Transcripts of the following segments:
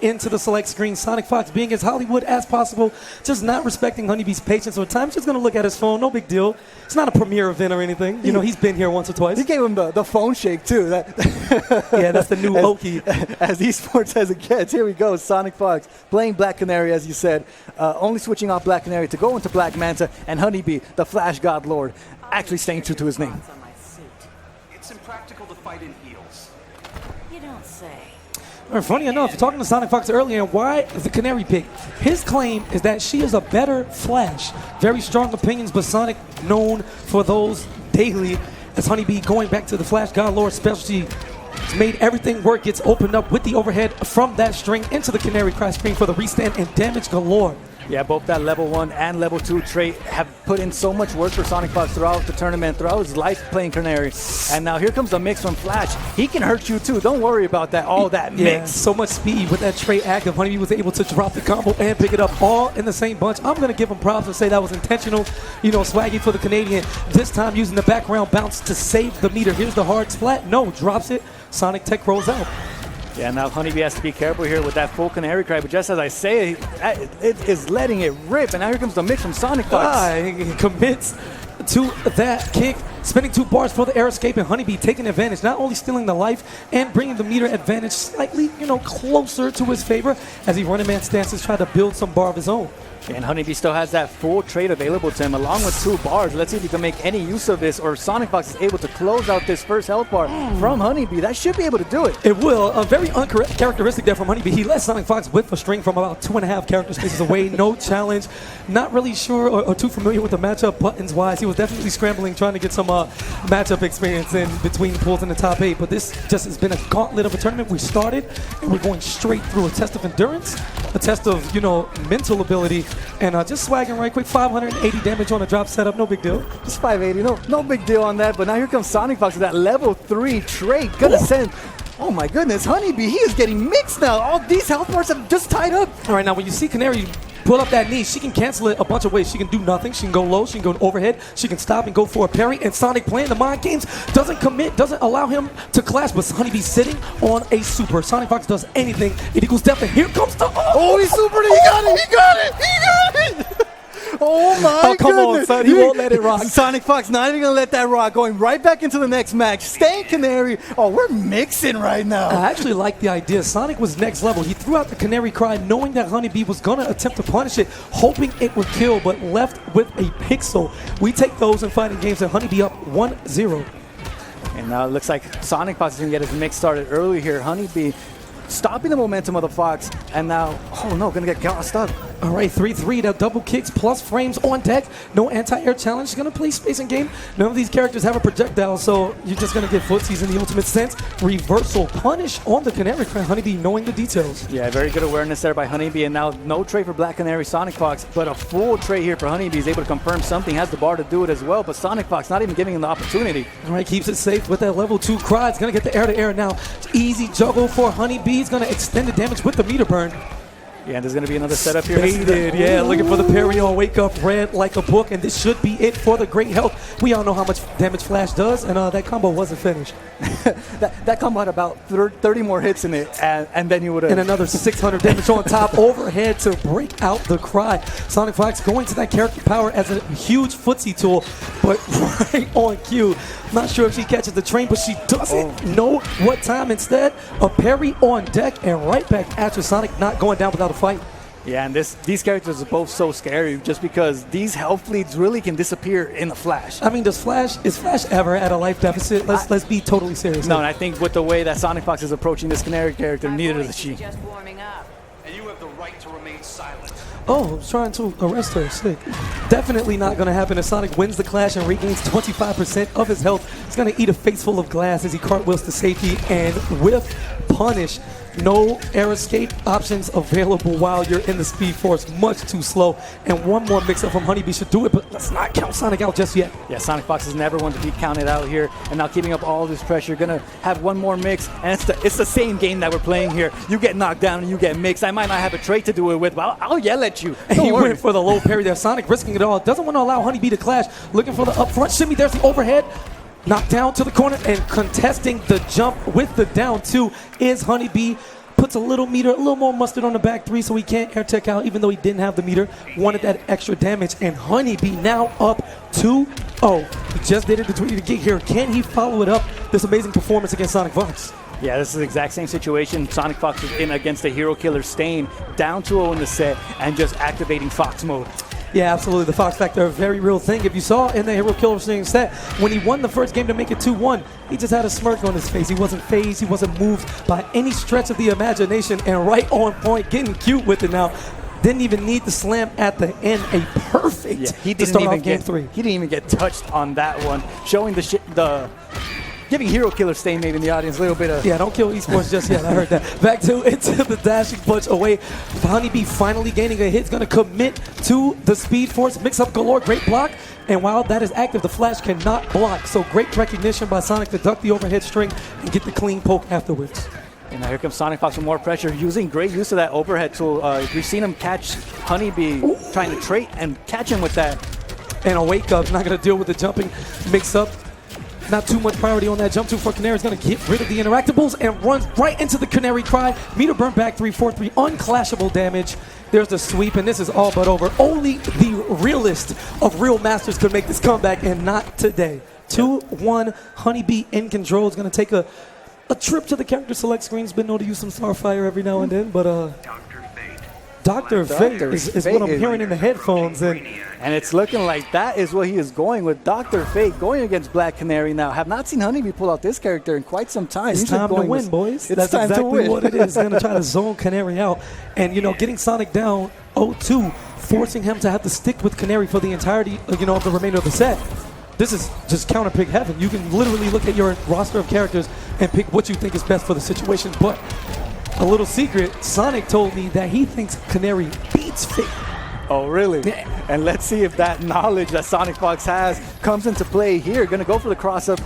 into the select screen. SonicFox being as Hollywood as possible, just not respecting HoneyBee's patience or time. Just going to look at his phone. No big deal. It's not a premiere event or anything. You know, he's been here once or twice. He gave him the phone shake, too. Yeah, that's the new Oki. As esports as it gets. Here we go. SonicFox playing Black Canary, as you said. Only switching off Black Canary to go into Black Manta. And HoneyBee, the Flash God Lord, actually staying true to his name. It's impractical to fight in heels. You don't say. Funny enough, talking to SonicFox earlier, why the Canary pick? His claim is that she is a better Flash. Very strong opinions, but Sonic known for those daily. As HoneyBee going back to the Flash God Lord specialty, it's made everything work. Gets opened up with the overhead from that string into the Canary crash screen for the restand and damage galore. Yeah, both that level 1 and level 2 trait have put in so much work for SonicFox throughout the tournament, throughout his life playing Canary. And now here comes the mix from Flash. He can hurt you too. Don't worry about that. All that mix. So much speed with that trait active. HoneyBee was able to drop the combo and pick it up all in the same bunch. I'm going to give him props and say that was intentional. You know, swaggy for the Canadian. This time using the background bounce to save the meter. Here's the hard splat. No, drops it. Sonic Tech rolls out. Yeah, now HoneyBee has to be careful here with that full Canary cry, but just as I say, it is letting it rip, and now here comes the mix from SonicFox. He commits to that kick, spinning 2 bars for the air escape, and HoneyBee taking advantage, not only stealing the life and bringing the meter advantage slightly, closer to his favor as he running man stances, try to build some bar of his own. And HoneyBee still has that full trade available to him along with 2 bars. Let's see if he can make any use of this, or SonicFox is able to close out this first health bar from HoneyBee. That should be able to do it. It will. Very uncharacteristic there from HoneyBee. He let SonicFox whip a string from about 2.5 character spaces away. No challenge. Not really sure or too familiar with the matchup buttons-wise. He was definitely scrambling, trying to get some matchup experience in between pulls in the top 8. But this just has been a gauntlet of a tournament. We started, and we're going straight through a test of endurance, a test of, mental ability, and just swagging right quick. 580 damage on a drop setup. No big deal. Just 580. No big deal on that. But now here comes SonicFox with that level 3 trait. Gonna send. Oh my goodness, HoneyBee, he is getting mixed now. All these health bars have just tied up. All right, now when you see Canary pull up that knee, she can cancel it a bunch of ways. She can do nothing. She can go low. She can go overhead. She can stop and go for a parry. And Sonic playing the mind games, doesn't commit, doesn't allow him to clash. But HoneyBee sitting on a super. SonicFox does anything. It equals death. And here comes the... Oh, he's super. He got it. He got it. He got it. Oh my come goodness. on, son. He won't let it rock. SonicFox not even going to let that rock. Going right back into the next match. Staying Canary. Oh, we're mixing right now. I actually like the idea. Sonic was next level. He threw out the Canary cry knowing that HoneyBee was going to attempt to punish it, hoping it would kill, but left with a pixel. We take those in fighting games, and HoneyBee up 1-0. And now it looks like SonicFox is going to get his mix started early here. HoneyBee stopping the momentum of the Fox, and now, oh no, going to get gassed up. All right, 3-3, the double kicks plus frames on deck. No anti-air challenge. He's going to play space and game. None of these characters have a projectile, so you're just going to get footsies in the ultimate sense. Reversal punish on the Canary Crown. HoneyBee knowing the details. Yeah, very good awareness there by HoneyBee, and now no trade for Black Canary SonicFox, but a full trade here for HoneyBee. He's able to confirm something, has the bar to do it as well, but SonicFox not even giving him the opportunity. All right, keeps it safe with that level 2 cry. It's going to get the air-to-air now. Easy juggle for HoneyBee. He's going to extend the damage with the meter burn. Yeah, and there's going to be another setup here. Baited, yeah, looking for the parry on Wake Up, read like a book, and this should be it for the great health. We all know how much damage Flash does, and that combo wasn't finished. that combo had about 30 more hits in it, and then you would have... And another 600 damage on top, overhead to break out the cry. SonicFox going to that character power as a huge footsie tool, but right on cue. Not sure if she catches the train, but she doesn't know what time. Instead, a parry on deck and right back after Sonic not going down without a fight. Yeah, and these characters are both so scary just because these health leads really can disappear in a flash. I mean, is Flash ever at a life deficit? Let's be totally serious. No, and I think with the way that SonicFox is approaching this Canary character, neither is she. Just warming up. And you have the right to remain silent. Oh, I'm trying to arrest her. Sick. Definitely not going to happen as Sonic wins the clash and regains 25% of his health. He's going to eat a face full of glass as he cartwheels to safety and whiff punish. No air escape options available while you're in the Speed Force. Much too slow. And one more mix-up from HoneyBee should do it, but let's not count Sonic out just yet. Yeah, SonicFox is never one to be counted out here. And now keeping up all this pressure, going to have one more mix. And it's the same game that we're playing here. You get knocked down and you get mixed. I might not have a trait to do it with, but I'll yell at you. And he went for the low parry there. Sonic risking it all. Doesn't want to allow HoneyBee to clash. Looking for the up front shimmy. There's the overhead. Knocked down to the corner and contesting the jump with the down 2 is HoneyBee. puts a little more mustard on the back three so he can't air tech out, even though he didn't have the meter. Wanted that extra damage, and HoneyBee now up 2-0. He just did it to Tweedy to get here. Can he follow it up? This amazing performance against SonicFox. Yeah, this is the exact same situation. SonicFox is in against a hero killer Stain, down 2-0 in the set, and just activating Fox mode. Yeah, absolutely. The Fox factor, a very real thing. If you saw in the Hero Killer Stain set, when he won the first game to make it 2-1, he just had a smirk on his face. He wasn't phased. He wasn't moved by any stretch of the imagination, and right on point, getting cute with it now. Didn't even need the slam at the end. A perfect he to didn't start even off game get 3. He didn't even get touched on that one, showing giving Hero Killer Stain maybe in the audience a little bit of... Yeah, don't kill esports just yet. I heard that. Back to into the dashing punch away. HoneyBee finally gaining a hit. He's going to commit to the Speed Force. Mix up galore. Great block. And while that is active, the Flash cannot block. So great recognition by Sonic to duck the overhead string and get the clean poke afterwards. And now here comes SonicFox with more pressure, using great use of that overhead tool. We've seen him catch HoneyBee trying to trait and catch him with that. And a wake up. Not going to deal with the jumping mix up. Not too much priority on that jump to for Canary. Is going to get rid of the interactables and runs right into the Canary cry. Meter burn back 3-4-3. Unclashable damage. There's the sweep, and this is all but over. Only the realest of real masters could make this comeback, and not today. 2-1. HoneyBee in control. Is going to take a trip to the character select screen. Has been known to use some Starfire every now and then, but Dr. Fate is what I'm hearing in the headphones. And it's looking like that is what he is going with. Dr. Fate going against Black Canary now. Have not seen HoneyBee pull out this character in quite some time. It's time to win, boys. It's That's time exactly to win. what it is. Going to try to zone Canary out. And, getting Sonic down 0-2, forcing him to have to stick with Canary for the entirety, of the remainder of the set. This is just counter pick heaven. You can literally look at your roster of characters and pick what you think is best for the situation. But a little secret, Sonic told me that he thinks Canary beats Fate. Oh, really? Yeah. And let's see if that knowledge that SonicFox has comes into play here. Going to go for the cross-up.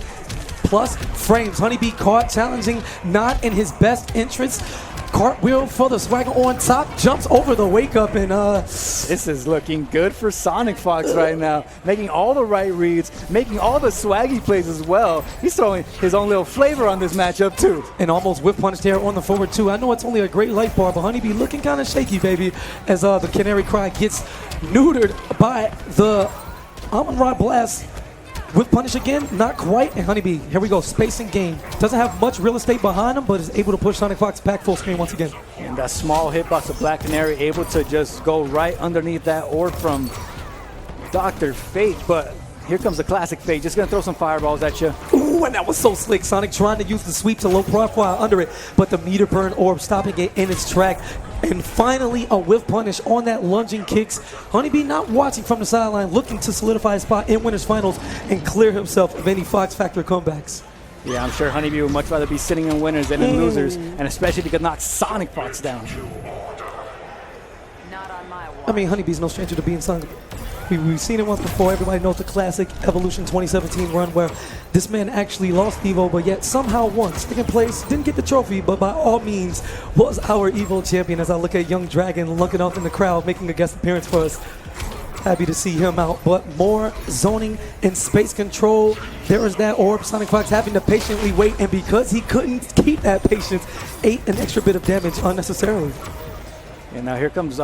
Plus frames. HoneyBee caught, challenging, not in his best interest. Cartwheel for the swagger on top, jumps over the wake up, and this is looking good for SonicFox right now. Making all the right reads, making all the swaggy plays as well. He's throwing his own little flavor on this matchup too. And almost whip punished there on the forward two. I know it's only a great life bar, but HoneyBee looking kind of shaky, baby, as the Canary Cry gets neutered by the Almond Rod Blast. With punish again, not quite, and HoneyBee, here we go, spacing game. Doesn't have much real estate behind him, but is able to push SonicFox back full screen once again. And that small hitbox of Black Canary able to just go right underneath that orb from Dr. Fate, but here comes the classic Fate, just gonna throw some fireballs at you. Ooh, and that was so slick. Sonic trying to use the sweep to low profile under it, but the meter burn orb stopping it in its track. And finally, a whiff punish on that lunging kicks. HoneyBee not watching from the sideline, looking to solidify his spot in Winners Finals and clear himself of any Fox Factor comebacks. Yeah, I'm sure HoneyBee would much rather be sitting in Winners than in Losers, and especially if he could knock SonicFox down. Not on my watch. I mean, HoneyBee's no stranger to being Sonic. We've seen it once before. Everybody knows the classic Evolution 2017 run where this man actually lost Evo, but yet somehow won. Second place, didn't get the trophy, but by all means was our Evo champion. As I look at Young Dragon looking off in the crowd, making a guest appearance for us. Happy to see him out, but more zoning and space control. There is that orb. SonicFox having to patiently wait, and because he couldn't keep that patience, ate an extra bit of damage unnecessarily. And now here comes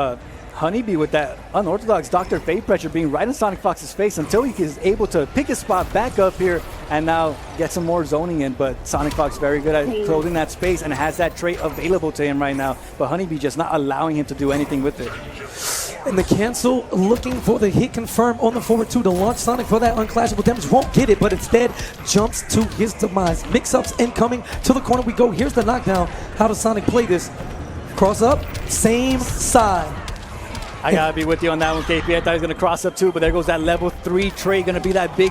HoneyBee with that unorthodox Dr. Fate pressure being right in SonicFox's face until he is able to pick his spot back up here and now get some more zoning in. But SonicFox very good at closing that space and has that trait available to him right now. But HoneyBee just not allowing him to do anything with it. And the cancel looking for the hit confirm on the forward two to launch Sonic for that unclashable damage. Won't get it, but instead jumps to his demise. Mix-ups incoming to the corner we go. Here's the knockdown. How does Sonic play this? Cross up, same side. I gotta be with you on that one, KP. I thought he was gonna cross up too, but there goes that level 3 trait, gonna be that big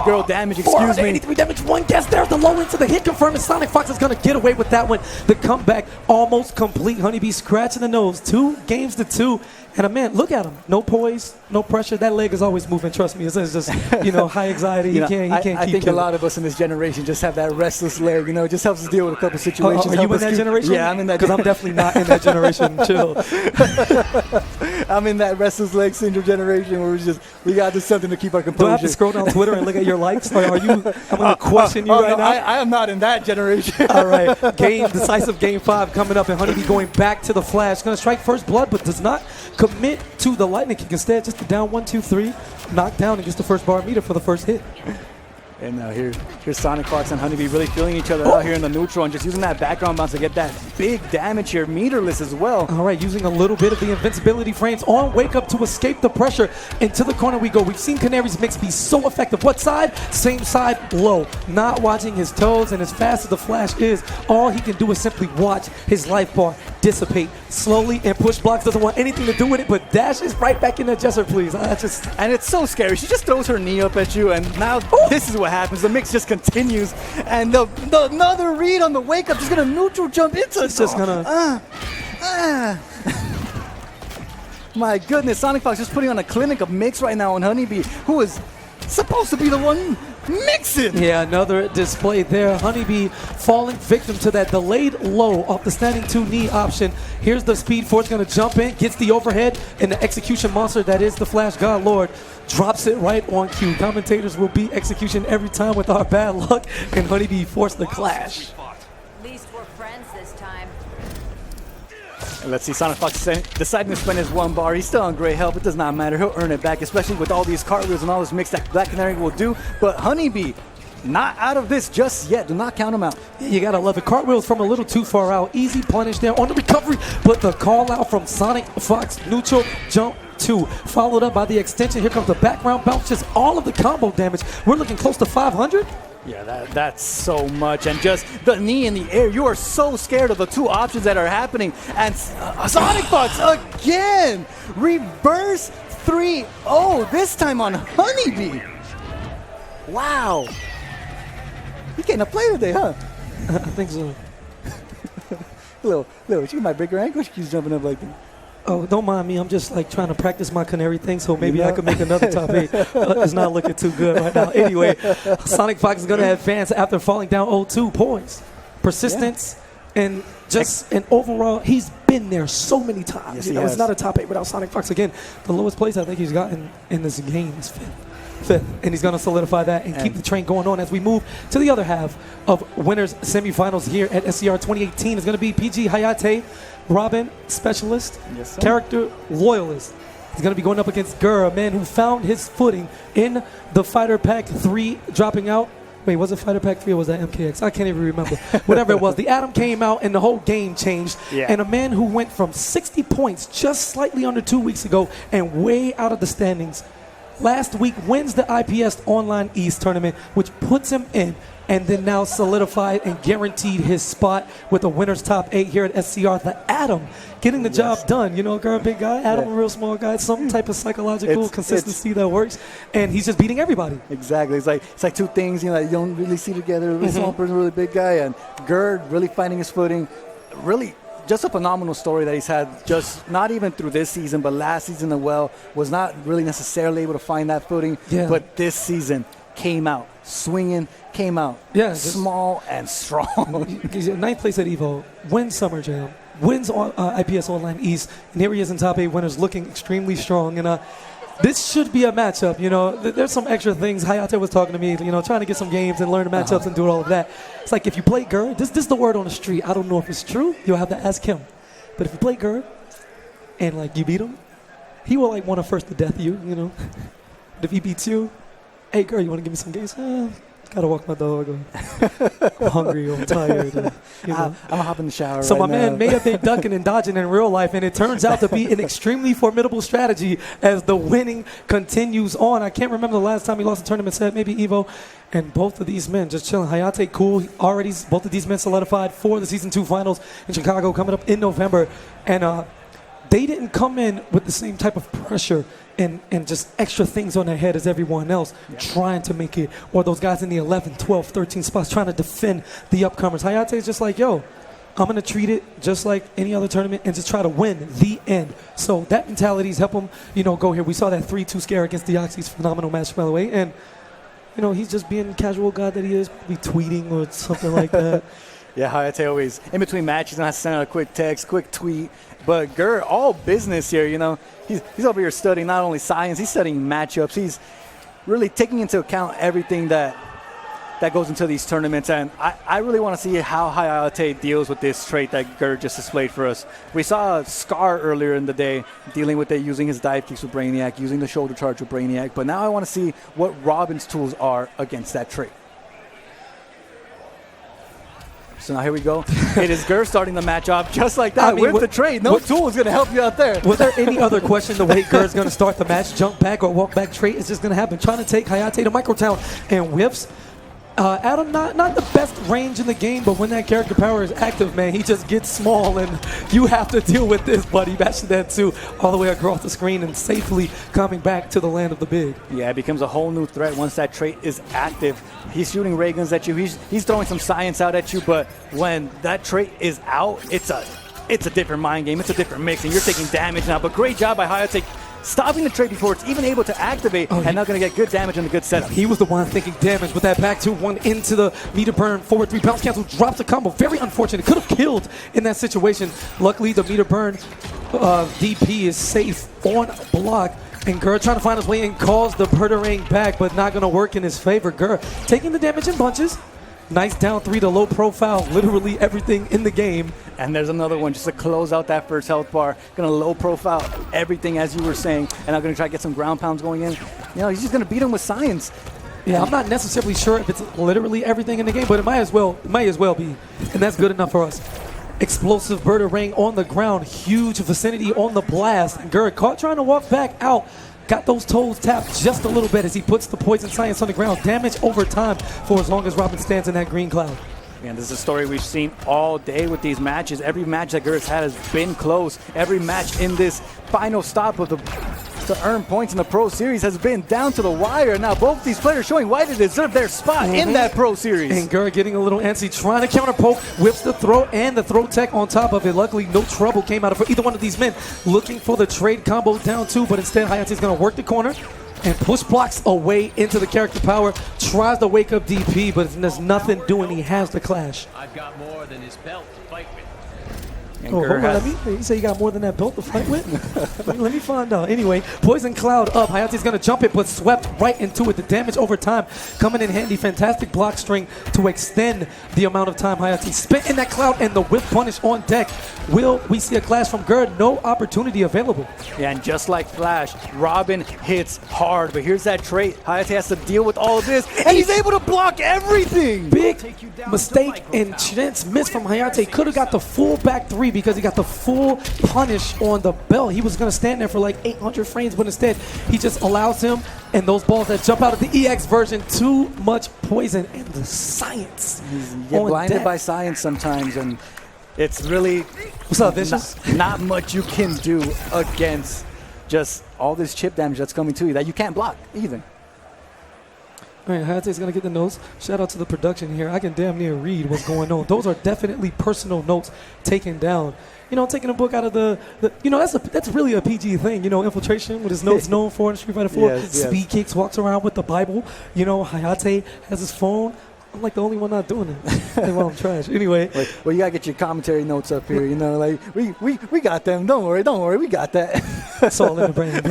girl damage. Excuse me. 83 damage, one guess. There's the low into the hit confirm, and SonicFox is gonna get away with that one. The comeback almost complete. HoneyBee scratching the nose. 2 games to 2. And man, look at him. No poise, no pressure. That leg is always moving. Trust me. It's just, high anxiety. He can't I keep think a lot of us in this generation just have that restless leg. It just helps us deal with a couple situations. Are you in that generation? Yeah, I'm in that. Because I'm definitely not in that generation. Chill. I'm in that restless leg syndrome generation where we got to do something to keep our composure. Do I have to scroll down Twitter Twitter and look at your likes? Or are you? I'm going to question you right no, now. I am not in that generation. All right, decisive game 5 coming up, and HoneyBee going back to the Flash. Going to strike first blood, but does not commit to the lightning kick. Instead, just a down 1, 2, 3, knocked down, and gets the first bar meter for the first hit. And here's SonicFox and HoneyBee really feeling each other out here in the neutral and just using that background bounce to get that big damage here, meterless as well. All right, using a little bit of the invincibility frames on Wake Up to escape the pressure. Into the corner we go. We've seen Canary's mix be so effective. What side? Same side, low. Not watching his toes, and as fast as the Flash is, all he can do is simply watch his life bar dissipate slowly, and push blocks doesn't want anything to do with it, but dashes right back in the Jesser, please. And it's so scary. She just throws her knee up at you, and now this is what happens. The mix just continues, and the another read on the Wake Up is going to neutral jump into it. It's just going to... My goodness, SonicFox just putting on a clinic of mix right now on HoneyBee, who is supposed to be the one mixing. Yeah, another display there. HoneyBee falling victim to that delayed low off the standing 2 knee option. Here's the Speed Force going to jump in, gets the overhead, and the execution monster that is the Flash God Lord drops it right on cue. Commentators will beat execution every time with our bad luck, and HoneyBee forced the clash. At least we're friends this time. And let's see, SonicFox deciding to spend his 1 bar. He's still on great health. It does not matter. He'll earn it back, especially with all these cartwheels and all this mix that Black Canary will do. But HoneyBee, not out of this just yet. Do not count him out. You gotta love it. Cartwheels from a little too far out. Easy punish there on the recovery, but the call out from SonicFox, neutral jump 2, followed up by the extension. Here comes the background bounce, just all of the combo damage. We're looking close to 500. Yeah, that's so much. And just the knee in the air. You are so scared of the 2 options that are happening. And SonicFox again. Reverse 3-0, this time on HoneyBee. Wow. You getting a play today, huh? I think so. Lil, she might break her ankle. She keeps jumping up like that. Oh, don't mind me. I'm just like trying to practice my Canary thing, so maybe I could make another top 8. It's not looking too good right now. Anyway, SonicFox is going to advance after falling down 0-2. Poise, persistence, and just an overall, he's been there so many times. Yes, It's not a top 8 without SonicFox. Again, the lowest place I think he's gotten in this game is 5th. And he's going to solidify that and keep the train going on as we move to the other half of winners semifinals here at SCR 2018. It's going to be PG Hayatei, Robin Specialist, Character Loyalist. He's going to be going up against Gur, a man who found his footing in the Fighter Pack 3, dropping out. Wait, was it Fighter Pack 3 or was that MKX? I can't even remember. Whatever it was, the Atom came out and the whole game changed. Yeah. And a man who went from 60 points just slightly under 2 weeks ago and way out of the standings last week wins the IPS Online East tournament, which puts him in, and then now solidified and guaranteed his spot with the winner's top 8 here at SCR. The Atom getting the job done. You know, Gur, big guy, Atom, a real small guy, some type of psychological consistency that works, and he's just beating everybody. Exactly. It's like 2 things, you don't really see together. Really small person, really big guy, and Gur really finding his footing. Really just a phenomenal story that he's had, just not even through this season, but last season as well. Was not really necessarily able to find that footing, but this season came out swinging, came out small and strong. He's in 9th place at EVO, wins Summer Jam, wins IPS Online East, and here he is in top 8 winners, looking extremely strong. And this should be a matchup. There's some extra things. Hayatei was talking to me, trying to get some games and learn the matchups and do all of that. It's like if you play Gur, this is the word on the street. I don't know if it's true. You'll have to ask him. But if you play Gur and you beat him, he will want to first to death you. But if he beats you, hey Gur, you want to give me some games? Gotta walk my dog. I'm hungry. I'm tired. I'm gonna hop in the shower. So right my now. man may have been ducking and dodging in real life, and it turns out to be an extremely formidable strategy as the winning continues on. I can't remember the last time he lost a tournament set, maybe Evo, and both of these men just chilling. Hayatei cool. Already both of these men solidified for the season 2 finals in Chicago coming up in November, and they didn't come in with the same type of pressure and just extra things on their head as everyone else trying to make it, or those guys in the 11, 12, 13 spots trying to defend the upcomers. Hayatei is just like, yo, I'm going to treat it just like any other tournament and just try to win the end. So that mentality's help him, go here. We saw that 3-2 scare against Deoxys, phenomenal match, by the way. And, he's just being the casual guy that he is, probably tweeting or something like that. Yeah, Hayatei always, in between matches, I have to send out a quick text, quick tweet. But Gur, all business here, he's over here studying not only science, he's studying matchups. really taking into account everything that goes into these tournaments, and I really want to see how Hayatei deals with this trait that Gerd just displayed for us. We saw SCR earlier in the day dealing with it, using his dive kicks with Brainiac, using the shoulder charge with Brainiac, but now I want to see what Robin's tools are against that trait. So now here we go. It is Gerd starting the match off just like that with the trade. No tool is going to help you out there. Was there any other question the way Gerd's going to start the match? Jump back or walk back trade is just going to happen. Trying to take Hayatei to Microtown and whips. Adam, not the best range in the game, but when that character power is active, man, he just gets small, and you have to deal with this, buddy. Matching that too, all the way across the screen and safely coming back to the land of the big. Yeah, it becomes a whole new threat once that trait is active. He's shooting ray guns at you. He's throwing some science out at you, but when that trait is out, it's a different mind game. It's a different mix, and you're taking damage now. But great job by Hayatei, stopping the trade before it's even able to activate, and now going to get good damage and a good setup. He was the one thinking damage with that back 2-1 into the meter burn, forward 3 bounce cancel, drops the combo. Very unfortunate. Could have killed in that situation. Luckily, the meter burn DP is safe on block. And Gerd trying to find his way in, calls the Bertarang back, but not going to work in his favor. Gerd taking the damage in bunches. Nice down 3 to low profile, literally everything in the game. And there's another one just to close out that first health bar. Going to low profile everything, as you were saying. And I'm going to try to get some ground pounds going in. You know, he's just going to beat him with science. Yeah, I'm not necessarily sure if it's literally everything in the game, but it might as well be. And that's good enough for us. Explosive Bertarang on the ground. Huge vicinity on the blast. Gerd caught trying to walk back out. Got those toes tapped just a little bit as he puts the poison science on the ground. Damage over time for as long as Robin stands in that green cloud. Man, this is a story we've seen all day with these matches. Every match that Gerd's had has been close. Every match in this final stop of to earn points in the Pro Series has been down to the wire. Now both these players showing why they deserve their spot in that Pro Series. And Gerd getting a little antsy, trying to counter poke, whips the throw and the throw tech on top of it. Luckily, no trouble came out of either one of these men. Looking for the trade combo down 2, but instead Hayatei's going to work the corner and push blocks away into the character power. Tries to wake up DP, but there's nothing doing. He has the clash. I've got more than his belt to fight with. Oh, hold on, you say you got more than that belt to fight with? let me find out. Anyway, Poison Cloud up. Hayatei's going to jump it, but swept right into it. The damage over time coming in handy. Fantastic block string to extend the amount of time Hayatei spent in that cloud, and the whip punish on deck. Will we see a clash from Gerd? No opportunity available. Yeah, and just like Flash, Robin hits hard, but here's that trait. Hayatei has to deal with all of this, and he's able to block everything. Big mistake and chance miss from Hayatei. Could have got the full back 3 because he got the full punish on the belt. He was going to stand there for like 800 frames, but instead he just allows him, and those balls that jump out of the EX version, too much poison and the science. You get blinded by science sometimes, and it's really what's up, Vicious? Not much you can do against just all this chip damage that's coming to you that you can't block either. All right, Hayatei's going to get the notes. Shout out to the production here. I can damn near read what's going on. Those are definitely personal notes taken down. You know, taking a book out of the you know, that's really a PG thing. You know, infiltration, what his notes known for in Street Fighter 4. Yes. Speed kicks, walks around with the Bible. You know, Hayatei has his phone. I'm like the only one not doing it. Well, I'm trash. Anyway. Well, you got to get your commentary notes up here. You know, like, we got them. Don't worry. We got that. It's all in the brain,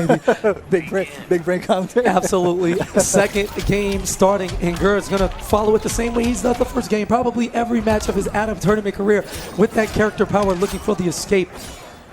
baby. big brain commentary. Absolutely. Second game starting, and Gerd's going to follow it the same way he's done the first game. Probably every match of his Adam tournament career with that character power, looking for the escape.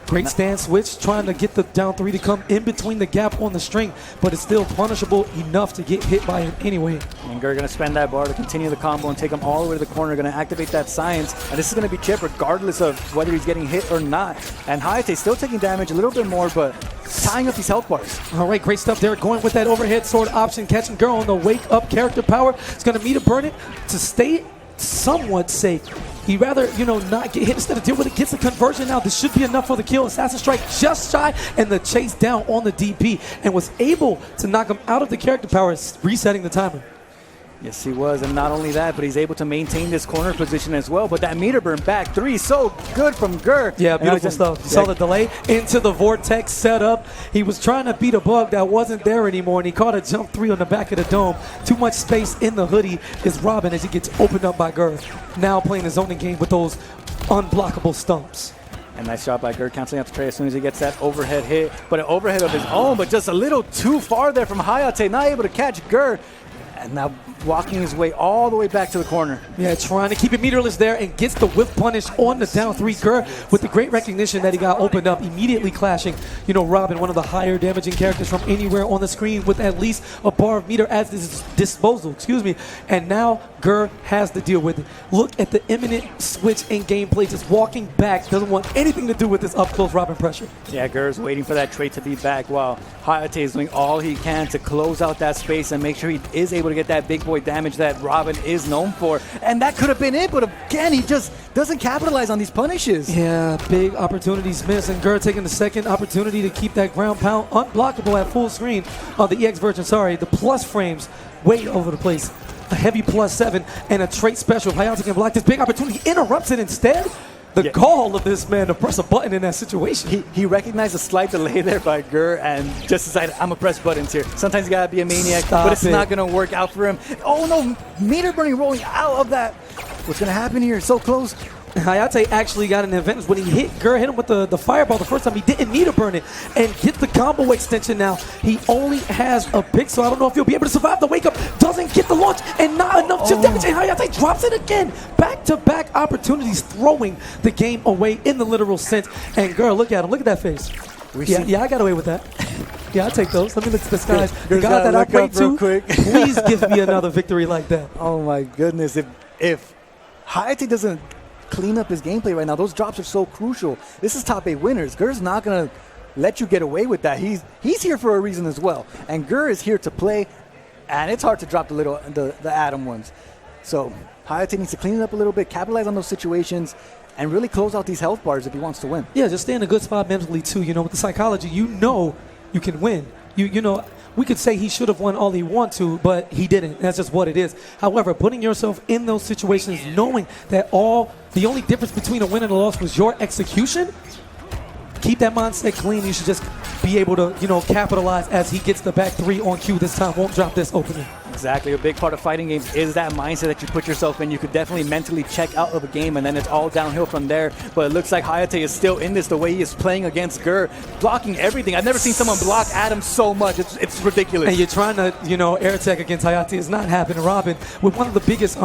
Great stance switch, trying to get the down 3 to come in between the gap on the string, but it's still punishable enough to get hit by him anyway. And Gerd going to spend that bar to continue the combo and take him all the way to the corner, going to activate that science, and this is going to be chip regardless of whether he's getting hit or not. And Hayatei still taking damage a little bit more, but tying up these health bars. All right, great stuff there, going with that overhead sword option, catching Gerd on the wake up character power. It's going to meet a burn it to stay somewhat safe. He'd rather, you know, not get hit instead of deal with it. Gets the conversion now. This should be enough for the kill. Assassin Strike just shy, and the chase down on the DP, and was able to knock him out of the character power, resetting the timer. Yes, he was, and not only that, but he's able to maintain this corner position as well. But that meter burn back 3, so good from Gerd. Yeah, beautiful stuff. You saw the delay into the vortex setup. He was trying to beat a bug that wasn't there anymore, and he caught a jump 3 on the back of the dome. Too much space in the hoodie is Robin as he gets opened up by Gerd. Now playing the zoning game with those unblockable stumps. And nice shot by Gur, canceling out the trade as soon as he gets that overhead hit. But an overhead of his own, but just a little too far there from Hayatei. Not able to catch Gur. And now walking his way all the way back to the corner. Yeah, trying to keep it meterless there and gets the whiff punish on the down 3. Gur with the great recognition that he got opened up, immediately clashing, you know, Robin, one of the higher damaging characters from anywhere on the screen with at least a bar of meter as his disposal, And now Gur has to deal with it. Look at the imminent switch in gameplay, just walking back, doesn't want anything to do with this up-close Robin pressure. Yeah, Gur's waiting for that trait to be back while Hayatei is doing all he can to close out that space and make sure he is able to get that big boy damage that Robin is known for. And that could have been it, but again, he just doesn't capitalize on these punishes. Yeah, big opportunities missed, and Gur taking the second opportunity to keep that ground pound unblockable at full screen. The EX version, the plus frames way over the place. A heavy +7 and a trait special. If Hayatei can block this big opportunity, he interrupts it instead. The gall of this man to press a button in that situation. He recognized a slight delay there by Gur and just decided, I'm going to press buttons here. Sometimes you got to be a maniac, but it's not going to work out for him. Oh no, meter burning rolling out of that. What's going to happen here? So close. Hayatei actually got an advantage when he hit hit him with the fireball the first time. He didn't need to burn it and get the combo extension now. He only has a pick, so I don't know if he'll be able to survive the wake up. Doesn't get the launch and not enough chip damage. And Hayatei drops it again. Back-to-back opportunities, throwing the game away in the literal sense. And Gur, look at him. Look at that face. Yeah, I got away with that. Yeah, I'll take those. Let me look at the skies. The guy that I pray to, please give me another victory like that. Oh my goodness. If Hayatei doesn't clean up his gameplay right now, those drops are so crucial. This is top 8 winners. Gur's not going to let you get away with that. He's here for a reason as well. And Gur is here to play, and it's hard to drop the Atom ones. So Hayatei needs to clean it up a little bit, capitalize on those situations, and really close out these health bars if he wants to win. Yeah, just stay in a good spot mentally too. You know, with the psychology, you know you can win. You know, we could say he should have won all he want to, but he didn't. That's just what it is. However, putting yourself in those situations, knowing that the only difference between a win and a loss was your execution, keep that mindset clean. You should just be able to, you know, capitalize as he gets the back 3 on cue this time. Won't drop this opening. Exactly. A big part of fighting games is that mindset that you put yourself in. You could definitely mentally check out of a game, and then it's all downhill from there. But it looks like Hayatei is still in this the way he is playing against Gur, blocking everything. I've never seen someone block Adam so much. It's ridiculous. And you're trying to, you know, air tech against Hayatei. It's not happening. Robin, with one of the biggest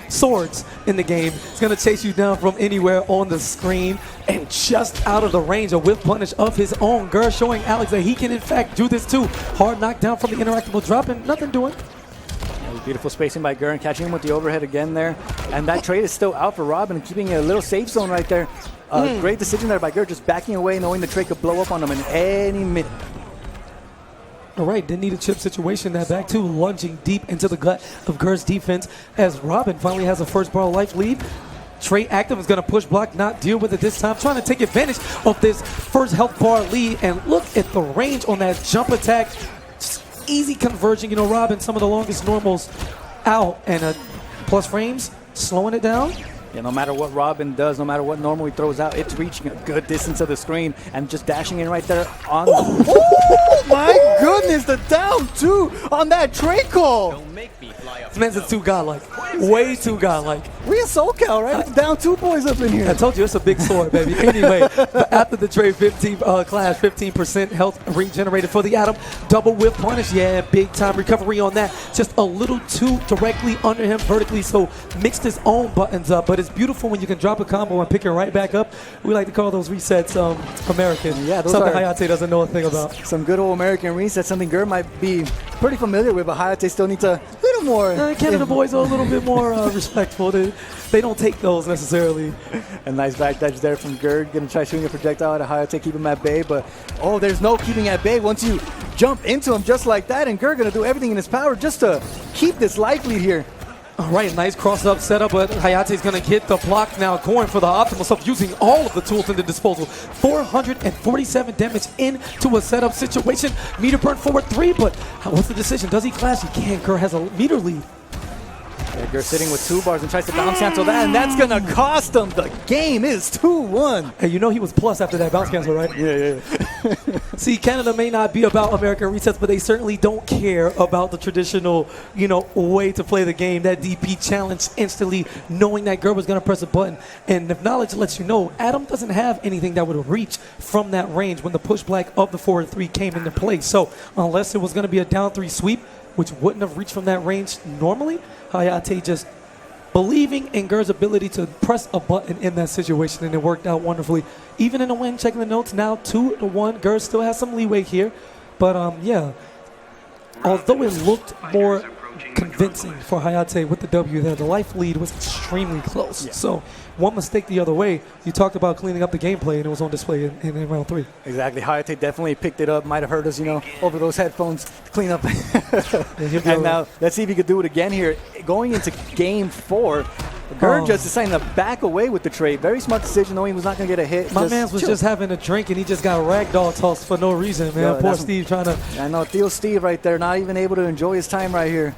swords in the game, is going to chase you down from anywhere on the screen, and just out of the range, a whiff punish of his own. Gur showing Alex that he can in fact do this too. Hard knockdown from the interactable drop, and nothing doing. Beautiful spacing by Gur and catching him with the overhead again there. And that trade is still out for Robin, keeping a little safe zone right there. Great decision there by Gur, just backing away, knowing the trade could blow up on him in any minute. All right, didn't need a chip situation. That back two lunging deep into the gut of Gur's defense as Robin finally has a first bar life lead. Trey active is going to push block, not deal with it this time, trying to take advantage of this first health bar lead. And look at the range on that jump attack. Easy converging, you know, Robin, some of the longest normals out, and plus frames, slowing it down. Yeah, no matter what Robin does, no matter what normal he throws out, it's reaching a good distance of the screen and just dashing in right there on oh my goodness, the down 2 on that trade call. Don't make me fly up. This man's too godlike. Way too godlike. We in SoCal, right? With the down 2 boys up in here. I told you it's a big sword, baby. Anyway, after the trade 15 clash, 15% health regenerated for the Atom. Double whip punish. Yeah, big time recovery on that. Just a little too directly under him vertically, so mixed his own buttons up. But it's beautiful when you can drop a combo and pick it right back up. We like to call those resets American. Yeah, those something are Hayatei doesn't know a thing about. Some good old American resets, something Gur might be pretty familiar with, but Hayatei still needs a little more. Canada boys are a little bit more respectful. They don't take those necessarily. A nice back dodge there from Gur. Going to try shooting a projectile at Hayatei, keep him at bay, but there's no keeping at bay once you jump into him just like that, and Gur going to do everything in his power just to keep this life lead here. All right, nice cross-up setup, but Hayatei's going to get the block now, going for the optimal stuff, using all of the tools in the disposal. 447 damage into a setup situation. Meter burn forward 3, but what's the decision? Does he clash? He can't. Gur has a meter lead. They're sitting with 2 bars and tries to bounce cancel that, and that's going to cost them. The game is 2-1. Hey, you know he was plus after that bounce cancel, right? Yeah. See, Canada may not be about American resets, but they certainly don't care about the traditional, way to play the game. That DP challenge instantly, knowing that girl was going to press a button. And if knowledge lets you know, Adam doesn't have anything that would reach from that range when the push black of the 4-3 came into play. So unless it was going to be a down 3 sweep, which wouldn't have reached from that range normally, Hayatei just believing in Gur's ability to press a button in that situation, and it worked out wonderfully. Even in the win, checking the notes, now 2-1. Gur still has some leeway here. But, although it looked more convincing for Hayatei with the W there, the life lead was extremely close. Yeah. So one mistake the other way, you talked about cleaning up the gameplay, and it was on display in round 3. Exactly. Hayatei definitely picked it up. Might have heard us, over those headphones to clean up. And now let's see if he could do it again here. Going into game 4, Gur just deciding to back away with the trade. Very smart decision, knowing he was not going to get a hit. My man was just having a drink, and he just got ragdoll tossed for no reason, man. Poor Steve trying to... I know, Theo Steve right there, not even able to enjoy his time right here.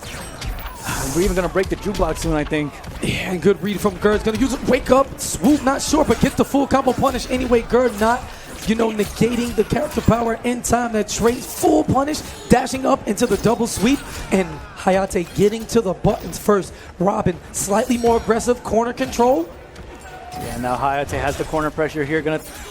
We're even going to break the jukebox soon, I think. Yeah, and good read from Gur. He's going to use it. Wake up, swoop, not sure, but gets the full combo punish anyway. Gur not, negating the character power in time. That trade full punish, dashing up into the double sweep, and Hayatei getting to the buttons first. Robin, slightly more aggressive corner control. Yeah, now Hayatei has the corner pressure here.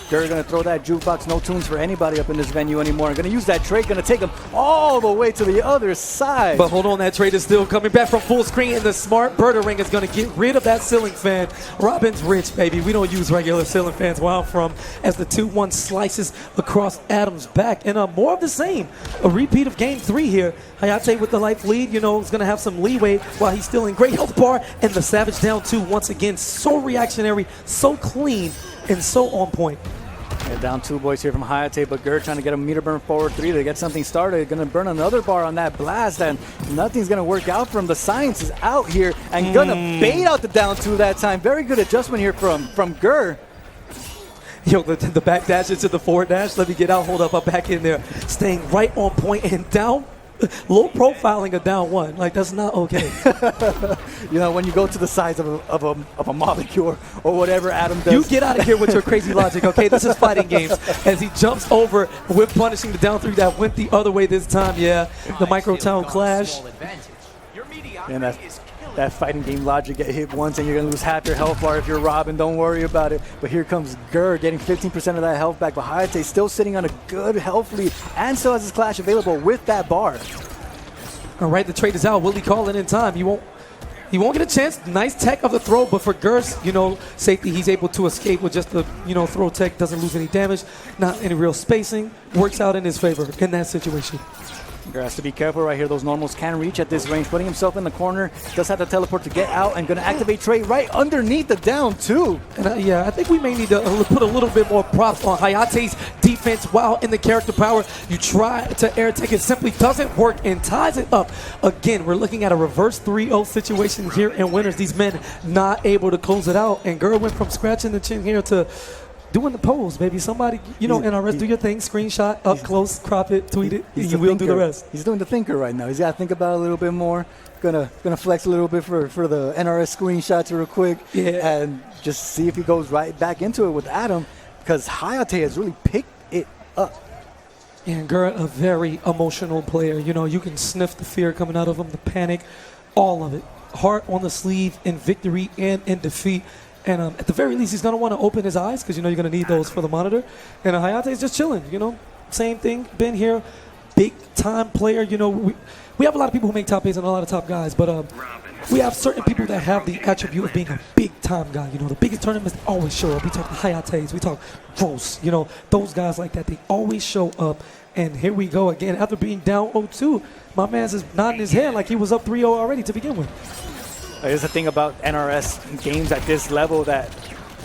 Gur gonna throw that jukebox. No tunes for anybody up in this venue anymore. Gonna use that trade. Gonna take him all the way to the other side. But hold on, that trade is still coming back from full screen, and the smart birder ring is gonna get rid of that ceiling fan. Robin's rich, baby. We don't use regular ceiling fans where I'm from. As the 2-1 slices across Adam's back, and more of the same. A repeat of game 3 here. Hayatei with the life lead, is gonna have some leeway while he's still in great health bar, and the Savage down 2 once again. So reactionary, so clean, and so on point. Yeah, down 2 boys here from Hayatei, but Gur trying to get a meter burn forward 3 to get something started. Going to burn another bar on that blast, and nothing's going to work out for him. The science is out here, and going to bait out the down 2 that time. Very good adjustment here from Gur. Yo, the back dash into the forward dash. Let me get out. Hold up. I'm back in there. Staying right on point and down. Low profiling a down 1. Like, that's not okay. When you go to the size of a molecule or whatever Adam does. You get out of here with your crazy logic, okay? This is fighting games. As he jumps over with punishing the down 3 that went the other way this time. Yeah, the Microtown clash. And that fighting game logic, get hit once and you're going to lose half your health bar if you're Robin. Don't worry about it. But here comes Gur getting 15% of that health back. But Hayatei still sitting on a good health lead and still has his clash available with that bar. All right, the trade is out. Will he call it in time? He won't get a chance. Nice tech of the throw, but for Gur's, safety, he's able to escape with just the, throw tech. Doesn't lose any damage. Not any real spacing. Works out in his favor in that situation. Gur has to be careful right here. Those normals can reach at this range. Putting himself in the corner. Does have to teleport to get out and going to activate trade right underneath the down 2. And I think we may need to put a little bit more props on Hayatei's defense while in the character power. You try to air take, it simply doesn't work and ties it up. Again, we're looking at a reverse 3-0 situation here in winners. These men not able to close it out. And Gur went from scratching the chin here to doing the pose, baby. Somebody, NRS, do your thing, screenshot, up close, crop it, tweet it, and you will do the rest. He's doing the thinker right now. He's got to think about it a little bit more. Gonna flex a little bit for the NRS screenshots real quick. Yeah. And just see if he goes right back into it with Adam, because Hayatei has really picked it up. And Gur, a very emotional player. You can sniff the fear coming out of him, the panic, all of it. Heart on the sleeve in victory and in defeat. And at the very least, he's going to want to open his eyes because, you're going to need those for the monitor. And Hayatei's just chilling, Same thing, been here, big-time player. We have a lot of people who make top 8s and a lot of top guys. But we have certain people that have the attribute of being a big-time guy. The biggest tournaments always show up. We talk Hayateis, we talk Gross. Those guys like that, they always show up. And here we go again. After being down 0-2, my man's just nodding his head like he was up 3-0 already to begin with. There's the thing about NRS games at this level, that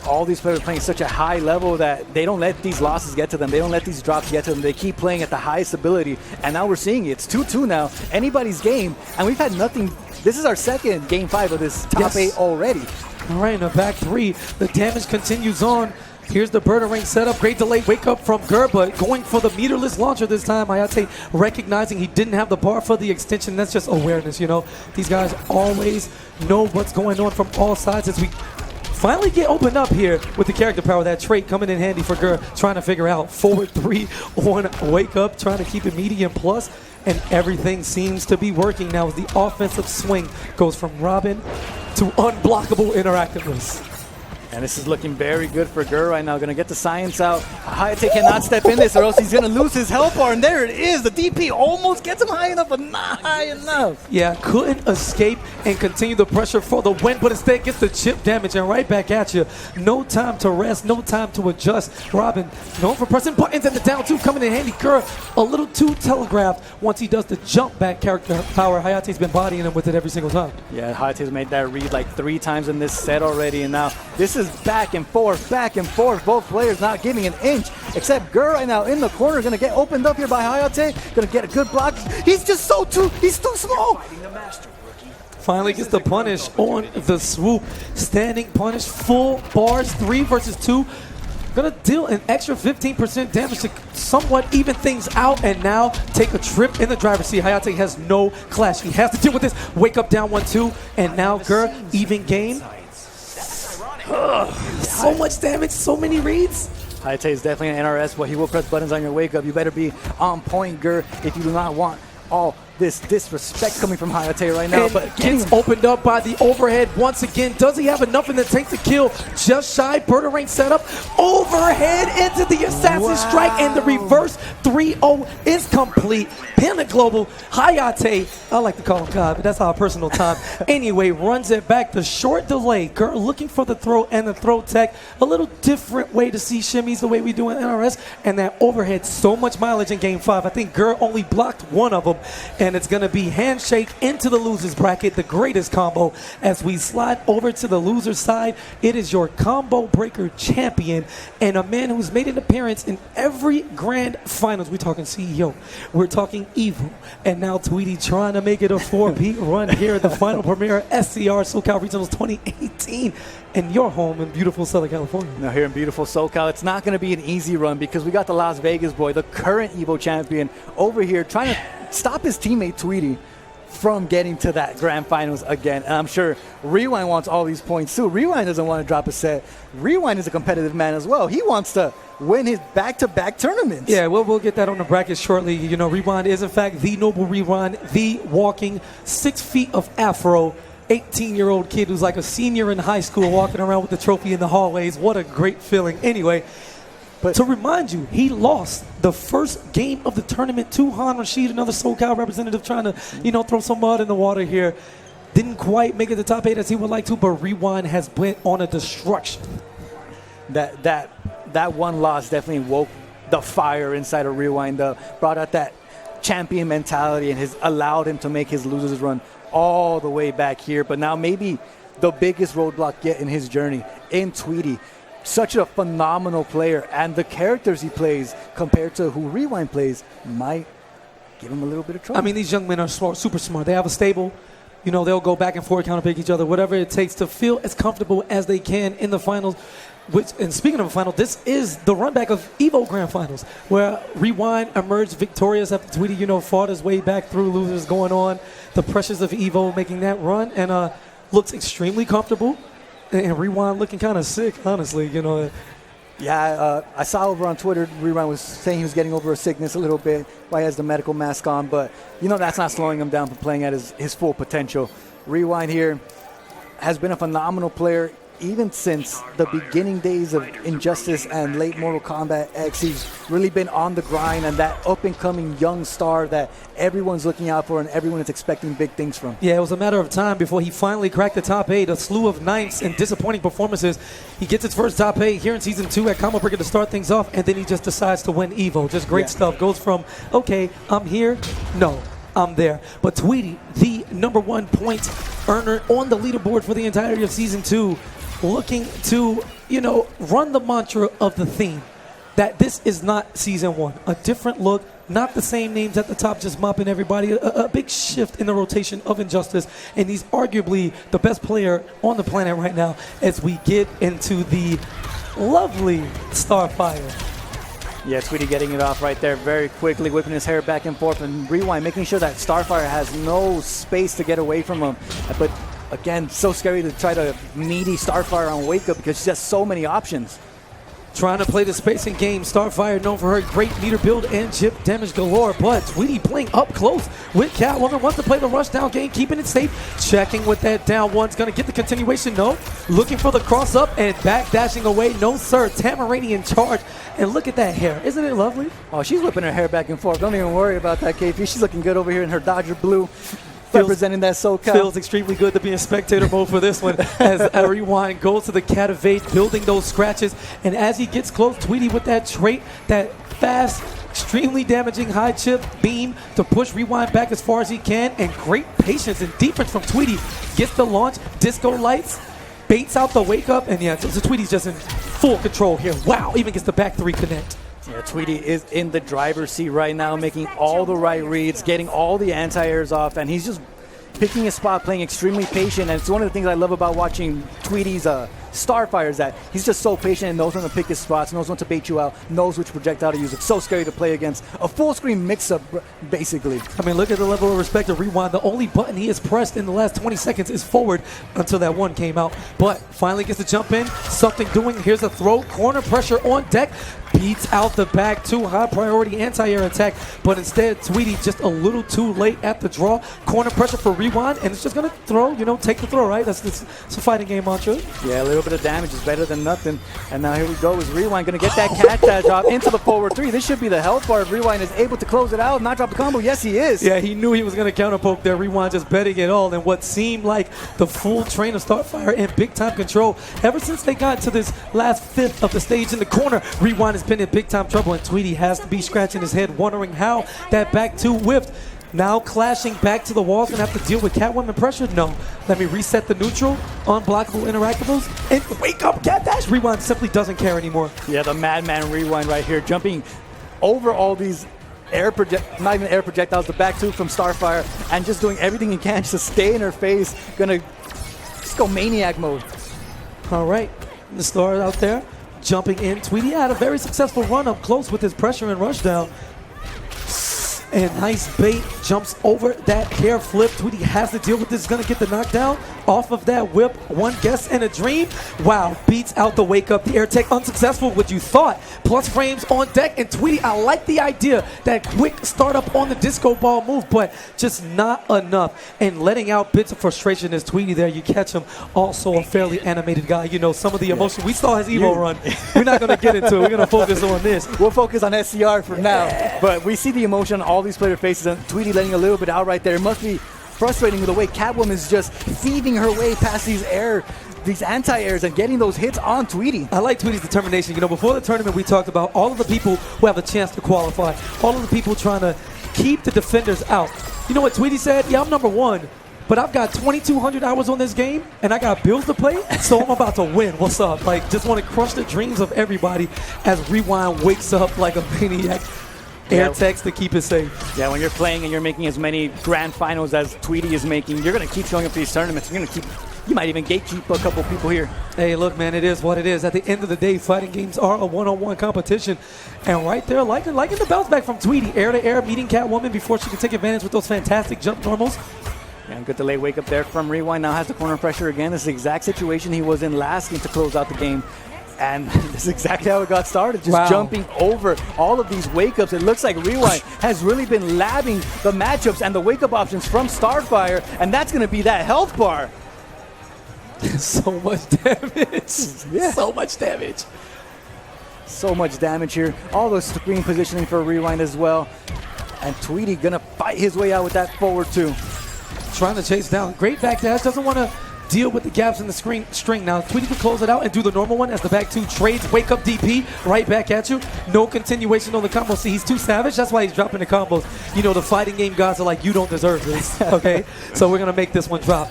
all these players are playing such a high level that they don't let these losses get to them. They don't let these drops get to them. They keep playing at the highest ability. And now we're seeing it. It's 2-2 now. Anybody's game. And we've had nothing. This is our second game 5 of this top 8 already. All right, in the back 3, the damage continues on. Here's the Bird-a-Ring setup. Great delay wake up from Gur, but going for the meterless launcher this time. Hayatei recognizing he didn't have the bar for the extension. That's just awareness, you know. These guys always know what's going on from all sides as we finally get opened up here with the character power. That trait coming in handy for Gur, trying to figure out forward 3 on wake up, trying to keep it medium plus, and everything seems to be working now as the offensive swing goes from Robin to unblockable interactiveness. And this is looking very good for Gur right now. Going to get the science out. Hayatei cannot step in this or else he's going to lose his health bar. And there it is. The DP almost gets him high enough, but not high enough. Yeah, couldn't escape and continue the pressure for the win, but instead gets the chip damage and right back at you. No time to rest, no time to adjust. Robin, known for pressing buttons and the down two coming in handy. Gur, a little too telegraphed once he does the jump back character power. Hayatei's been bodying him with it every single time. Yeah, Hayatei's made that read like 3 times in this set already. And now this is back and forth, both players not giving an inch, except Gur right now in the corner, gonna get opened up here by Hayatei, gonna get a good block. He's just he's too small. Finally gets the punish on the swoop. Standing punish, full bars, 3 versus 2. Gonna deal an extra 15% damage to somewhat even things out, and now take a trip in the driver's seat. Hayatei has no clash. He has to deal with this. Wake up down 1-2, and now Gur, even game. So much damage, so many reads. Hayatei is definitely an NRS, but he will press buttons on your wake up. You better be on point, Gur, if you do not want all this disrespect coming from Hayatei right now. And but gets opened up by the overhead once again. Does he have enough in the tank to kill? Just shy. Bird-a-Ring setup. Overhead into the assassin strike, and the reverse 3-0 is complete. Panic Global. Hayatei, I like to call him God, but that's our personal time. Anyway, runs it back. The short delay. Gur looking for the throw and the throw tech. A little different way to see shimmies the way we do in NRS. And that overhead, so much mileage in game 5. I think Gur only blocked one of them. And it's going to be handshake into the loser's bracket, the greatest combo. As we slide over to the loser's side, it is your combo breaker champion and a man who's made an appearance in every grand finals. We're talking CEO, we're talking Evo, and now Tweedy trying to make it a 4-peat run here at the final premiere SCR SoCal Regionals 2018 in your home in beautiful Southern California. Now here in beautiful SoCal, it's not going to be an easy run because we got the Las Vegas boy, the current Evo champion, over here trying to stop his teammate Tweedy from getting to that grand finals again. And I'm sure Rewind wants all these points too. Rewind doesn't want to drop a set. Rewind is a competitive man as well. He wants to win his back-to-back tournaments. Yeah, we'll get that on the bracket shortly. You know, Rewind is in fact the noble Rewind, the walking 6 feet of afro, 18-year-old kid who's like a senior in high school walking around with the trophy in the hallways. What a great feeling. Anyway, but to remind you, he lost the first game of the tournament to Han Rashid, another SoCal representative trying to, you know, throw some mud in the water here. Didn't quite make it to top 8 as he would like to, but Rewind has went on a destruction. That one loss definitely woke the fire inside of Rewind up, brought out that champion mentality, and has allowed him to make his losers run all the way back here. But now maybe the biggest roadblock yet in his journey in Tweedy. Such a phenomenal player, and the characters he plays compared to who Rewind plays might give him a little bit of trouble. I mean, these young men are smart, super smart. They have a stable. You know, they'll go back and forth, counterpick each other, whatever it takes to feel as comfortable as they can in the finals. And speaking of a final, this is the run back of Evo Grand Finals, where Rewind emerged victorious after Tweedy, you know, fought his way back through losers going on. The pressures of Evo making that run, and looks extremely comfortable. And Rewind looking kind of sick, honestly, you know. Yeah, I saw over on Twitter, Rewind was saying he was getting over a sickness a little bit while he has the medical mask on, but, you know, that's not slowing him down from playing at his full potential. Rewind here has been a phenomenal player even since the beginning days of Injustice and late Mortal Kombat X. He's really been on the grind, and that up-and-coming young star that everyone's looking out for and everyone is expecting big things from. Yeah, it was a matter of time before he finally cracked the top 8. A slew of ninths and disappointing performances. He gets his first top 8 here in Season 2 at Combo Breaker to start things off, and then he just decides to win Evo. Just great stuff. Goes from, okay, I'm here, no, I'm there. But Tweedy, the #1 point earner on the leaderboard for the entirety of Season 2, looking to, you know, run the mantra of the theme that this is not Season 1. A different look, not the same names at the top just mopping everybody. A big shift in the rotation of Injustice, and he's arguably the best player on the planet right now as we get into the lovely Starfire. Yeah, Tweedy getting it off right there very quickly, whipping his hair back and forth, and Rewind making sure that Starfire has no space to get away from him. But again, so scary to try to meaty Starfire on Wake Up because she has so many options. Trying to play the spacing game. Starfire known for her great meter build and chip damage galore, but Tweedy playing up close with Catwoman. Wants to play the rush down game, keeping it safe. Checking with that down one's going to get the continuation. No. Looking for the cross up and back dashing away. No, sir. Tamarani in charge. And look at that hair. Isn't it lovely? Oh, she's whipping her hair back and forth. Don't even worry about that, KP. She's looking good over here in her Dodger blue. Representing that SoCal. Feels extremely good to be in spectator mode for this one as Rewind goes to the cat evade, building those scratches. And as he gets close, Tweedy with that trait, that fast, extremely damaging high chip beam to push Rewind back as far as he can. And great patience and defense from Tweedy. Gets the launch, disco lights, baits out the wake up. And yeah, so Tweedy's just in full control here. Wow, even gets the back three connect. Yeah, Tweedy is in the driver's seat right now, making all the right reads, getting all the anti-airs off, and he's just picking his spot, playing extremely patient. And it's one of the things I love about watching Tweedy's Starfire is that he's just so patient and knows when to pick his spots, knows when to bait you out, knows which projectile to use. It's so scary to play against a full-screen mix-up, basically. I mean, look at the level of respect of Rewind. The only button he has pressed in the last 20 seconds is forward until that one came out. But finally gets to jump in, something doing. Here's a throw, corner pressure on deck. Beats out the back two, high priority anti-air attack, but instead Tweedy just a little too late at the draw. Corner pressure for Rewind, and it's just gonna throw, you know, take the throw, right? It's a fighting game mantra. Yeah, a little bit of damage is better than nothing. And now here we go, is Rewind gonna get that cat dash drop into the forward three. This should be the health bar if Rewind is able to close it out, not drop the combo. Yes, he is. Yeah, he knew he was gonna counter poke there. Rewind just betting it all, and what seemed like the full train of Starfire in big time control. Ever since they got to this last fifth of the stage in the corner, Rewind has been in big time trouble, and Tweedy has to be scratching his head, wondering how that back two whiffed. Now clashing back to the walls, gonna have to deal with Catwoman pressure. No, let me reset the neutral, unblockable interactables, and wake up cat dash. Rewind simply doesn't care anymore. Yeah, the madman Rewind right here, jumping over all these not even air projectiles, the back two from Starfire, and just doing everything he can just to stay in her face. Gonna just go maniac mode. All right, the star out there jumping in. Tweedy had a very successful run up close with his pressure and rush down. And nice bait, jumps over that hair flip. Tweedy has to deal with this, gonna get the knockdown off of that whip. One guess and a dream. Wow, beats out the wake up. The air tech unsuccessful, what you thought. Plus frames on deck, and Tweedy, I like the idea, that quick startup on the disco ball move, but just not enough. And letting out bits of frustration as Tweedy there, you catch him, also a fairly animated guy. You know, some of the emotion, we saw his Evo run. We're not gonna get into it, we're gonna focus on this. We'll focus on SCR for now, but we see the emotion on all these player faces, and Tweedy letting a little bit out right there. It must be frustrating with the way Catwoman is just thieving her way past these anti-airs and getting those hits on Tweedy. I like Tweedy's determination. You know, before the tournament, we talked about all of the people who have a chance to qualify, all of the people trying to keep the defenders out. You know what Tweedy said? Yeah, I'm number one, but I've got 2,200 hours on this game, and I got bills to pay, so I'm about to win. What's up? Like, just want to crush the dreams of everybody as Rewind wakes up like a maniac. Air techs to keep it safe. Yeah, when you're playing and you're making as many grand finals as Tweedy is making, you're going to keep showing up to these tournaments. You might even gatekeep a couple people here. Hey, look, man, it is what it is. At the end of the day, fighting games are a one-on-one competition. And right there, liking the bounce back from Tweedy. Air-to-air, meeting Catwoman before she can take advantage with those fantastic jump normals. And good delay wake up there from Rewind. Now has the corner pressure again. This is the exact situation he was in last game to close out the game. And this is exactly how it got started, just jumping over all of these wake-ups. It looks like Rewind has really been labbing the matchups and the wake-up options from Starfire, and that's going to be that health bar. So much damage. Yeah. So much damage. So much damage here. All the screen positioning for Rewind as well. And Tweedy going to fight his way out with that forward two. Trying to chase down. Great back dash. Doesn't want to deal with the gaps in the string. Now Tweedy can close it out and do the normal one as the back two trades. Wake up DP right back at you. No continuation on the combo. See, he's too savage. That's why he's dropping the combos. You know, the fighting game gods are like, you don't deserve this. Okay? So we're going to make this one drop.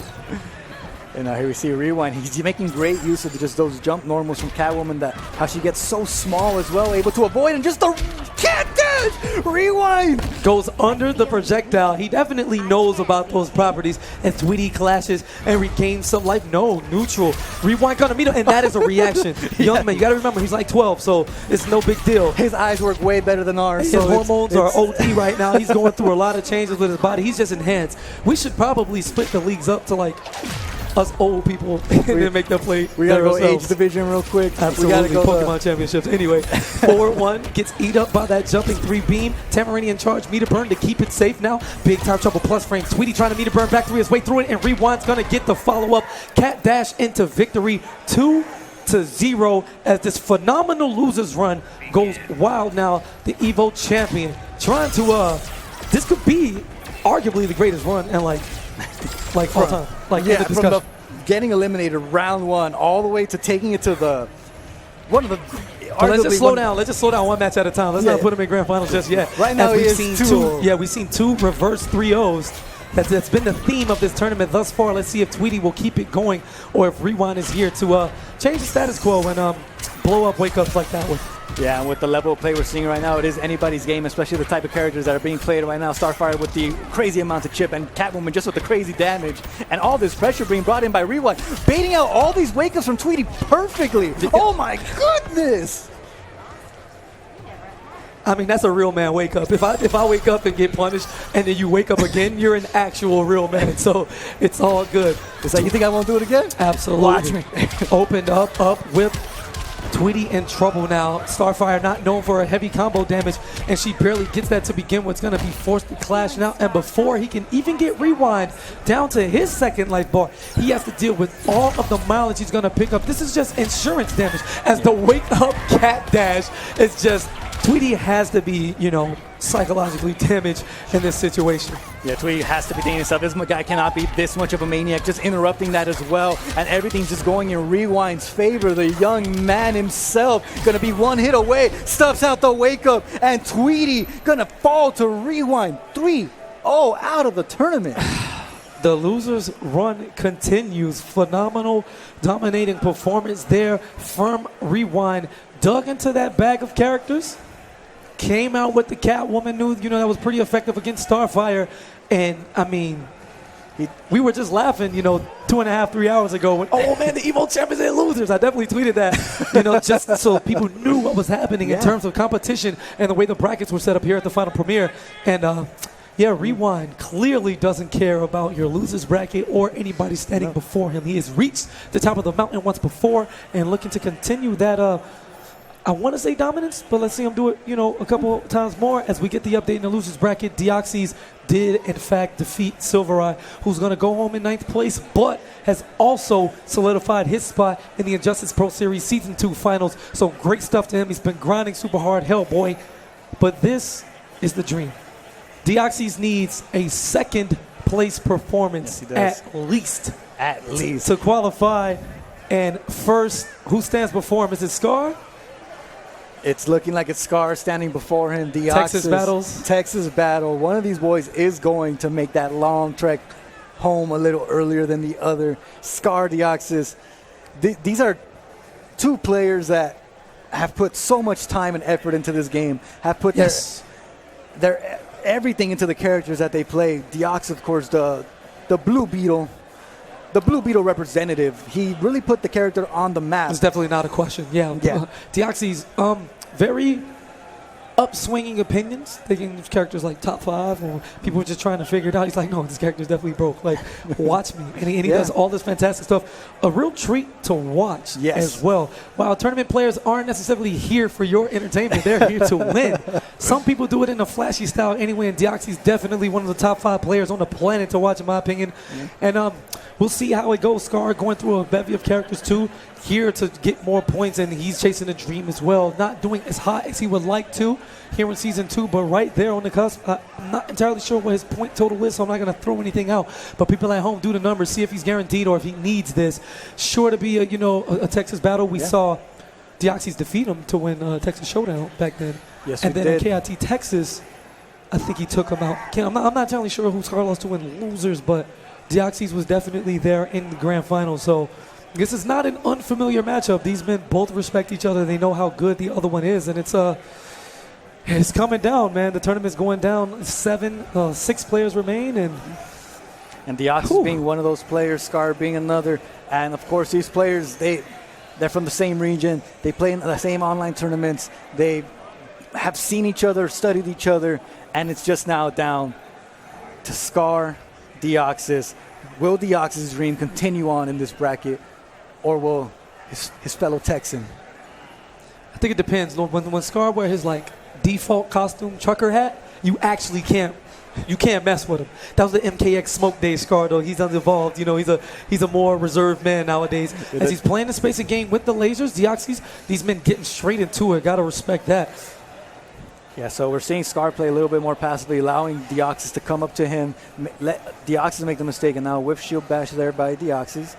And here we see Rewind. He's making great use of just those jump normals from Catwoman, that how she gets so small as well, able to avoid, and just the cat dash! Rewind! Goes under the projectile. He definitely knows about those properties. And Tweedy clashes and regains some life. No, neutral. Rewind gonna meet him, and that is a reaction. Young man, you gotta remember, he's like 12, so it's no big deal. His eyes work way better than ours. His hormones are OD right now. He's going through a lot of changes with his body. He's just enhanced. We should probably split the leagues up to like us old people and then make that play. We gotta go ourselves. age division real quick. Absolutely. We gotta go Pokemon Championships. Anyway, 4-1 gets eat up by that jumping 3-beam. Tamarani in charge. Meter burn to keep it safe now. Big time trouble plus frame. Tweedy trying to meter burn back through his way through it, and Rewind's gonna get the follow up. Cat dash into victory 2-0 as this phenomenal losers run goes wild now. The Evo champion trying to this could be arguably the greatest run and like all time. Like yeah, in the from discussion. the getting eliminated round one all the way to taking it to the one of the. But let's just slow down. Let's just slow down one match at a time. Let's not put him in grand finals just yet. Right now, we've he seen is two. Yeah, we've seen 2 reverse 3-0s. That's been the theme of this tournament thus far. Let's see if Tweedy will keep it going or if Rewind is here to change the status quo and blow up wake-ups like that one. Yeah, and with the level of play we're seeing right now, it is anybody's game, especially the type of characters that are being played right now. Starfire with the crazy amounts of chip, and Catwoman just with the crazy damage. And all this pressure being brought in by Rewind, baiting out all these wake-ups from Tweedy perfectly. Oh my goodness! I mean, that's a real man wake up. If I wake up and get punished and then you wake up again, you're an actual real man. So it's all good. It's like, you think I won't do it again? Absolutely. Watch me. Opened up, whip. Tweedy in trouble now. Starfire not known for a heavy combo damage, and she barely gets that to begin with. It's going to be forced to clash now, and before he can even get Rewind down to his second life bar, he has to deal with all of the mileage he's going to pick up. This is just insurance damage, as the wake-up cat dash is just, Tweedy has to be, psychologically damaged in this situation. Yeah, Tweedy has to be thinking himself, this guy cannot be this much of a maniac, just interrupting that as well. And everything's just going in Rewind's favor. The young man himself going to be one hit away, stuffs out the wake up, and Tweedy going to fall to Rewind. 3-0 out of the tournament. The losers run continues. Phenomenal, dominating performance there. Firm Rewind dug into that bag of characters. Came out with the Catwoman news, that was pretty effective against Starfire. And, I mean, we were just laughing, 2.5, 3 hours ago when, oh, man, the Evo champions and losers. I definitely tweeted that, just so people knew what was happening in terms of competition and the way the brackets were set up here at the final premiere. And, Rewind clearly doesn't care about your losers bracket or anybody standing before him. He has reached the top of the mountain once before and looking to continue that I want to say dominance, but let's see him do it, a couple times more as we get the update in the losers bracket. Deoxys did, in fact, defeat Silvereye, who's going to go home in 9th place, but has also solidified his spot in the Injustice Pro Series Season 2 finals. So great stuff to him. He's been grinding super hard, hell boy. But this is the dream. Deoxys needs a 2nd place performance at least. At least. To qualify. And first, who stands before him? Is it Scar? It's looking like it's Scar standing before him. Deoxys, Texas battle. One of these boys is going to make that long trek home a little earlier than the other. Scar, Deoxys. These are 2 players that have put so much time and effort into this game. Have put their everything into the characters that they play. Deoxys, of course, the Blue Beetle. The Blue Beetle representative, he really put the character on the map. It's definitely not a question. Yeah. Deoxys, very upswinging opinions, thinking characters like top 5, or people were just trying to figure it out. He's like, no, this character's definitely broke. Like, watch me. And he does all this fantastic stuff. A real treat to watch as well. While tournament players aren't necessarily here for your entertainment, they're here to win. Some people do it in a flashy style anyway, and Deoxys definitely one of the top 5 players on the planet to watch, in my opinion. And we'll see how it goes. Scar going through a bevy of characters too, here to get more points, and he's chasing a dream as well. Not doing as hot as he would like to here in Season 2, but right there on the cusp. I'm not entirely sure what his point total is, so I'm not going to throw anything out. But people at home, do the numbers, see if he's guaranteed or if he needs this. Sure to be a Texas battle. We saw Deoxys defeat him to win Texas Showdown back then. Yes, and we then did. in KIT Texas, I think he took him out. I'm not entirely sure who Scar lost to win losers, but Deoxys was definitely there in the grand final. So this is not an unfamiliar matchup. These men both respect each other. They know how good the other one is, and it's It's coming down, man. The tournament's going down. 6 players remain, And Deoxys being one of those players, Scar being another. And, of course, these players, they're from the same region. They play in the same online tournaments. They have seen each other, studied each other, and it's just now down to Scar, Deoxys. Will Deoxys' dream continue on in this bracket, or will his fellow Texan? I think it depends. When Scar wear his default costume trucker hat, you actually can't mess with him. That was the MKX Smoke Day Scar, though. He's unevolved. He's a more reserved man nowadays. As he's playing the spacing game with the lasers, Deoxys, these men getting straight into it. Gotta respect that. Yeah, so we're seeing Scar play a little bit more passively, allowing Deoxys to come up to him, let Deoxys make the mistake, and now whiff shield bash there by Deoxys.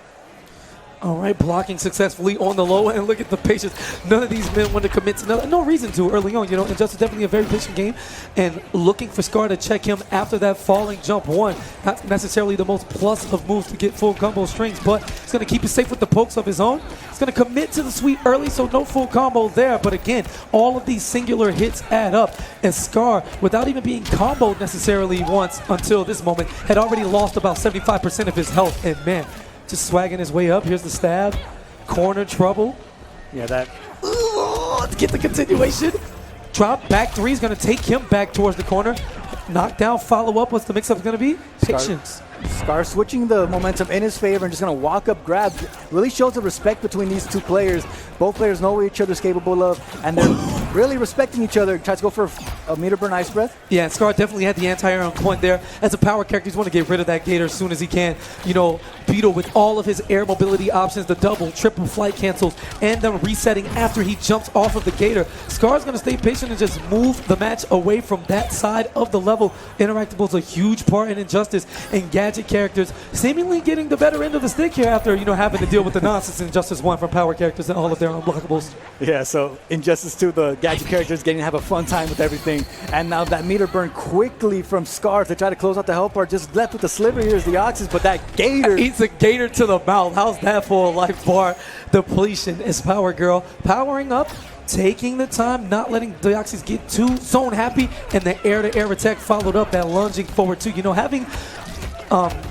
All right, blocking successfully on the low, and look at the patience. None of these men want to commit to no reason to early on. Injustice definitely a very patient game, and looking for Scar to check him after that falling jump one. Not necessarily the most plus of moves to get full combo strings, but he's going to keep it safe with the pokes of his own. He's going to commit to the sweep early, so no full combo there. But again, all of these singular hits add up, and Scar, without even being comboed necessarily once until this moment, had already lost about 75% of his health, and man, just swagging his way up. Here's the stab. Corner trouble. Yeah, that. To get the continuation. Drop back 3 is going to take him back towards the corner. Knockdown, follow up. What's the mix-up going to be? Patience. Scar switching the momentum in his favor and just going to walk up, grab. Really shows the respect between these two players. Both players know what each other's capable of, and they're really respecting each other. Tries to go for a meter burn ice breath. Yeah, and Scar definitely had the anti-air on point there. As a power character, he's want to get rid of that gator as soon as he can. Beetle with all of his air mobility options, the double, triple flight cancels, and then resetting after he jumps off of the gator. Scar's going to stay patient and just move the match away from that side of the level. Interactable is a huge part in Injustice, and gadget characters seemingly getting the better end of the stick here after, having to deal with the nonsense in Injustice 1 from power characters and all of their unblockables. Yeah, so Injustice 2, the gadget characters getting to have a fun time with everything. And now that meter burn quickly from Scar to try to close out the health bar. Just left with the sliver here is Deoxys, but that gator. Eats a gator to the mouth. How's that for a life bar depletion? Is Power Girl powering up, taking the time, not letting Deoxys get too zone happy, and the air-to-air attack followed up, that lunging forward too. Having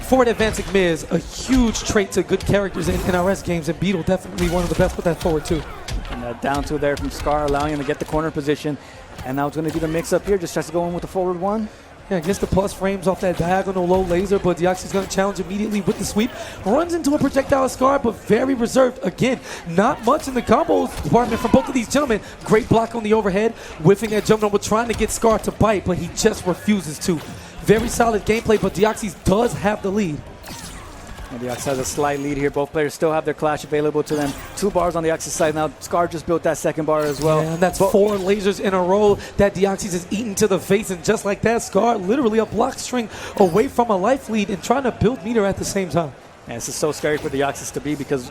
forward advancing mid is a huge trait to good characters in NRS games, and Beetle definitely one of the best with that forward too. And that down two there from Scar, allowing him to get the corner position. And now it's going to be the mix-up here. Just tries to go in with the forward one. Yeah, gets the plus frames off that diagonal low laser, but Deoxys is going to challenge immediately with the sweep. Runs into a projectile Scar, but very reserved. Again, not much in the combos department from both of these gentlemen. Great block on the overhead, whiffing that jump number, trying to get Scar to bite, but he just refuses to. Very solid gameplay, but Deoxys does have the lead. And Deoxys has a slight lead here. Both players still have their clash available to them. 2 bars on the Deoxys side. Now Scar just built that second bar as well. Yeah, and that's 4 lasers in a row that Deoxys is eaten to the face. And just like that, Scar literally a block string away from a life lead and trying to build meter at the same time. And this is so scary for Deoxys to be, because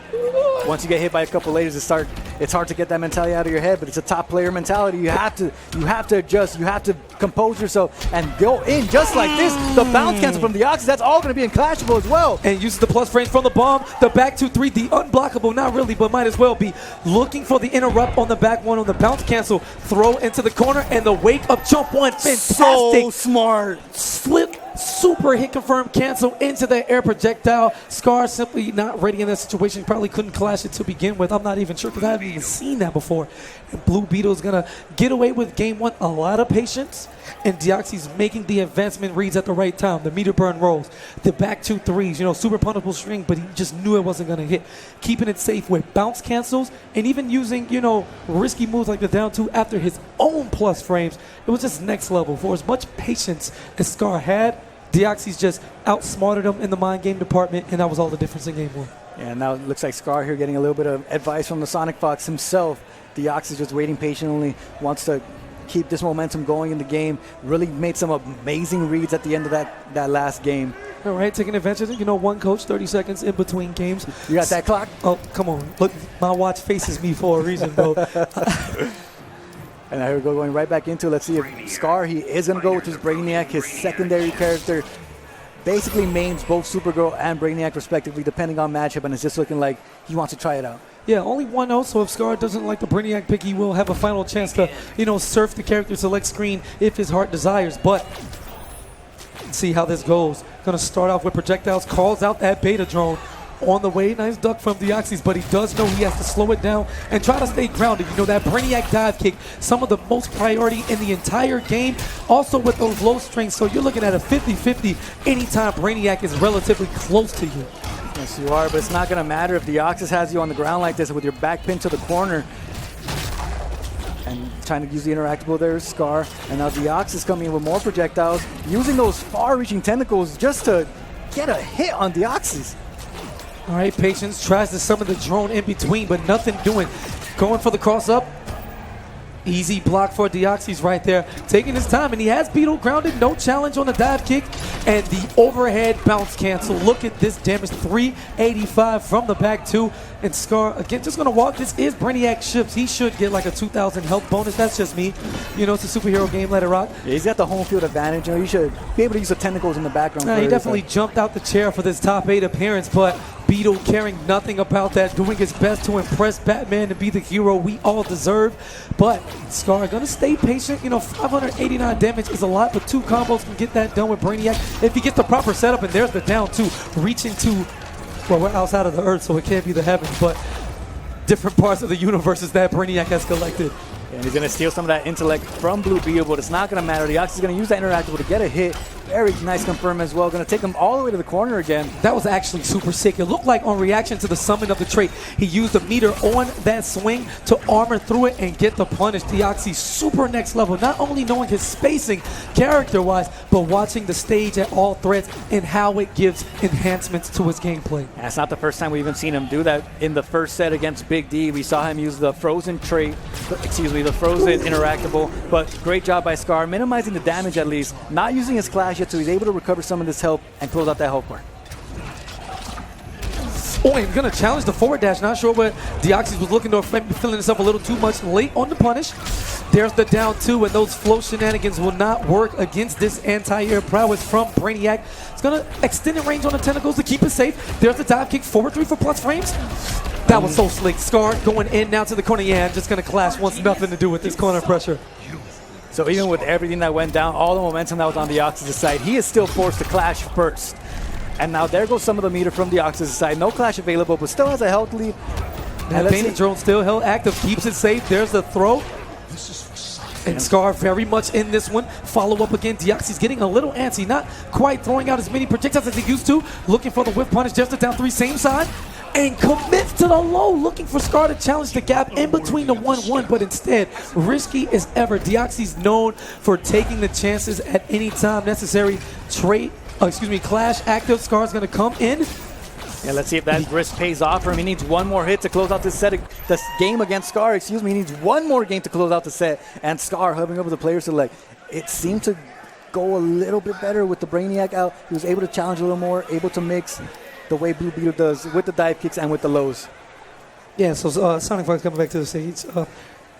once you get hit by a couple lasers, it's hard to get that mentality out of your head. But it's a top player mentality. You have to adjust. You have to compose yourself and go in just like this. The bounce cancel from Deoxys, that's all going to be unclashable as well. And uses the plus frames from the bomb. The back 2-3, the unblockable, not really, but might as well be. Looking for the interrupt on the back one on the bounce cancel. Throw into the corner and the wake up jump one. Fantastic. So smart. Slip. Super hit confirm cancel into the air projectile. Scar simply not ready in that situation. Probably couldn't clash it to begin with. I'm not even sure because I haven't even seen that before. And Blue Beetle's going to get away with game 1. A lot of patience. And Deoxys making the advancement reads at the right time. The meter burn rolls. The back 2-3s, super punishable string, but he just knew it wasn't going to hit. Keeping it safe with bounce cancels and even using, risky moves like the down 2 after his own plus frames. It was just next level. For as much patience as Scar had, Deoxys just outsmarted him in the mind game department, and that was all the difference in game 1. Yeah, now it looks like Scar here getting a little bit of advice from the SonicFox himself. Deoxys just waiting patiently, wants to keep this momentum going in the game. Really made some amazing reads at the end of that last game. All right, taking advantage of one coach, 30 seconds in between games. You got that clock? Oh, come on. Look, my watch faces me for a reason, bro. And now we're going right back into it. Let's see if Scar, he is going to go with his Brainiac, his secondary character. basically mains both Supergirl and Brainiac respectively, depending on matchup, and it's just looking like he wants to try it out. Yeah, only 1-0, so if Scar doesn't like the Brainiac pick, he will have a final chance to, surf the character select screen if his heart desires. But let's see how this goes. Gonna start off with projectiles, calls out that beta drone. On the way, nice duck from Deoxys, but he does know he has to slow it down and try to stay grounded. That Brainiac dive kick, some of the most priority in the entire game, also with those low strings, so you're looking at a 50-50 anytime Brainiac is relatively close to you. Yes, you are, but it's not going to matter if Deoxys has you on the ground like this with your back pinned to the corner. And trying to use the interactable there is Scar, and now Deoxys coming in with more projectiles, using those far-reaching tentacles just to get a hit on Deoxys. All right, Patience tries to summon the drone in between, but nothing doing. Going for the cross-up. Easy block for Deoxys right there. Taking his time, and he has Beetle grounded. No challenge on the dive kick. And the overhead bounce cancel. Look at this damage. 385 from the back two. And Scar, again, just going to walk. This is Brainiac ships. He should get like a 2,000 health bonus. That's just me. It's a superhero game. Let it rock. Yeah, he's got the home field advantage. You should be able to use the tentacles in the background. He definitely jumped out the chair for this top 8 appearance, but Beetle caring nothing about that, doing his best to impress Batman and be the hero we all deserve. But Scar gonna stay patient. 589 damage is a lot, but 2 combos can get that done with Brainiac if he gets the proper setup. And there's the down 2, reaching to, well, we're outside of the Earth, so it can't be the heavens, but different parts of the universes that Brainiac has collected. And he's going to steal some of that intellect from Blue Beetle, but it's not going to matter. Deoxys is going to use that interactable to get a hit. Very nice confirm as well. Going to take him all the way to the corner again. That was actually super sick. It looked like on reaction to the summon of the trait, he used the meter on that swing to armor through it and get the punish. Deoxys super next level. Not only knowing his spacing character-wise, but watching the stage at all threats and how it gives enhancements to his gameplay. And it's not the first time we've even seen him do that. In the first set against Big D, we saw him use the frozen trait, the frozen interactable, but great job by Scar, minimizing the damage at least, not using his clash yet, so he's able to recover some of this health and close out that health bar. Oh, and gonna challenge the forward dash. Not sure what Deoxys was looking to, maybe feeling himself a little too much late on the punish. There's the down 2, and those flow shenanigans will not work against this anti-air prowess from Brainiac. It's gonna extend the range on the tentacles to keep it safe. There's the dive kick, forward 3 for plus frames. That was so slick. Scar going in now to the corner. Yeah, I'm just gonna clash wants nothing to do with this corner pressure. So even with everything that went down, all the momentum that was on Deoxys' side, he is still forced to clash first. And now there goes some of the meter from Deoxys' side. No clash available, but still has a health lead. That painted drone still held active, keeps it safe. There's the throw. And Scar very much in this one. Follow up again. Deoxys getting a little antsy, not quite throwing out as many projectiles as he used to. Looking for the whiff punish, just the down 3, same side. And commits to the low, looking for Scar to challenge the gap in between the 1-1, but instead, risky as ever. Deoxys known for taking the chances at any time necessary. Clash active. Scar's gonna come in. Yeah, let's see if that risk pays off for him. He needs one more hit to close out this game against Scar. He needs one more game to close out the set. And Scar hovering over the player select. It seemed to go a little bit better with the Brainiac out. He was able to challenge a little more, able to mix the way Blue Beetle does with the dive kicks and with the lows. Yeah, so SonicFox coming back to the stage.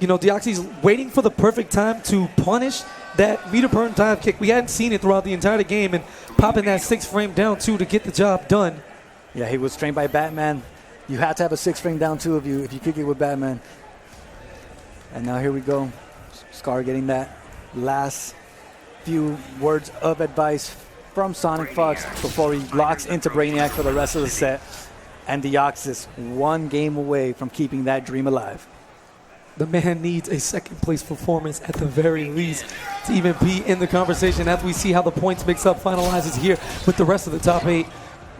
Deoxys waiting for the perfect time to punish that meter burn dive kick. We hadn't seen it throughout the entire game, and popping that 6 frame down 2 to get the job done. Yeah, he was trained by Batman. You had to have a 6 frame down 2 of you if you kick it with Batman. And now here we go. Scar getting that last few words of advice from SonicFox before he locks into Brainiac for the rest of the set. And Deoxys 1 game away from keeping that dream alive. The man needs a second place performance at the very least to even be in the conversation as we see how the points mix up finalizes here with the rest of the top 8.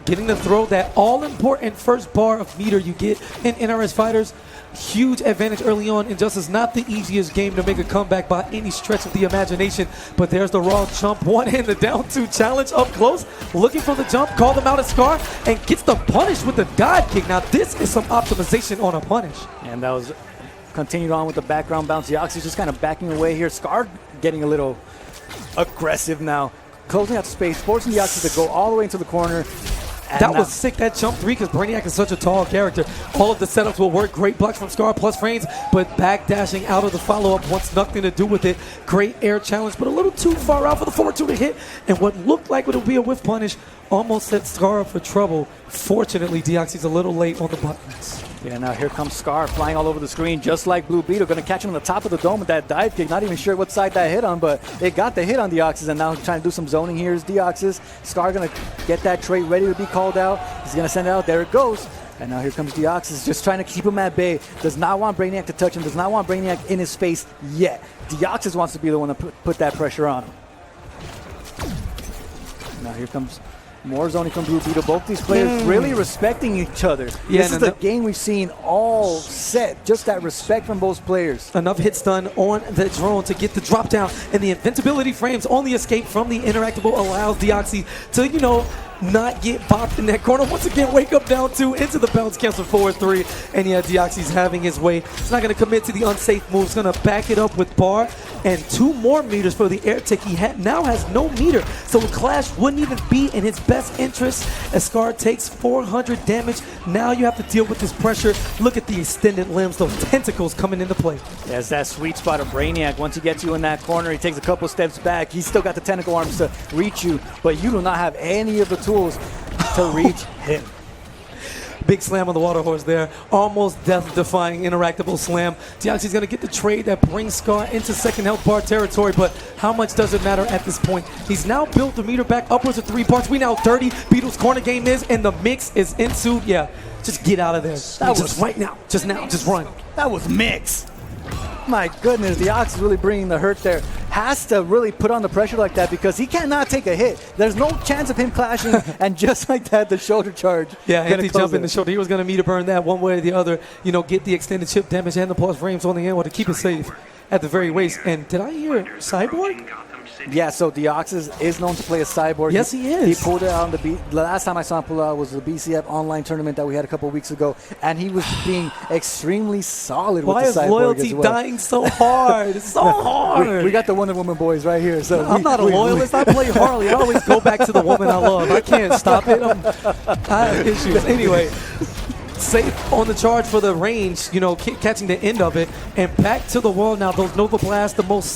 Getting to throw that all-important first bar of meter you get in NRS Fighters. Huge advantage early on. Injustice not the easiest game to make a comeback by any stretch of the imagination. But there's the raw jump. 1 in the down 2 challenge up close. Looking for the jump. Called him out as Scar. And gets the punish with the dive kick. Now this is some optimization on a punish. And that was continued on with the background bounce. Deoxys just kind of backing away here. Scar getting a little aggressive now. Closing out the space. Forcing Deoxys to go all the way into the corner. That was sick, that jump 3, because Brainiac is such a tall character. All of the setups will work. Great blocks from Scar plus frames, but backdashing out of the follow-up wants nothing to do with it. Great air challenge, but a little too far out for the forward 2 to hit. And what looked like it would be a whiff punish almost set Scar up for trouble. Fortunately, Deoxys a little late on the buttons. Yeah, now here comes Scar flying all over the screen, just like Blue Beetle. Going to catch him on the top of the dome with that dive kick. Not even sure what side that hit on, but it got the hit on Deoxys, and now he's trying to do some zoning here. Is Deoxys. Scar going to get that trait ready to be called out. He's going to send it out. There it goes. And now here comes Deoxys, just trying to keep him at bay. Does not want Brainiac to touch him. Does not want Brainiac in his face yet. Deoxys wants to be the one to put that pressure on him. Now here comes more zoning from Blue Beetle. Both these players really respecting each other. Yeah, this is the game we've seen all set. Just that respect from both players. Enough hits done on the drone to get the drop down, and the invincibility frames on the escape from the interactable allows Deoxys to, not get bopped in that corner. Once again, wake up down 2 into the bounce cancel forward 3. And yeah, Deoxys having his way. He's not going to commit to the unsafe moves. Going to back it up with bar and 2 more meters for the air tick. He now has no meter, so a clash wouldn't even be in his best interest as Scar takes 400 damage. Now you have to deal with this pressure. Look at the extended limbs, those tentacles coming into play. There's that sweet spot of Brainiac. Once he gets you in that corner, he takes a couple steps back. He's still got the tentacle arms to reach you, but you do not have any of the tools to reach him. Big slam on the water horse there. Almost death-defying interactable slam. Deoxys going to get the trade that brings Scar into second health bar territory, but how much does it matter at this point? He's now built the meter back upwards of 3 parts. We now 30. Beetle's corner game is, and the mix is into, just get out of there. Right now. Just run. That was mix. My goodness, Deoxys really bringing the hurt there. Has to really put on the pressure like that because he cannot take a hit. There's no chance of him clashing, and just like that, the shoulder charge. Yeah, empty jump in the shoulder. He was going to meter burn that one way or the other. Get the extended chip damage and the plus frames on the end to keep it safe at the very waist. And did I hear Cyborg? Yeah, so Deoxys is known to play a Cyborg. Yes, he is. He pulled it out on the last time I saw him pull out was the BCF online tournament that we had a couple of weeks ago, and he was being extremely solid with the Cyborg as well. Why is loyalty dying so hard? It's so hard. We got the Wonder Woman boys right here. So I'm not a loyalist. I play Harley. I always go back to the woman I love. I can't stop it. I have issues. Anyway. Safe on the charge for the range, catching the end of it. And back to the wall now. Those Nova Blast, the most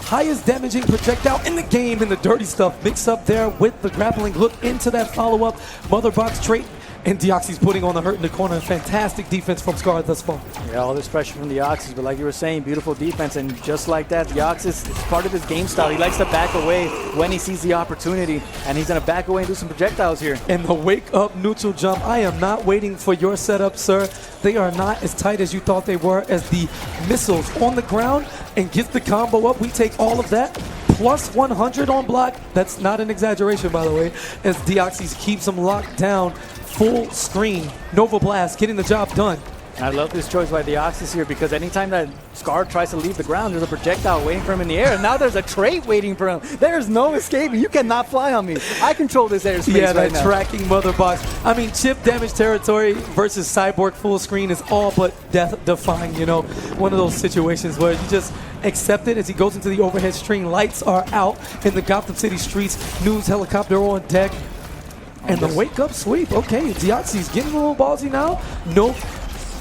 highest damaging projectile in the game, in the dirty stuff. Mix up there with the grappling hook into that follow-up. Mother box trait. And Deoxys putting on the hurt in the corner. Fantastic defense from Scar thus far. Yeah, all this pressure from Deoxys, but like you were saying, beautiful defense. And just like that, Deoxys is part of his game style. He likes to back away when he sees the opportunity, and he's going to back away and do some projectiles here. And the wake-up neutral jump. I am not waiting for your setup, sir. They are not as tight as you thought they were, as the missiles on the ground and gets the combo up. We take all of that. Plus 100 on block. That's not an exaggeration, by the way, as Deoxys keeps him locked down. Full screen, Nova Blast, getting the job done. I love this choice by Deoxys here because anytime that Scar tries to leave the ground, there's a projectile waiting for him in the air. And now there's a trait waiting for him. There's no escaping. You cannot fly on me. I control this airspace right now. Tracking mother box. Chip damage territory versus Cyborg full screen is all but death-defying, One of those situations where you just accept it as he goes into the overhead string. Lights are out in the Gotham City streets. News helicopter on deck. And the wake-up sweep. Okay, Deoxys getting a little ballsy now. No,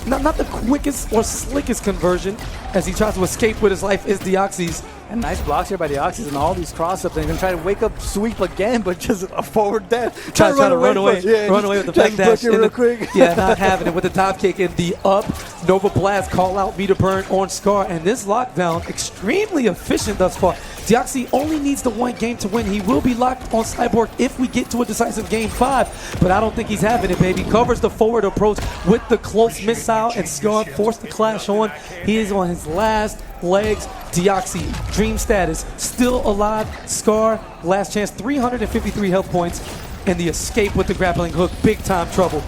not the quickest or slickest conversion as he tries to escape with his life is Deoxys. And nice blocks here by Deoxys and all these cross-ups. And he's going to try to wake up sweep again, but just a forward death. Try to run away. Run away with the back dash. Real quick. Yeah, not having it with the top kick and the up. Nova Blast, call out, meter burn on Scar. And this lockdown, extremely efficient thus far. Deoxys only needs the one game to win. He will be locked on Cyborg if we get to a decisive game 5. But I don't think he's having it, baby. Covers the forward approach with the close missile, and Scar forced the clash on. He is on his last legs. Deoxys, dream status, still alive. Scar, last chance, 353 health points. And the escape with the grappling hook, big time trouble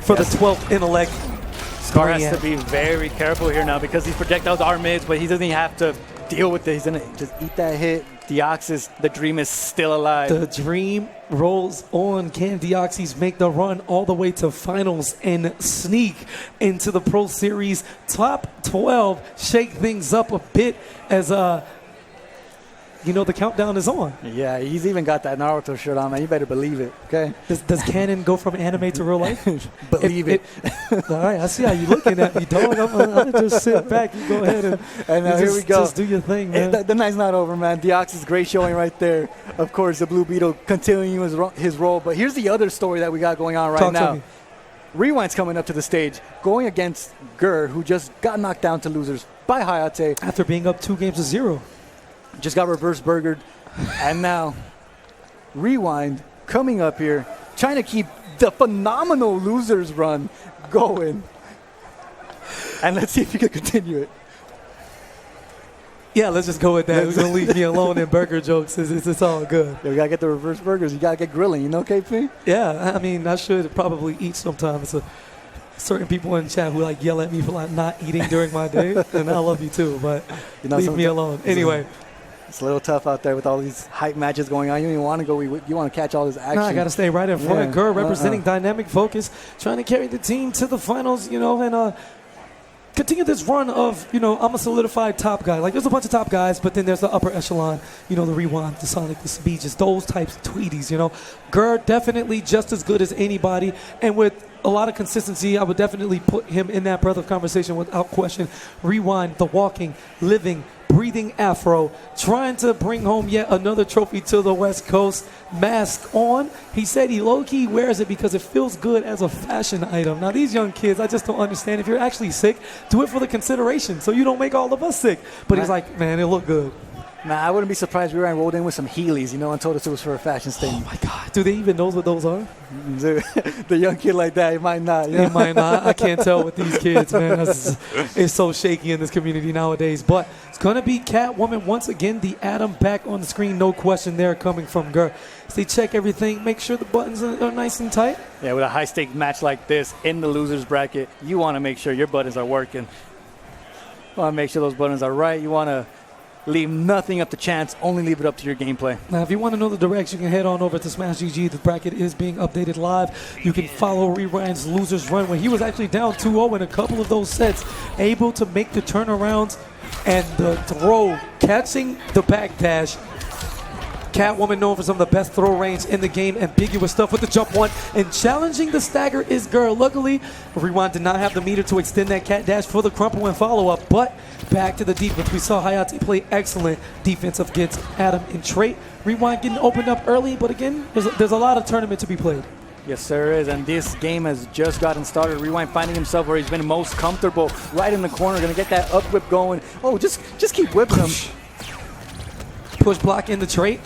for the 12th intellect. Scar has to be very careful here now because these projectiles are mids, but he doesn't have to deal with it. He's going to just eat that hit. Deoxys, the dream is still alive. The dream rolls on. Can Deoxys make the run all the way to finals and sneak into the Pro Series top 12? Shake things up a bit as you know the countdown is on. Yeah, he's even got that Naruto shirt on, man. You better believe it, okay? Does canon go from anime to real life? Believe it. All right, I see how you looking at me, dog. I'm gonna just sit back. You go ahead and And here we go. Just do your thing, man. The night's not over, man. Deoxys, great showing right there. Of course, the Blue Beetle continuing his role. But here's the other story that we got going on right Talk to now. me. Rewind's coming up to the stage, going against Gur, who just got knocked down to losers by Hayatei. After being up 2-0. Just got reverse burgered. And now, Rewind coming up here, trying to keep the phenomenal losers run going. And let's see if he can continue it. Yeah, let's just go with that. We're going to leave me alone in burger jokes. It's all good. Yeah, we got to get the reverse burgers. You got to get grilling, you know, KP? Yeah, I mean, I should probably eat sometimes. Certain people in chat who like yell at me for like not eating during my day, and I love you too, but leave me alone. Anyway. It's a little tough out there with all these hype matches going on. You don't even want to go. You want to catch all this action. No, I got to stay right in front. Yeah. Girl representing Dynamic Focus, trying to carry the team to the finals, you know, and continue this run of, you know, I'm a solidified top guy. Like, there's a bunch of top guys, but then there's the upper echelon, you know, the Rewind, the Sonic, the Speeches, those types of Tweedies, you know. Gur definitely just as good as anybody, and with a lot of consistency, I would definitely put him in that breath of conversation without question. Rewind, the walking, living, breathing afro, trying to bring home yet another trophy to the West Coast. Mask on. He said he low-key wears it because it feels good as a fashion item. Now, these young kids, I just don't understand. If you're actually sick, do it for the consideration so you don't make all of us sick. But he's like, man, it looked good. Nah, I wouldn't be surprised if Rewind rolled in with some Heelys, you know, and told us it was for a fashion Oh, statement. my God. Do they even know what those are? The young kid like that, he might not. You know? They might not. I can't tell with these kids, man. It's so shaky in this community nowadays. But it's going to be Catwoman once again. The Atom back on the screen. No question there coming from Gur. So they check everything. Make sure the buttons are nice and tight. Yeah, with a high-stake match like this in the loser's bracket, you want to make sure your buttons are working. You want to make sure those buttons are right. You want to leave nothing up to chance. Only leave it up to your gameplay. Now, if you want to know the direction, you can head on over to Smash GG. The bracket is being updated live. You can follow Rewind's losers run where he was actually down 2-0 in a couple of those sets, able to make the turnarounds and the throw, catching the backdash. Catwoman known for some of the best throw range in the game, ambiguous stuff with the jump one, and challenging the stagger is Gur. Luckily, Rewind did not have the meter to extend that cat dash for the crumple and follow-up, but back to the defense. We saw Hayatei play excellent defensive against Adam and Trait. Rewind getting opened up early, but again, there's a lot of tournament to be played. Yes, sir, is. And this game has just gotten started. Rewind finding himself where he's been most comfortable, right in the corner, going to get that up whip going. Oh, just keep whipping him. Push block in the Trait.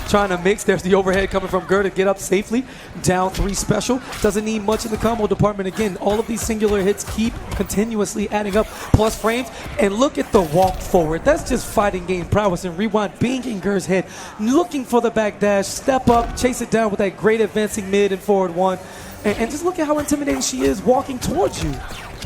Trying to mix. There's the overhead coming from Gur to get up safely. Down 3 special. Doesn't need much in the combo department. Again, all of these singular hits keep continuously adding up. Plus frames. And look at the walk forward. That's just fighting game prowess. And Rewind being in Gur's head. Looking for the back dash. Step up. Chase it down with that great advancing mid and forward one. And just look at how intimidating she is walking towards you.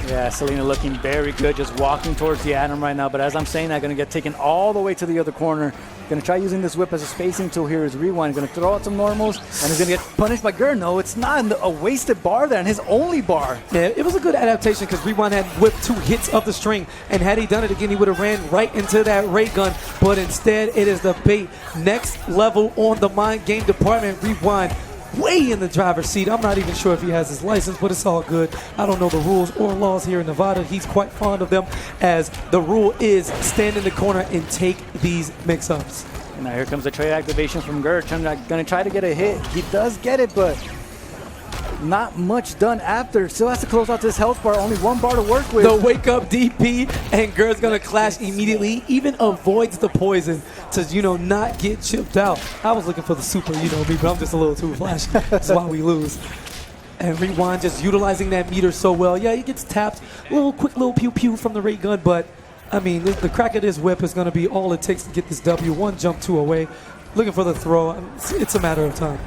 Yeah, Selena looking very good, just walking towards the Atom right now. But as I'm saying, I'm going to get taken all the way to the other corner. Going to try using this whip as a spacing tool here is Rewind. Going to throw out some normals, and he's going to get punished by Gur. No, it's not a wasted bar there, and his only bar. Yeah, it was a good adaptation because Rewind had whipped 2 hits of the string, and had he done it again, he would have ran right into that ray gun. But instead, it is the bait. Next level on the mind game department. Rewind way in the driver's seat. I'm not even sure if he has his license, but it's all good. I don't know the rules or laws here in Nevada. He's quite fond of them, as the rule is stand in the corner and take these mix-ups. And now here comes the trade activation from Gur. Going to try to get a hit. He does get it, but not much done after. Still has to close out this health bar. Only 1 bar to work with. The wake-up DP, and Gur's going to clash immediately. Even avoids the poison to, you know, not get chipped out. I was looking for the super, you know me, but I'm just a little too flashy. That's why we lose. And Rewind just utilizing that meter so well. Yeah, he gets tapped. Quick little pew-pew from the ray gun, but, I mean, the crack of this whip is going to be all it takes to get this W. 1 jump 2 away. Looking for the throw. It's a matter of time.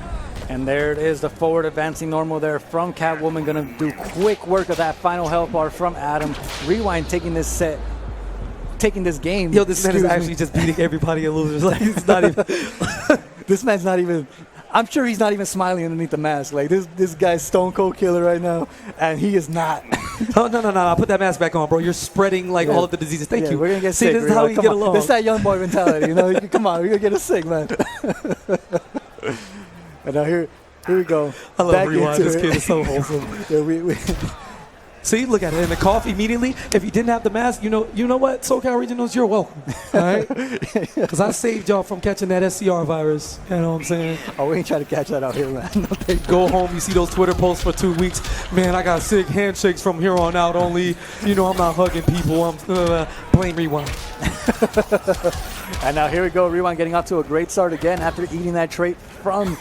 And there it is, the forward advancing normal there from Catwoman. Going to do quick work of that final health bar from Adam. Rewind taking this set, taking this game. Yo, this man is actually just beating everybody in losers. Like, it's not even. This man's not even. I'm sure he's not even smiling underneath the mask. Like, this guy's stone cold killer right now, and he is not. Oh, no. I put that mask back on, bro. You're spreading like all of the diseases. Thank you. We're gonna get See, sick. this is how you Come get on. along. This is that young boy mentality. You know, come on, we're gonna get us sick, man. And now here we go. I love Back Rewind. into This it. kid is so wholesome. Yeah, we See, look at it. And the cough immediately. If you didn't have the mask, you know what? SoCal Regionals, you're welcome. All right? Because I saved y'all from catching that SCR virus. You know what I'm saying? Oh, we ain't trying to catch that out here, man. No, thank you. Go home, you see those Twitter posts for 2 weeks. Man, I got sick handshakes from here on out only. You know, I'm not hugging people. I'm blame Rewind. And now here we go. Rewind getting off to a great start again after eating that trait from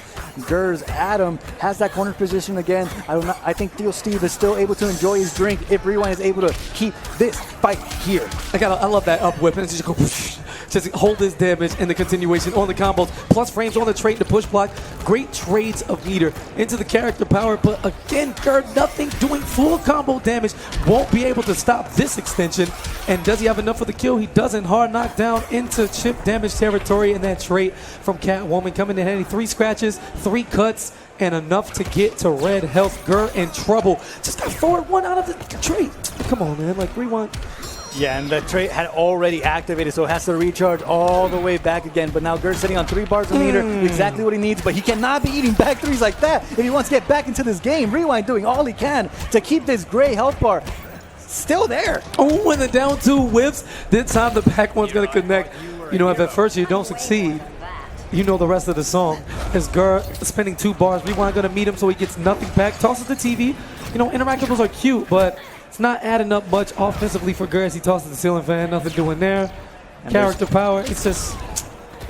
Gers. Adam has that corner position again. I think Theo Steve is still able to enjoy his drink if Rewind is able to keep this fight here. I love that up whip and just go whoosh, just hold this damage and the continuation on the combos. Plus frames on the trade to push block. Great trades of meter into the character power, but again, Gerd nothing doing full combo damage. Won't be able to stop this extension. And does he have enough for the kill? He doesn't. Hard knockdown into chip damage territory, and that trait from Catwoman coming in handy. 3 scratches, 3 cuts, and enough to get to red health. Gur in trouble. Just got forward 1 out of the trait. Come on, man. Like, Rewind. Yeah, and the trait had already activated, so it has to recharge all the way back again. But now Gert's sitting on 3 bars of meter, exactly what he needs. But he cannot be eating back 3s like that if he wants to get back into this game. Rewind doing all he can to keep this gray health bar still there. Oh, and the down 2 whips. This time the back one's going to connect. You know, if at first you don't succeed, you know the rest of the song. As Gur spending 2 bars, Rewind going to meet him so he gets nothing back. Tosses the TV. You know, interactables are cute, but it's not adding up much offensively for Gur as he tosses the ceiling fan. Nothing doing there. And character power, it's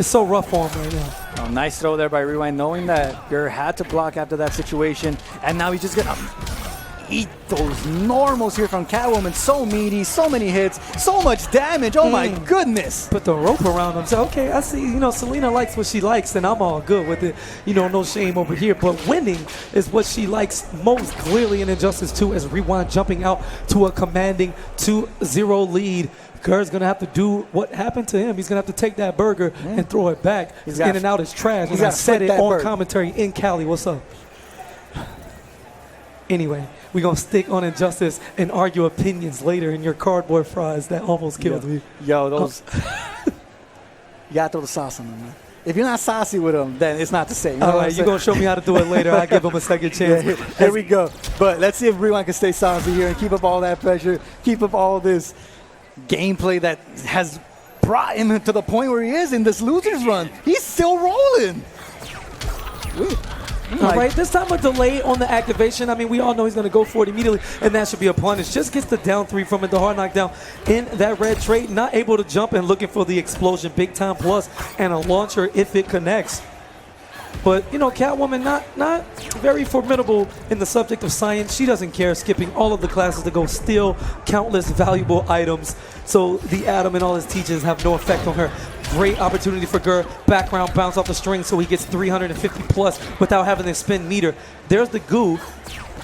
so rough for him right now. Oh, nice throw there by Rewind, knowing that Gur had to block after that situation. And now he's just going to eat those normals here from Catwoman. So meaty, so many hits, so much damage. Oh my goodness. Put the rope around him. So, okay, I see, you know, Selena likes what she likes, and I'm all good with it. You know, no shame over here. But winning is what she likes most clearly in Injustice 2 as Rewind jumping out to a commanding 2-0 lead. Gur's going to have to do what happened to him. He's going to have to take that burger and throw it back. He's in and out is trash. He's I said it on burger. commentary in Cali. What's up? Anyway, we're going to stick on Injustice and argue opinions later in your cardboard fries that almost killed me. Yo, those. You got to throw the sauce on them, man. If you're not saucy with them, then it's not the same. All right, you're going to show me how to do it later. I give him a second chance. Yeah, here we go. But let's see if Rewind can stay saucy here and keep up all that pressure, keep up all this gameplay that has brought him to the point where he is in this loser's run. He's still rolling. All right, this time a delay on the activation. I mean, we all know he's going to go for it immediately, and that should be a punish. Just gets the down 3 from it, the hard knockdown in that red trait. Not able to jump and looking for the explosion. Big time plus and a launcher if it connects. But, you know, Catwoman not very formidable in the subject of science. She doesn't care, skipping all of the classes to go steal countless valuable items. So the Atom and all his teachings have no effect on her. Great opportunity for Gur. Background bounce off the string so he gets 350 plus without having to spin meter. There's the goo.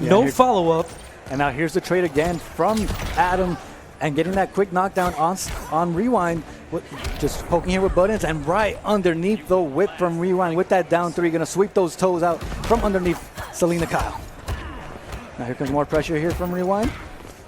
No follow-up. And now here's the trade again from Adam and getting that quick knockdown on Rewind. Just poking here with buttons and right underneath the whip from Rewind with that down 3. Going to sweep those toes out from underneath Selena Kyle. Now here comes more pressure here from Rewind.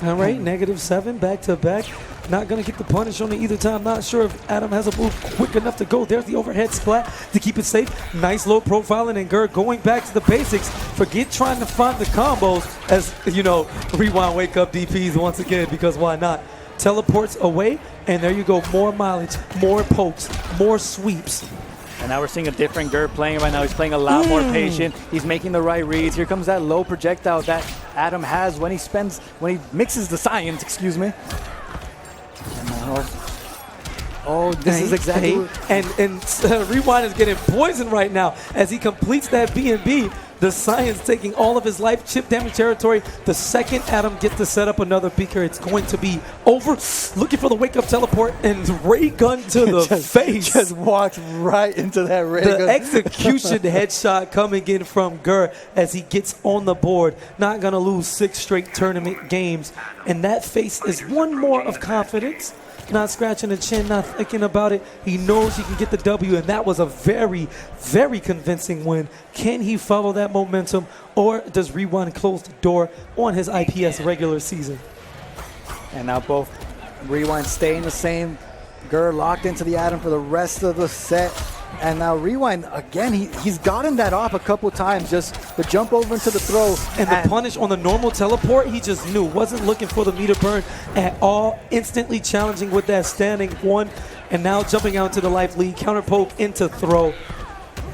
All right, -7 back-to-back. Not going to get the punish on it either time. Not sure if Adam has a move quick enough to go. There's the overhead splat to keep it safe. Nice low profiling, and Gur going back to the basics. Forget trying to find the combos as, you know, Rewind wake up DPs once again, because why not? Teleports away, and there you go. More mileage, more pokes, more sweeps. And now we're seeing a different Gur playing right now. He's playing a lot more patient. He's making the right reads. Here comes that low projectile that Adam has when he mixes the science, excuse me. And now, this is exactly and Rewind is getting poisoned right now as he completes that B&B. The Science taking all of his life chip damage territory. The second Adam gets to set up another beaker, it's going to be over. Looking for the wake-up teleport and ray gun to the face. Just walked right into that ray gun. The execution headshot coming in from Gur as he gets on the board. Not going to lose 6 straight tournament games. And that face is one more of confidence. not scratching the chin, not thinking about it. He knows he can get the W, and that was a very, very convincing win. Can he follow that momentum, or does Rewind close the door on his IPS regular season? And now both Rewind staying the same. Gurr locked into the Atom for the rest of the set. And now Rewind, again, he's gotten that off a couple times, just the jump over into the throw. And the punish on the normal teleport, he just knew. Wasn't looking for the meter burn at all. Instantly challenging with that standing one. And now jumping out to the life lead, counter poke into throw.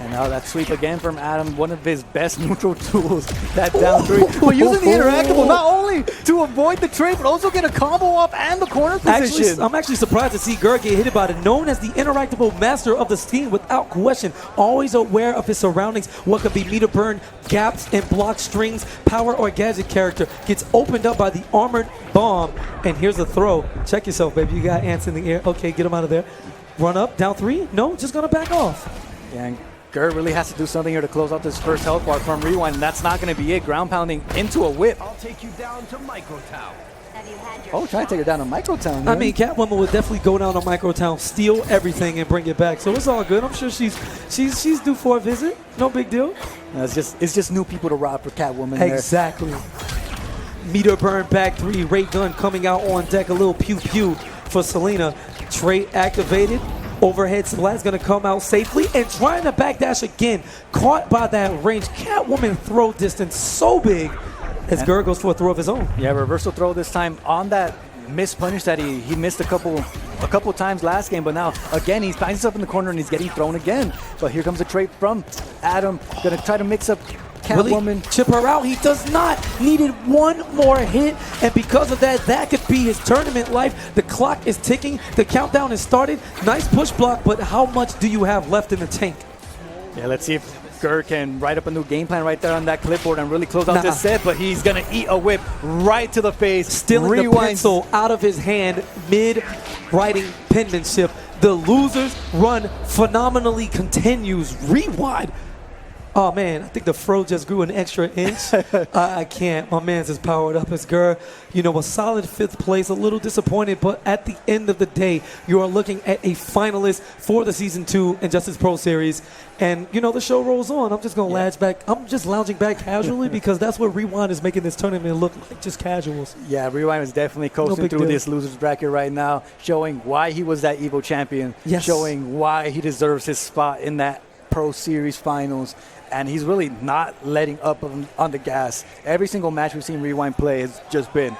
And now that sweep again from Adam, one of his best neutral tools, that down three. But using the interactable not only to avoid the trade, but also get a combo off and the corner position. I'm actually surprised to see Gurr get hit about it. Known as the interactable master of the scene without question. Always aware of his surroundings. What could be meter burn, gaps, and block strings. Power or gadget character gets opened up by the armored bomb. And here's a throw. Check yourself, baby. You got ants in the air. Okay, get him out of there. Run up, down three. No, just going to back off. Yeah, and Gurr really has to do something here to close out this first health bar from Rewind, and that's not going to be it. Ground pounding into a whip. I'll take you down to Microtown. Have you had your Oh, trying to take her down to Microtown. I mean, Catwoman would definitely go down to Microtown, steal everything, and bring it back. So it's all good. I'm sure she's due for a visit. No big deal. It's just new people to rob for Catwoman there. Exactly. Meter burn back three. Ray gun coming out on deck. A little pew pew for Selena. Trait activated. Overhead splash going to come out safely and trying to backdash again. Caught by that range. Catwoman throw distance so big as Gurr goes for a throw of his own. Yeah, reversal throw this time on that missed punish that he missed a couple times last game, but now again he finds himself in the corner and he's getting thrown again. But here comes a trade from Adam. Going to try to mix up Catwoman. Really chip her out. He does not. Needed one more hit, and because of that, that could be his tournament life. The clock is ticking. The countdown has started. Nice push block, but how much do you have left in the tank? Yeah, let's see if Gurr can write up a new game plan right there on that clipboard and really close out this set, but he's going to eat a whip right to the face. Stealing the pencil out of his hand mid-writing penmanship. The loser's run phenomenally continues. Rewind. Oh, man, I think the fro just grew an extra inch. I can't. My man's is powered up as Gurr. You know, a solid fifth place, a little disappointed, but at the end of the day, you are looking at a finalist for the Season 2 Injustice Pro Series. And, you know, the show rolls on. I'm just going to lounge back. I'm just lounging back casually because that's what Rewind is making this tournament look like, just casuals. Yeah, Rewind is definitely coasting through this loser's bracket right now, showing why he was that Evo champion, showing why he deserves his spot in that Pro Series finals. And he's really not letting up on the gas. Every single match we've seen Rewind play has just been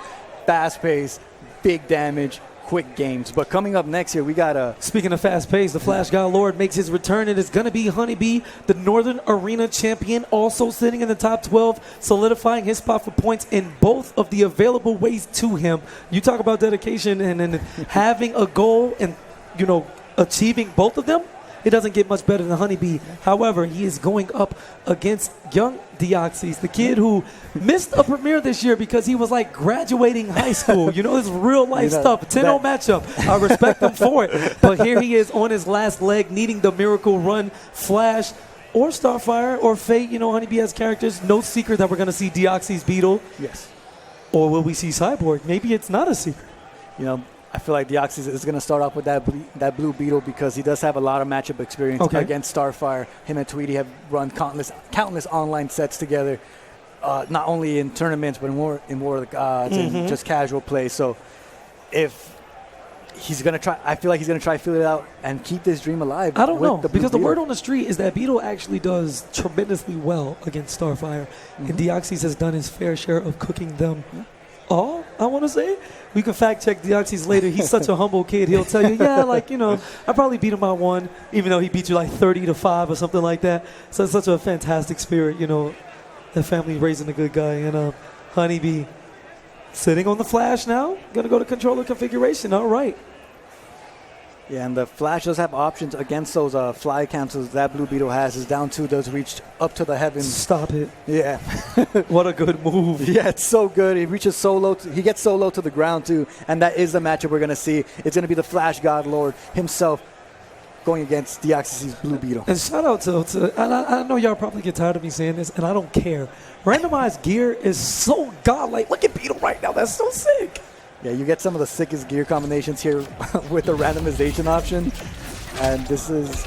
fast-paced, big damage, quick games. But coming up next here, we got a... Speaking of fast-paced, the Flash God Lord makes his return. It is going to be HoneyBee, the Northern Arena champion, also sitting in the top 12, solidifying his spot for points in both of the available ways to him. You talk about dedication and having a goal and, you know, achieving both of them. It doesn't get much better than HoneyBee. However, he is going up against young Deoxys, the kid who missed a premiere this year because he was like graduating high school. You know, this real life stuff. 10-0 matchup. I respect him for it. But here he is on his last leg, needing the miracle run. Flash or Starfire or Fate. You know, HoneyBee has characters. No secret that we're going to see Deoxys Beetle. Yes. Or will we see Cyborg? Maybe it's not a secret. You know, I feel like Deoxys is going to start off with that blue Beetle because he does have a lot of matchup experience against Starfire. Him and Tweedy have run countless online sets together, not only in tournaments but in War of the Gods and just casual play. So if he's going to try, I feel like he's going to try to feel it out and keep this dream alive. I don't know, because the word on the street is that Beetle actually does tremendously well against Starfire, and Deoxys has done his fair share of cooking them. All I want to say, we can fact check Deoxys later. He's such a humble kid. He'll tell you, yeah, like, you know, I probably beat him by 1, even though he beat you like 30-5 or something like that. So it's such a fantastic spirit, you know, the family raising a good guy. And HoneyBee sitting on the Flash now, gonna go to controller configuration. All right. Yeah, and the Flash does have options against those fly cancels that Blue Beetle has. His down 2 does reach up to the heavens. Stop it. Yeah. What a good move. Yeah, it's so good. He reaches so low. He gets so low to the ground, too. And that is the matchup we're going to see. It's going to be the Flash God Lord himself going against Deoxys' Blue Beetle. And shout out to I know y'all probably get tired of me saying this, and I don't care. Randomized gear is so godlike. Look at Beetle right now. That's so sick. Yeah, you get some of the sickest gear combinations here with the randomization option. And this is...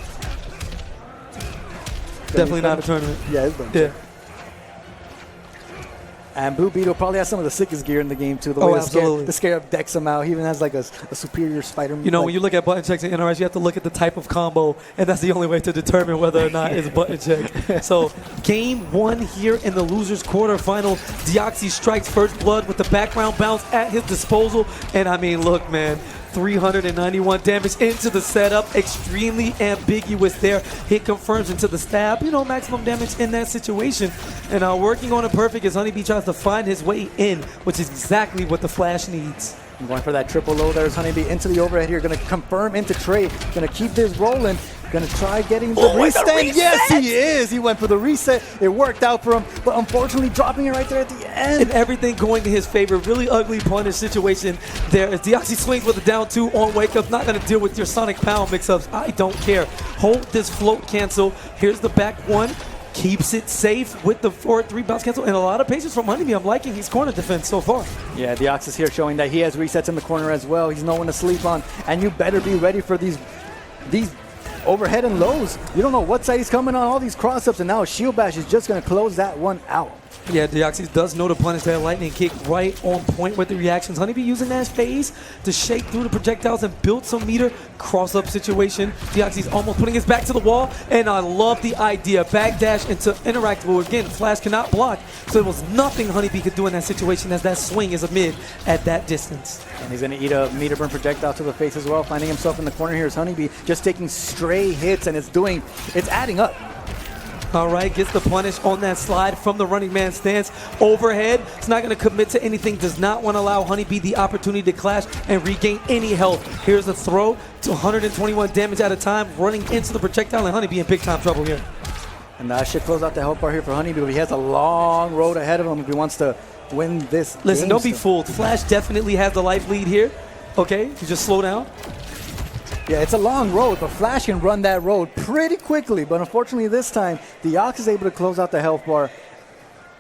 Definitely not a tournament. Yeah, it's Yeah. And Blue Beetle probably has some of the sickest gear in the game, too. The Oh, way absolutely. the Scarab decks him out. He even has like a superior spider. You know, when you look at button checks in NRS, you have to look at the type of combo, and that's the only way to determine whether or not it's button check. So, game 1 here in the losers quarterfinal. Deoxys strikes first blood with the background bounce at his disposal. And I mean, look, man. 391 damage into the setup. Extremely ambiguous there. Hit confirms into the stab. You know, maximum damage in that situation. And working on it perfect as HoneyBee tries to find his way in, which is exactly what the Flash needs. I'm going for that triple low. There's HoneyBee into the overhead here. Going to confirm into trade. Going to keep this rolling. Going to try getting the reset. Yes, he is. He went for the reset. It worked out for him, but unfortunately dropping it right there at the end. And everything going to his favor. Really ugly punish situation there as Deoxys swings with a down 2 on wake up. Not going to deal with your Sonic Pound mix-ups. I don't care. Hold this float cancel. Here's the back 1. Keeps it safe with the 4-3 bounce cancel. And a lot of patience from HoneyBee. I'm liking his corner defense so far. Yeah, Deoxys here showing that he has resets in the corner as well. He's no one to sleep on. And you better be ready for these overhead and lows. You don't know what side he's coming on, all these cross-ups, and now a shield bash is just going to close that one out. Yeah, Deoxys does know to punish that lightning kick right on point with the reactions. HoneyBee using that phase to shake through the projectiles and build some meter. Cross-up situation. Deoxys almost putting his back to the wall, and I love the idea. Backdash into interactable. Again, Flash cannot block, so there was nothing HoneyBee could do in that situation as that swing is a mid at that distance. And he's going to eat a meter burn projectile to the face as well, finding himself in the corner here is HoneyBee, just taking stray hits, and it's adding up. All right, gets the punish on that slide from the running man stance. Overhead, it's not going to commit to anything, does not want to allow HoneyBee the opportunity to clash and regain any health. Here's a throw to 121 damage at a time, running into the projectile, and HoneyBee in big time trouble here. And that should close out the health bar here for HoneyBee, but he has a long road ahead of him if he wants to win this Listen, game don't be still. fooled. Flash definitely has the life lead here. Okay, you just slow down. Yeah, it's a long road, but Flash can run that road pretty quickly. But unfortunately this time, Deoxys is able to close out the health bar.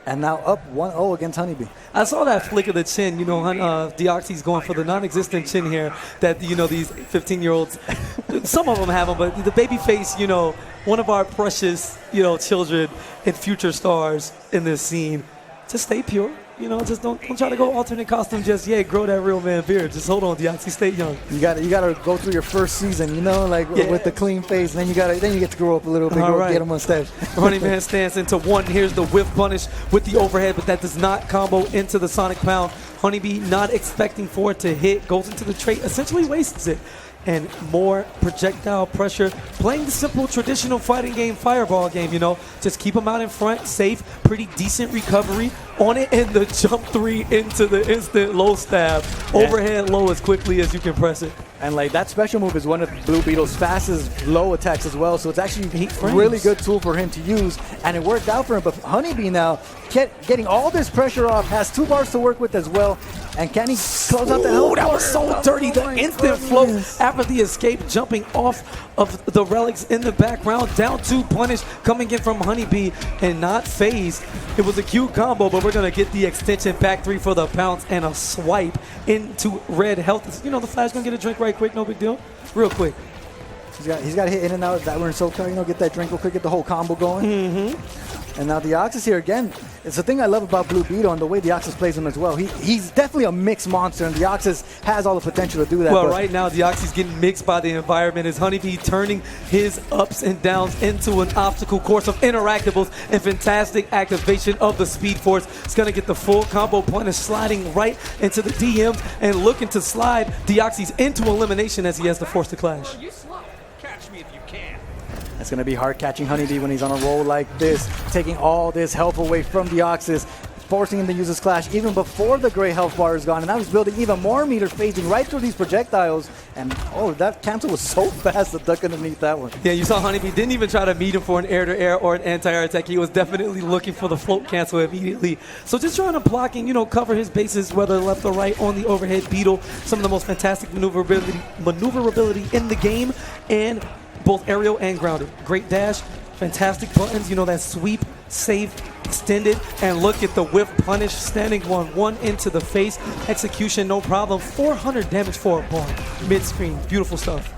And now up 1-0 against HoneyBee. I saw that flick of the chin. You know, Deoxys going for the non-existent chin here that, you know, these 15-year-olds, some of them have them, but the baby face, you know, one of our precious, you know, children and future stars in this scene. Just stay pure. You know, just don't try to go alternate costume just yet. Grow that real man beard. Just hold on, Deoxys. Stay young. You gotta go through your first season, you know, like with the clean face, and then you get to grow up a little bit, get a mustache. Running man stance into 1. Here's the whiff punish with the overhead, but that does not combo into the Sonic Pound. HoneyBee not expecting for it to hit, goes into the trait, essentially wastes it. And more projectile pressure. Playing the simple traditional fighting game, fireball game, you know. Just keep them out in front, safe, pretty decent recovery. On it, and the jump 3 into the instant low stab. Overhead low as quickly as you can press it. And like that special move is one of Blue Beetle's fastest low attacks as well. So it's actually a really good tool for him to use. And it worked out for him. But HoneyBee now getting all this pressure off, has 2 bars to work with as well. And can he close out the health? That was so dirty. The instant float after the escape, jumping off of the relics in the background. Down 2 punish coming in from HoneyBee and not phased. It was a cute combo, but we're going to get the extension back 3 for the pounce and a swipe into red health. You know, the Flash going to get a drink right quick, no big deal. Real quick. He's got to hit in and out that we're in SoCal, you know, get that drink real quick, get the whole combo going. And now Deoxys here again. It's the thing I love about Blue Beetle and the way Deoxys plays him as well. He's definitely a mixed monster, and Deoxys has all the potential to do that. Well, right now, Deoxys getting mixed by the environment as HoneyBee turning his ups and downs into an obstacle course of interactables and fantastic activation of the Speed Force. It's going to get the full combo punish, sliding right into the DMs and looking to slide Deoxys into elimination as he has to force the clash. You slow. Catch me if you can. It's going to be hard catching HoneyBee when he's on a roll like this, taking all this health away from Deoxys, forcing him to use his clash even before the gray health bar is gone. And now he's building even more meters, phasing right through these projectiles. And, oh, that cancel was so fast to duck underneath that one. Yeah, you saw HoneyBee didn't even try to meet him for an air-to-air or an anti-air attack. He was definitely looking for the float cancel immediately. So just trying to block and, you know, cover his bases, whether left or right on the overhead Beetle. Some of the most fantastic maneuverability in the game, and both aerial and grounded. Great dash, fantastic buttons, you know, that sweep, safe, extended, and look at the whiff punish, standing 1-1 into the face. Execution, no problem. 400 damage for a bar. Mid-screen, beautiful stuff.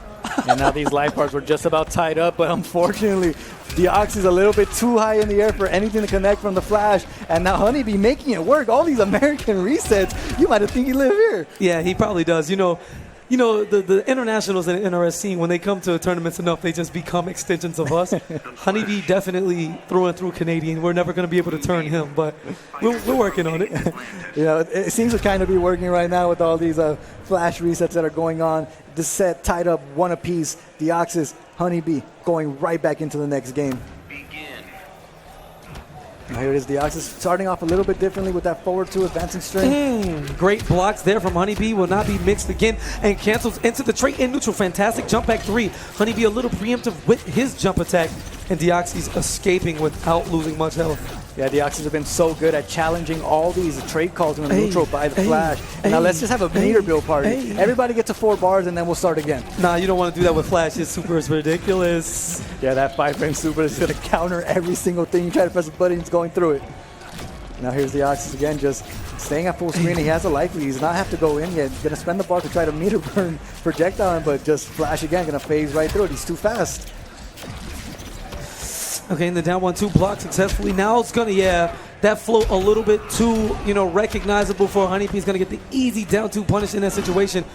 And now these life bars were just about tied up, but unfortunately, Deoxys is a little bit too high in the air for anything to connect from the flash. And now HoneyBee making it work. All these American resets, you might have think he live here. Yeah, he probably does. You know, the internationals in the NRS scene, when they come to tournaments enough, they just become extensions of us. HoneyBee definitely through and through Canadian. We're never going to be able to turn him, but we're working on it. It seems to kind of be working right now with all these flash resets that are going on. This set tied up one apiece. Deoxys, HoneyBee going right back into the next game. Now here it is, Deoxys starting off a little bit differently with that forward two advancing string. Great blocks there from HoneyBee. Will not be mixed again and cancels into the trait in neutral. Fantastic jump back 3. HoneyBee a little preemptive with his jump attack, and Deoxys escaping without losing much health. Yeah, Deoxys have been so good at challenging all these trade calls in the neutral by the flash. Now let's just have a meter build party. Everybody gets to 4 bars and then we'll start again. Nah, you don't want to do that with flash. His super is ridiculous. Yeah, that 5-frame super is going to counter every single thing. You try to press a button, it's going through it. Now here's Deoxys again, just staying at full screen. He has a life lead. He does not have to go in yet. He's going to spend the bar to try to meter burn projectile, but just flash again, going to phase right through it. He's too fast. Okay, and the down 1-2 block successfully. Now it's gonna, that float a little bit too, recognizable for HoneyBee. He's gonna get the easy down 2 punish in that situation.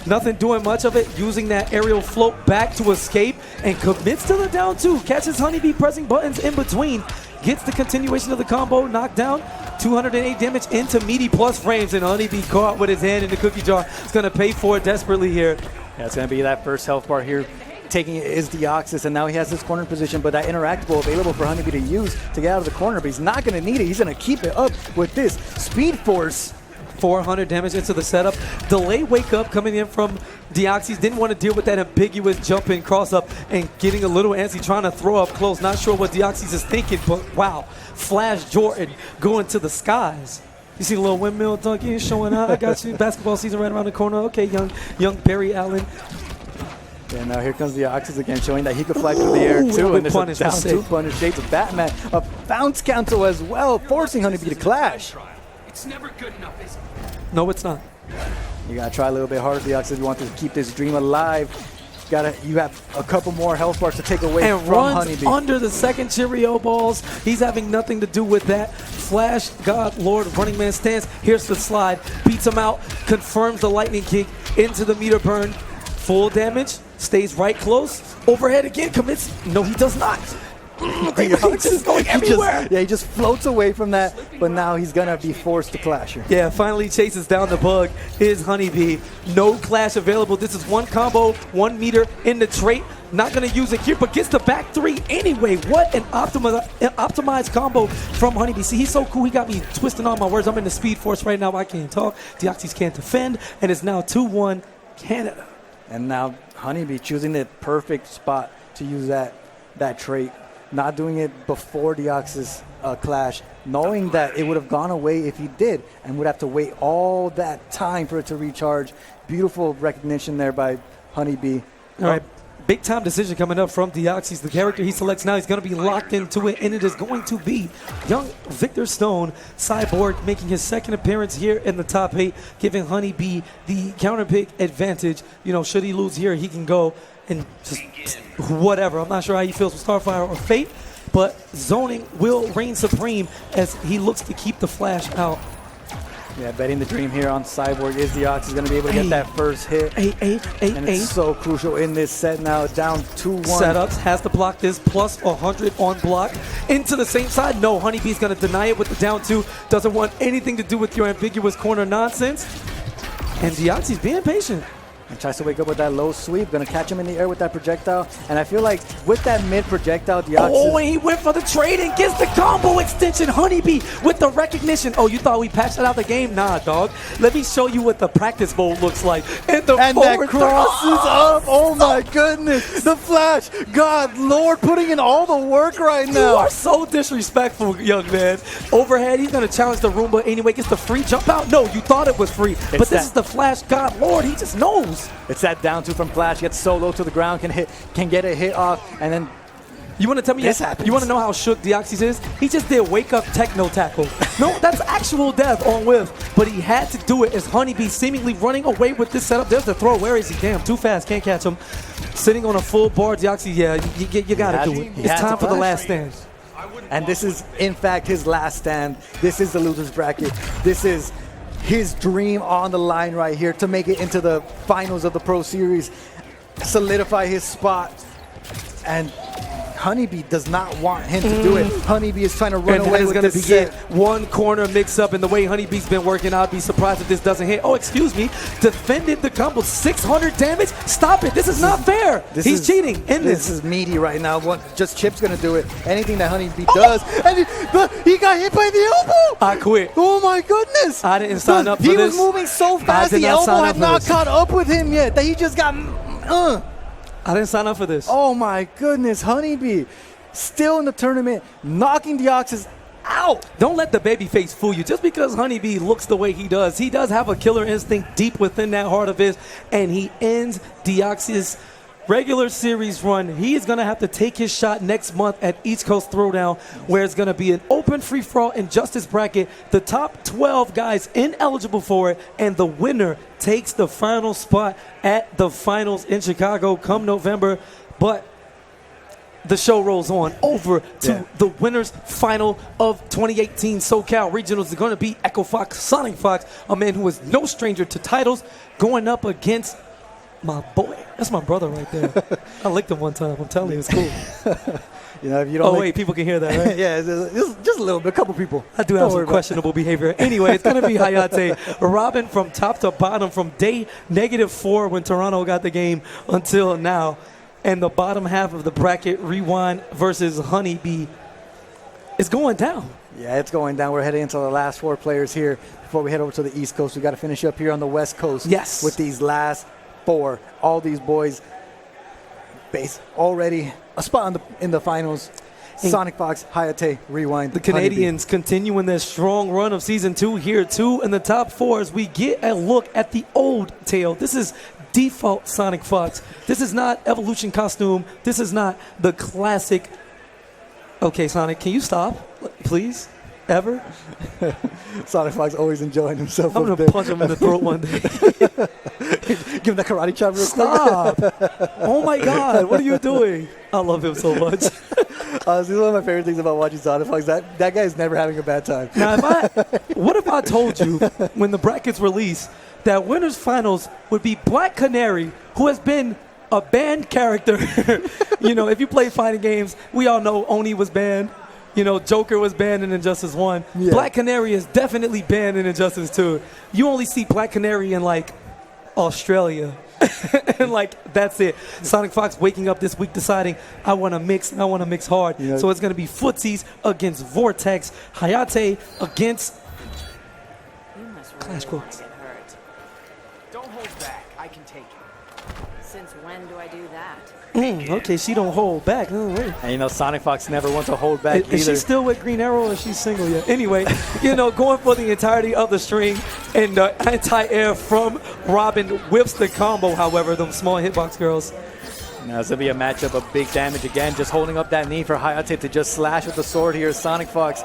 Nothing doing much of it, using that aerial float back to escape and commits to the down 2. Catches HoneyBee pressing buttons in between. Gets the continuation of the combo, knockdown. 208 damage into meaty plus frames, and HoneyBee caught with his hand in the cookie jar. He's gonna pay for it desperately here. Yeah, it's gonna be that first health bar here. Taking it is Deoxys, and now he has this corner position, but that interactable available for HoneyBee to use to get out of the corner, but he's not going to need it. He's going to keep it up with this Speed Force. 400 damage into the setup. Delay wake up coming in from Deoxys. Didn't want to deal with that ambiguous jump in cross up and getting a little antsy, trying to throw up close. Not sure what Deoxys is thinking, but wow. Flash Jordan going to the skies. You see the little windmill dunking showing out. I got you. Basketball season right around the corner. Okay, young Barry Allen. And now here comes Deoxys again, showing that he could fly through the air too. And there's a down 2 punish, shades of Batman. A bounce cancel as well, forcing HoneyBee to clash. It's never good enough, is it? No, it's not. You gotta try a little bit harder, Deoxys, if you want to keep this dream alive. You have a couple more health bars to take away and from runs HoneyBee. Under the second Cheerio balls. He's having nothing to do with that. Flash, God, Lord, running man stance. Here's the slide. Beats him out. Confirms the lightning kick into the meter burn. Full damage. Stays right close. Overhead again. Commits. No, he does not. He's just going everywhere. He just floats away from that, but now he's going to be forced to clash here. Yeah, finally chases down the bug. Is HoneyBee. No clash available. This is one combo, 1 meter in the trait. Not going to use it here, but gets the back 3 anyway. What an optimized combo from HoneyBee. See, he's so cool. He got me twisting all my words. I'm in the Speed Force right now. I can't talk. Deoxys can't defend, and it's now 2-1 Canada. And now HoneyBee choosing the perfect spot to use that trait. Not doing it before Deoxys clash, knowing that it would have gone away if he did and would have to wait all that time for it to recharge. Beautiful recognition there by HoneyBee. All right, big time decision coming up from Deoxys. The character he selects now, he's going to be locked into it, and it is going to be young Victor Stone, Cyborg, making his second appearance here in the top 8, giving HoneyBee the counter pick advantage. Should he lose here, he can go and just whatever. I'm not sure how he feels with Starfire or Fate, but zoning will reign supreme as he looks to keep the flash out. Yeah, betting the dream here on Cyborg is Deoxys going to be able to get that first hit. And it's so crucial in this set now, down 2-1. Setups, has to block this, plus 100 on block. Into the same side, no, HoneyBee's going to deny it with the down 2. Doesn't want anything to do with your ambiguous corner nonsense. And Deoxys being patient. And tries to wake up with that low sweep. Going to catch him in the air with that projectile. And I feel like with that mid projectile, Deoxys... Oh, and he went for the trade and gets the combo extension. HoneyBee with the recognition. Oh, you thought we patched it out the game? Nah, dog. Let me show you what the practice mode looks like. And that crosses up. Oh, my goodness. The flash. God, Lord, putting in all the work right now. You are so disrespectful, young man. Overhead, he's going to challenge the Roomba anyway. Gets the free jump out. No, you thought it was free. But this is the flash. God, Lord, he just knows. It's that down 2 from Flash. Gets so low to the ground, can get a hit off, and then You want to tell me This happens. You want to know how shook Deoxys is? He just did wake up techno tackle. No, that's actual death on whiff. But he had to do it as HoneyBee seemingly running away with this setup. There's the throw. Where is he? Damn, too fast. Can't catch him. Sitting on a full bar. Deoxys, yeah, you got to do it. It's time for the last stand. And this is, in fact, his last stand. This is the loser's bracket. This is his dream on the line right here to make it into the finals of the Pro Series, solidify his spot. And HoneyBee does not want him to do it. HoneyBee is trying to run away with this set. One corner mix up, and the way HoneyBee's been working, I'd be surprised if this doesn't hit. Oh, excuse me. Defended the combo. 600 damage. Stop it. This is not fair. He's cheating in this. This is meaty right now. Just Chip's going to do it. Anything that HoneyBee does. And he got hit by the elbow. I quit. Oh, my goodness. I didn't sign up for this. He was moving so fast. The elbow had not caught up with him yet. That he just got... I didn't sign up for this. Oh my goodness, HoneyBee still in the tournament, knocking Deoxys out. Don't let the baby face fool you. Just because HoneyBee looks the way he does have a killer instinct deep within that heart of his, and he ends Deoxys' regular series run. He is going to have to take his shot next month at East Coast Throwdown, where it's going to be an open free-for-all injustice bracket. The top 12 guys ineligible for it, and the winner takes the final spot at the finals in Chicago come November. But the show rolls on over to the winners final of 2018 SoCal Regionals. Is going to be Echo Fox, SonicFox, a man who is no stranger to titles, going up against my boy. That's my brother right there. I licked him one time. I'm telling you, it's cool. You know, if you don't wait, people can hear that, right? Yeah, just a little bit, a couple people. I do have some questionable behavior. Anyway, it's going to be Hayatei. Robin from top to bottom from day -4 when Toronto got the game until now. And the bottom half of the bracket, Rewind versus HoneyBee, is going down. Yeah, it's going down. We're heading into the last 4 players here. Before we head over to the East Coast, we got to finish up here on the West Coast. Yes. With these last 4. All these boys base already a spot in the finals. SonicFox, Hayatei, Rewind. The Canadians continuing their strong run of Season 2 here, 2 in the top 4 as we get a look at the old tale. This is default SonicFox. This is not Evolution costume. This is not the classic. Okay, Sonic, can you stop, please? Ever? SonicFox always enjoying himself. I'm going to punch him in the throat one day. Give him the karate chop real Stop. Oh, my God. What are you doing? I love him so much. Honestly, one of my favorite things about watching SonicFox, that guy is never having a bad time. Now, what if I told you when the brackets release that winners finals would be Black Canary, who has been a banned character. You know, if you play fighting games, we all know Oni was banned. You know, Joker was banned in Injustice 1. Yeah. Black Canary is definitely banned in Injustice 2. You only see Black Canary in, like, Australia. And, like, that's it. SonicFox waking up this week deciding, I want to mix, and I want to mix hard. Yeah. So it's going to be Footsies against Vortex. Hayatei against Clash Quotes. Don't hold back. I can take it. Since when do I do that? Okay, she don't hold back. Oh, wait. And you know, SonicFox never wants to hold back either. Is she still with Green Arrow or is she single yet? Anyway, you know, going for the entirety of the string, and the anti-air from Robin whips the combo, however, them small hitbox girls. Now it's going to be a matchup of big damage again, just holding up that knee for Hayatei to just slash with the sword here, SonicFox.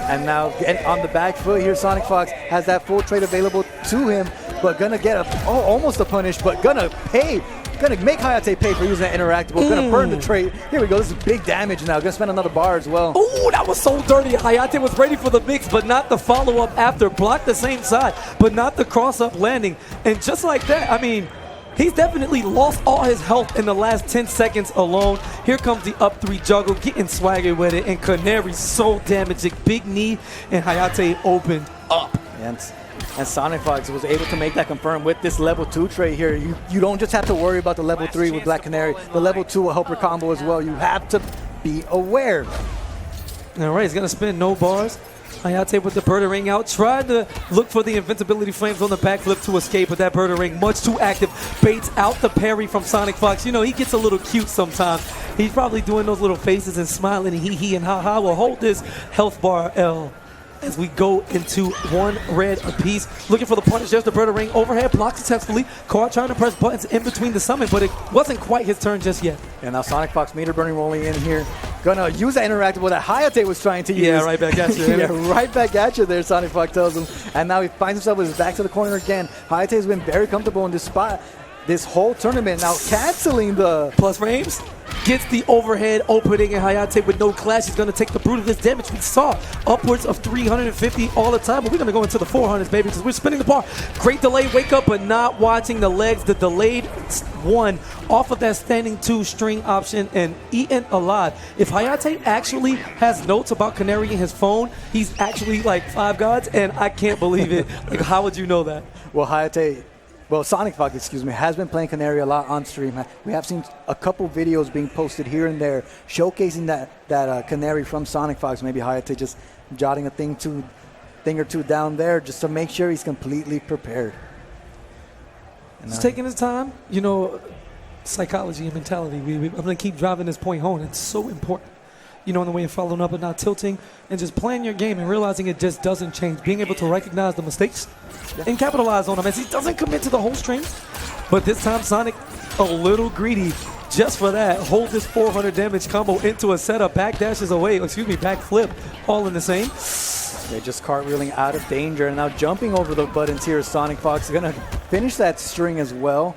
And now on the back foot here, SonicFox has that full trade available to him, but going to get almost a punish, but going to pay. Going to make Hayatei pay for using that interactable. Going to burn the trait. Here we go. This is big damage now. Going to spend another bar as well. Oh, that was so dirty. Hayatei was ready for the mix, but not the follow-up after. Blocked the same side, but not the cross-up landing. And just like that, I mean, he's definitely lost all his health in the last 10 seconds alone. Here comes the up 3 juggle, getting swagger with it. And Canary so damaging. Big knee, and Hayatei opened up. And SonicFox was able to make that confirm with this level 2 trait here. You don't just have to worry about the level 3 with Black Canary. The level 2 will help her combo as well. You have to be aware. All right, he's going to spin no bars. Hayatei with the Birder Ring out. Tried to look for the invincibility flames on the backflip to escape, but that Birder Ring much too active. Baits out the parry from SonicFox. You know, he gets a little cute sometimes. He's probably doing those little faces and smiling and hee-hee and ha-ha. Will hold this health bar L. as we go into one red apiece. Looking for the punish. There's the bird of ring overhead. Blocked successfully. Caught trying to press buttons in between the summon, but it wasn't quite his turn just yet. And now SonicFox meter burning rolling in here. Gonna use that interactable that Hayatei was trying to use. Yeah, right back at you. Yeah, right back at you there, SonicFox tells him. And now he finds himself with his back to the corner again. Hayatei's been very comfortable in this spot this whole tournament. Now canceling the plus frames. Gets the overhead opening, and Hayatei with no clash is going to take the brunt of this damage. We saw upwards of 350 all the time, but we're going to go into the 400s, baby, because we're spinning the bar. Great delay, wake up, but not watching the legs. The delayed one off of that standing 2 string option and eaten alive. If Hayatei actually has notes about Canary in his phone, he's actually like 5 gods, and I can't believe it. Like, how would you know that? Well, SonicFox, excuse me, has been playing Canary a lot on stream. We have seen a couple videos being posted here and there showcasing that Canary from SonicFox. Maybe Hayatei just jotting a thing or two down there just to make sure he's completely prepared. He's taking his time. You know, psychology and mentality. I'm going to keep driving this point home. It's so important. You know, in the way of following up and not tilting and just playing your game and realizing it just doesn't change. Being able to recognize the mistakes and capitalize on them as he doesn't commit to the whole string. But this time, Sonic a little greedy just for that. Hold this 400 damage combo into a setup. Back dashes away, back flip, all in the same. They're just cartwheeling out of danger and now jumping over the buttons here. SonicFox is going to finish that string as well.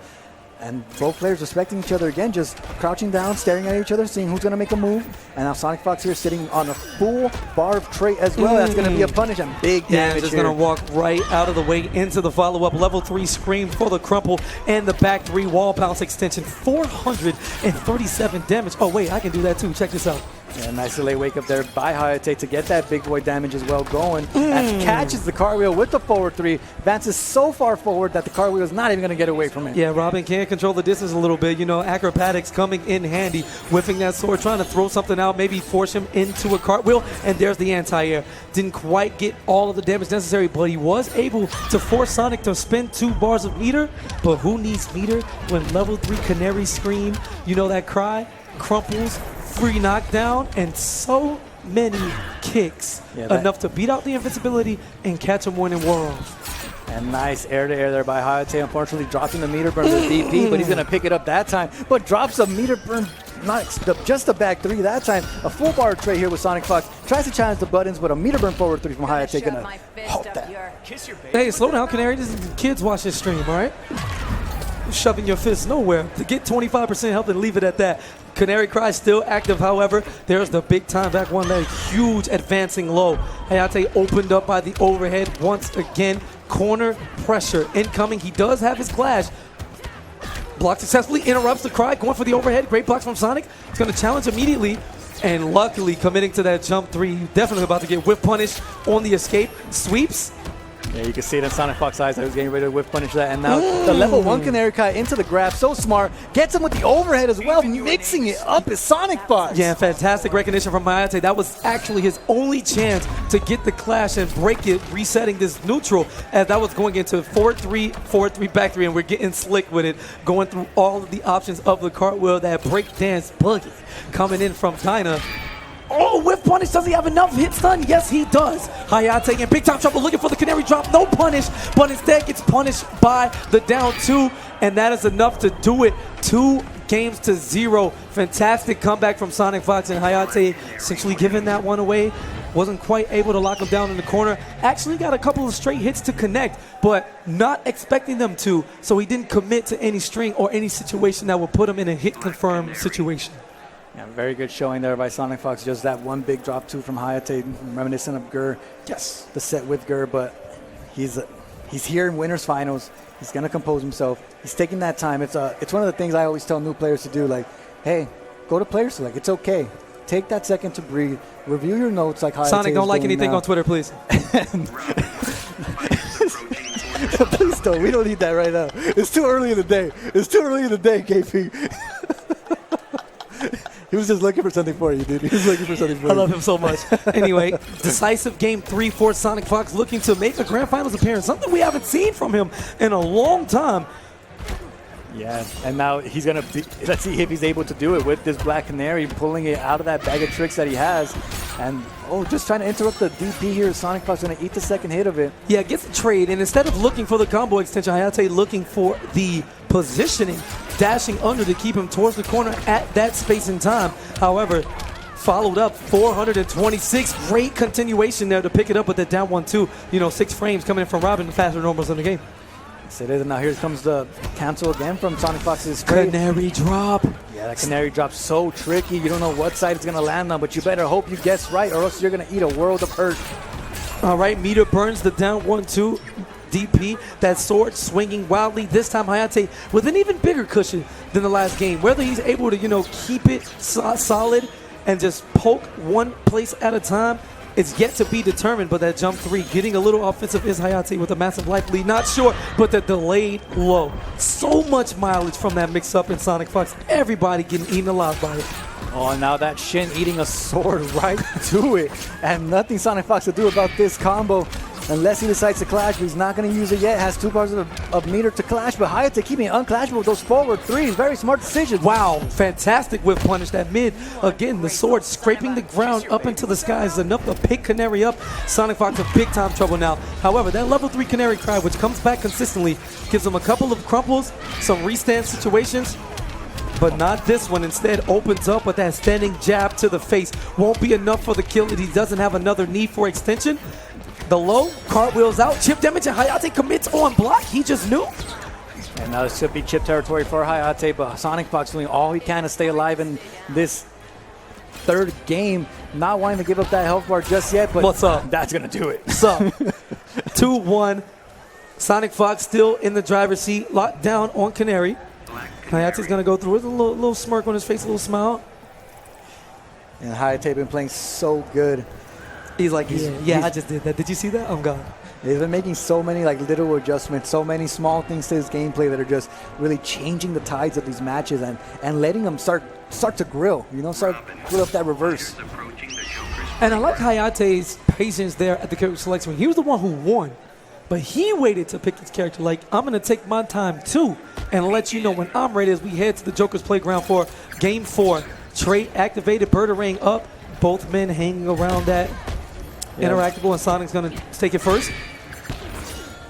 And both players respecting each other again, just crouching down, staring at each other, seeing who's going to make a move. And now SonicFox here sitting on a full bar of trait as well. That's going to be a punish and big damage. Just going to walk right out of the way into the follow-up. Level 3 scream for the crumple and the back 3 wall bounce extension. 437 damage. Oh, wait, I can do that too. Check this out. Yeah, nice delay wake up there by Hayatei to get that big boy damage as well going. And catches the cartwheel with the forward 3. Advances so far forward that the cartwheel is not even going to get away from it. Yeah, Robin can't control the distance a little bit. You know, acrobatics coming in handy. Whipping that sword, trying to throw something out, maybe force him into a cartwheel. And there's the anti-air. Didn't quite get all of the damage necessary, but he was able to force Sonic to spin 2 bars of meter. But who needs meter when level 3 Canary scream, you know that cry, crumples, free knockdown, and so many kicks. Enough to beat out the invincibility and catch him winning worlds. And nice air-to-air there by Hayatei. Unfortunately, dropping the meter burn to the DP, but he's going to pick it up that time. But drops a meter burn, just the back 3 that time. A full bar trait here with SonicFox. Tries to challenge the buttons, but a meter burn forward 3 from Hayatei going to halt that. Hey, slow down, Canary. This is kids watch this stream, all right? You're shoving your fists nowhere. To get 25% health and leave it at that. Canary Cry still active, however. There's the big time back one, that huge advancing low. Hayatei opened up by the overhead once again. Corner pressure incoming. He does have his clash. Block successfully, interrupts the Cry, going for the overhead. Great blocks from Sonic. He's going to challenge immediately. And luckily committing to that jump 3. Definitely about to get whip punish on the escape. Sweeps. Yeah, you can see it in SonicFox's eyes. I was getting ready to whip punish that. And now the level 1 Canary Kai into the grab. So smart. Gets him with the overhead as well. Mixing it up is SonicFox. Yeah, fantastic recognition from Hayatei. That was actually his only chance to get the clash and break it, resetting this neutral, as that was going into 4-3, 4-3, back 3, and we're getting slick with it, going through all of the options of the cartwheel. That breakdance boogie coming in from Dyna. Oh, whiff punish. Does he have enough hit stun? Yes, he does. Hayatei in big time trouble looking for the Canary drop. No punish, but instead gets punished by the down 2, and that is enough to do it. 2 games to 0. Fantastic comeback from SonicFox, and Hayatei essentially giving that one away. Wasn't quite able to lock him down in the corner. Actually got a couple of straight hits to connect, but not expecting them to, so he didn't commit to any string or any situation that would put him in a hit confirmed situation. Yeah, very good showing there by SonicFox. Just that one big drop 2 from Hayatei, reminiscent of Gur. Yes. The set with Gur, but he's here in winners finals. He's going to compose himself. He's taking that time. It's one of the things I always tell new players to do. Like, hey, go to player select. It's okay. Take that second to breathe. Review your notes like Hayatei Sonic, don't like anything now. on Twitter, please. Please don't. We don't need that right now. It's too early in the day. It's too early in the day, KP. He was just looking for something for you, dude. He was looking for something for you. I love him so much. Anyway, decisive game 3 for SonicFox, looking to make a grand finals appearance, something we haven't seen from him in a long time. Yeah, and now he's going to, let's see if he's able to do it with this Black Canary, pulling it out of that bag of tricks that he has. And, just trying to interrupt the DP here. SonicFox going to eat the second hit of it. Yeah, gets a trade, and instead of looking for the combo extension, Hayatei looking for the positioning, dashing under to keep him towards the corner at that space and time. However, followed up 426. Great continuation there to pick it up with the down 1-2. 6 frames coming in from Robin, the faster normals in the game. Yes, it is. And now here comes the cancel again from SonicFox's trade. Canary drop. Yeah, that Canary drop's so tricky. You don't know what side it's going to land on, but you better hope you guess right, or else you're going to eat a world of hurt. All right, Meter burns the down 1-2. DP, that sword swinging wildly. This time Hayatei with an even bigger cushion than the last game. Whether he's able to, keep it solid and just poke one place at a time, it's yet to be determined. But that jump 3, getting a little offensive is Hayatei with a massive life lead. Not sure, but the delayed low. So much mileage from that mix-up in SonicFox. Everybody getting eaten alive by it. Oh, and now that Shin eating a sword right to it. And nothing SonicFox to do about this combo unless he decides to clash, but he's not going to use it yet. Has 2 bars of meter to clash, but Hayatei keeping it unclashable with those forward 3s. Very smart decision. Wow, fantastic whip punish. That mid, again, the sword scraping the ground up into the skies enough to pick Canary up. SonicFox in big time trouble now. However, that level 3 Canary cry, which comes back consistently, gives him a couple of crumples, some restand situations, but not this one. Instead opens up with that standing jab to the face. Won't be enough for the kill. He doesn't have another need for extension. The low, cartwheels out, chip damage, and Hayatei commits on block. He just knew. And now this should be chip territory for Hayatei, but SonicFox doing all he can to stay alive in this third game. Not wanting to give up that health bar just yet, but what's up? That's going to do it. What's up? 2-1. SonicFox still in the driver's seat, locked down on Canary. Hayatei's going to go through with a little smirk on his face, a little smile. And Hayatei been playing so good. He's like, I just did that. Did you see that? I'm gone. They've been making so many little adjustments, so many small things to his gameplay that are just really changing the tides of these matches and letting them start to grill, start grill up that reverse. And I like Hayatei's patience there at the character selection. He was the one who won, but he waited to pick his character. Like, I'm going to take my time too and let you know when I'm ready as we head to the Joker's Playground for Game 4. Trait activated, Birdarang up, both men hanging around that. Interactable, and Sonic's going to take it first.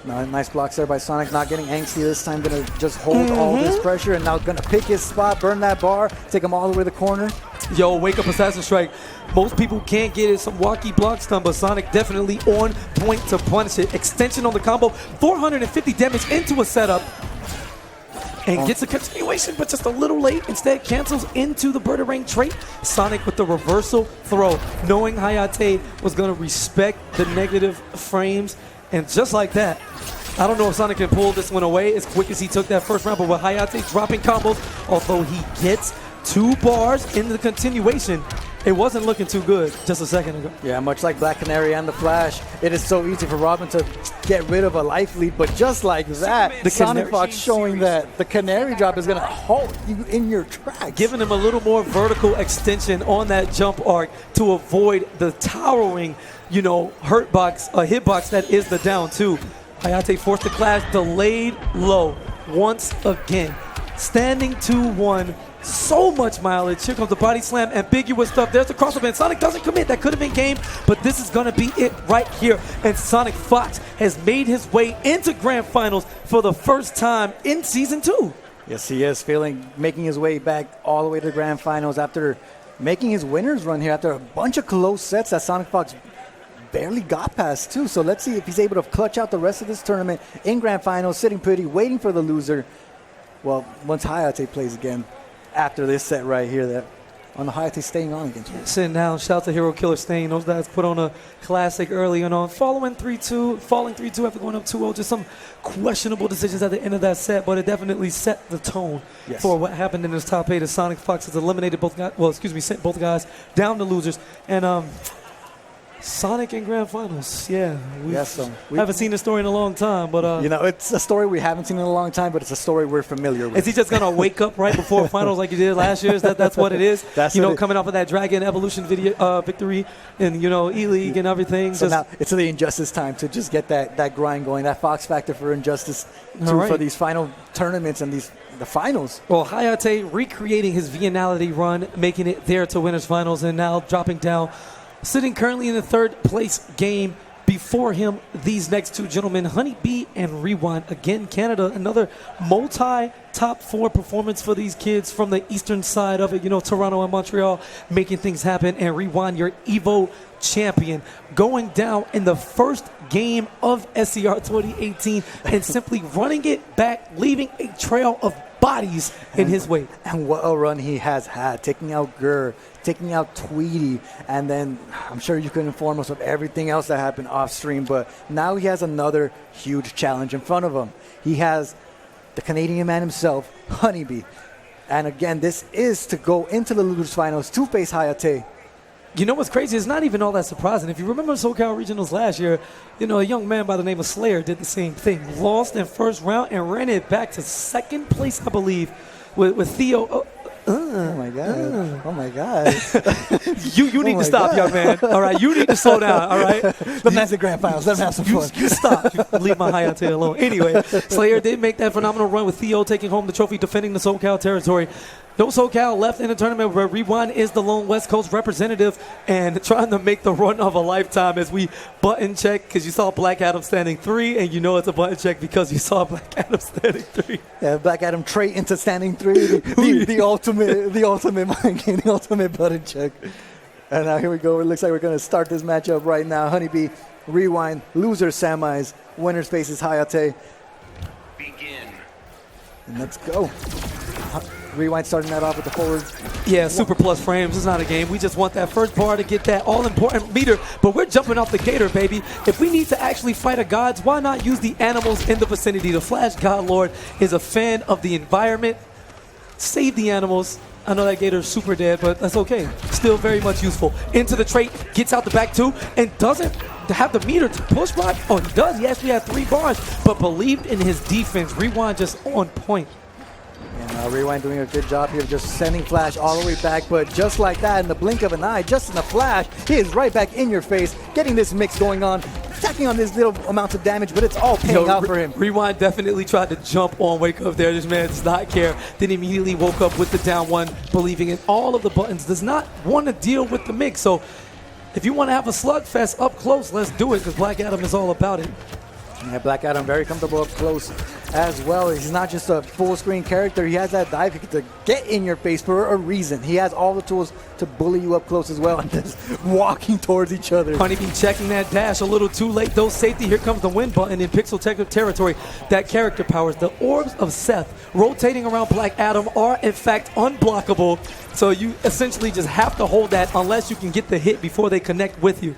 Nice blocks there by Sonic, not getting angsty this time, going to just hold all this pressure, and now going to pick his spot, burn that bar, take him all the way to the corner. Yo, wake up Assassin Strike. Most people can't get it, some wacky block stun, but Sonic definitely on point to punish it. Extension on the combo, 450 damage into a setup. And gets a continuation, but just a little late. Instead, cancels into the Birdarang trait. Sonic with the reversal throw, knowing Hayatei was going to respect the negative frames. And just like that, I don't know if Sonic can pull this one away as quick as he took that first round, but with Hayatei dropping combos, although he gets 2 bars in the continuation, it wasn't looking too good just a second ago. Yeah, much like Black Canary and the Flash, it is so easy for Robin to get rid of a life lead, but just like that, the SonicFox showing that the Canary drop is going to halt you in your tracks. Giving him a little more vertical extension on that jump arc to avoid the towering, hitbox that is the down 2. Hayatei forced the clash, delayed low once again. Standing 2-1. So much mileage. Here comes the body slam, ambiguous stuff. There's the crossover, and Sonic doesn't commit. That could have been game, but this is going to be it right here. And SonicFox has made his way into Grand Finals for the first time in Season 2. Yes, he is making his way back all the way to the Grand Finals after making his winner's run here after a bunch of close sets that SonicFox barely got past, too. So let's see if he's able to clutch out the rest of this tournament in Grand Finals, sitting pretty, waiting for the loser. Well, once Hayatei plays again. After this set right here, that on the Hayatei staying on against me. Sitting down, shout out to Hero Killer Stain. Those guys put on a classic early on. Falling 3-2 after going up 2-0. Just some questionable decisions at the end of that set, but it definitely set the tone for what happened in this top 8 as SonicFox has eliminated both guys. Sent both guys down to losers. And Sonic in Grand Finals. Yeah. We haven't seen this story in a long time, but it's a story we haven't seen in a long time, but it's a story we're familiar with. Is he just gonna wake up right before finals like he did last year? That's what it is. Coming off of that Dragon Evolution victory in E-League and everything. So now it's the Injustice time to just get that grind going, that Fox factor for Injustice for these final tournaments and these the finals. Well, Hayatei recreating his Viennality run, making it there to winners finals, and now dropping down, sitting currently in the third place game. Before him, these next two gentlemen, HoneyBee and Rewind. Again, Canada, another multi-top 4 performance for these kids from the eastern side of it. You know, Toronto and Montreal making things happen. And Rewind, your EVO champion, going down in the first game of SCR 2018 and simply running it back, leaving a trail of bodies in his wake. And what a run he has had, taking out Gurr, taking out Tweedy, and then I'm sure you can inform us of everything else that happened off stream, but now he has another huge challenge in front of him. He has the Canadian man himself, HoneyBee. And again, this is to go into the losers finals to face Hayatei. You know what's crazy? It's not even all that surprising. If you remember SoCal Regionals last year, you know, a young man by the name of Slayer did the same thing. Lost in first round and ran it back to second place, I believe, with Theo. Oh my God. Oh my God. You need to stop, young man. All right, you need to slow down, all right? The Massive Grand Finals. Let him have some fun. You stop. You leave my Hayatei alone. Anyway, Slayer did make that phenomenal run with Theo taking home the trophy, defending the SoCal territory. No SoCal left in the tournament where Rewind is the lone West Coast representative and trying to make the run of a lifetime as we button check because you saw Black Adam standing 3 and you know it's a button check because you saw Black Adam standing 3. Yeah, Black Adam trait into standing 3, the ultimate mind game, the ultimate button check. And now here we go. It looks like we're going to start this matchup right now. HoneyBee, Rewind, loser semis, winners faces Hayatei. Begin. And let's go. Rewind starting that off with the forward. Yeah, super plus frames. It's not a game. We just want that first bar to get that all-important meter. But we're jumping off the gator, baby. If we need to actually fight a gods, why not use the animals in the vicinity? The Flash God Lord is a fan of the environment. Save the animals. I know that gator's super dead, but that's okay. Still very much useful. Into the trait, gets out the back two, and doesn't have the meter to push back. Oh, he does. He actually had 3 bars, but believed in his defense. Rewind just on point. And Rewind doing a good job here, just sending Flash all the way back. But just like that, in the blink of an eye, just in a flash, he is right back in your face, getting this mix going on, stacking on these little amounts of damage, but it's all paying out for him. Rewind definitely tried to jump on Wake Up there. This man does not care. Then immediately woke up with the down one, believing in all of the buttons. Does not want to deal with the mix. So if you want to have a slugfest up close, let's do it, because Black Adam is all about it. Yeah, Black Adam very comfortable up close as well. He's not just a full screen character. He has that dive kick to get in your face for a reason. He has all the tools to bully you up close as well and just walking towards each other. HoneyBee checking that dash a little too late. Though safety, here comes the win button in Pixel Tech territory. That character powers. The orbs of Seth rotating around Black Adam are in fact unblockable. So you essentially just have to hold that unless you can get the hit before they connect with you.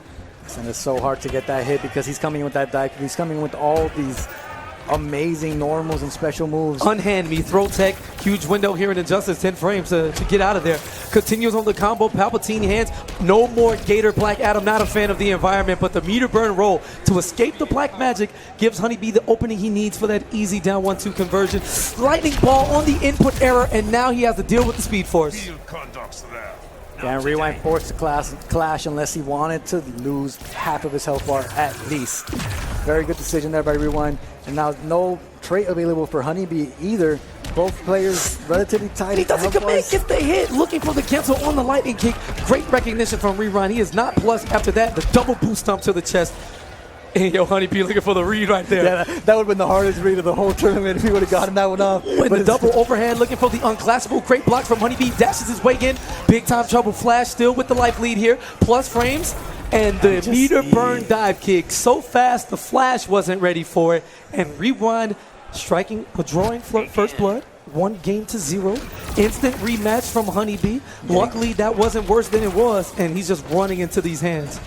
And it's so hard to get that hit because he's coming with that dive. He's coming with all these amazing normals and special moves. Unhand me, throw tech, huge window here in Injustice, 10 frames to get out of there. Continues on the combo, Palpatine hands, no more Gator. Black Adam, not a fan of the environment, but the meter burn roll to escape the black magic gives HoneyBee the opening he needs for that easy down 1-2 conversion. Lightning ball on the input error, and now he has to deal with the Speed Force. And Rewind forced the clash unless he wanted to lose half of his health bar at least. Very good decision there by Rewind. And now no trait available for HoneyBee either. Both players relatively tight. He doesn't commit, gets the hit, looking for the cancel on the lightning kick. Great recognition from Rewind. He is not plus after that. The double boost stomp to the chest. And yo, HoneyBee looking for the read right there. Yeah, that would have been the hardest read of the whole tournament if he would have gotten that one off. With the double overhand, looking for the unclassable. Great block from HoneyBee. Dashes his way in. Big time trouble. Flash still with the life lead here. Plus frames. And the meter burn dive kick. So fast, the Flash wasn't ready for it. And Rewind striking, drawing first blood. 1-0. Instant rematch from HoneyBee. Luckily, that wasn't worse than it was. And he's just running into these hands.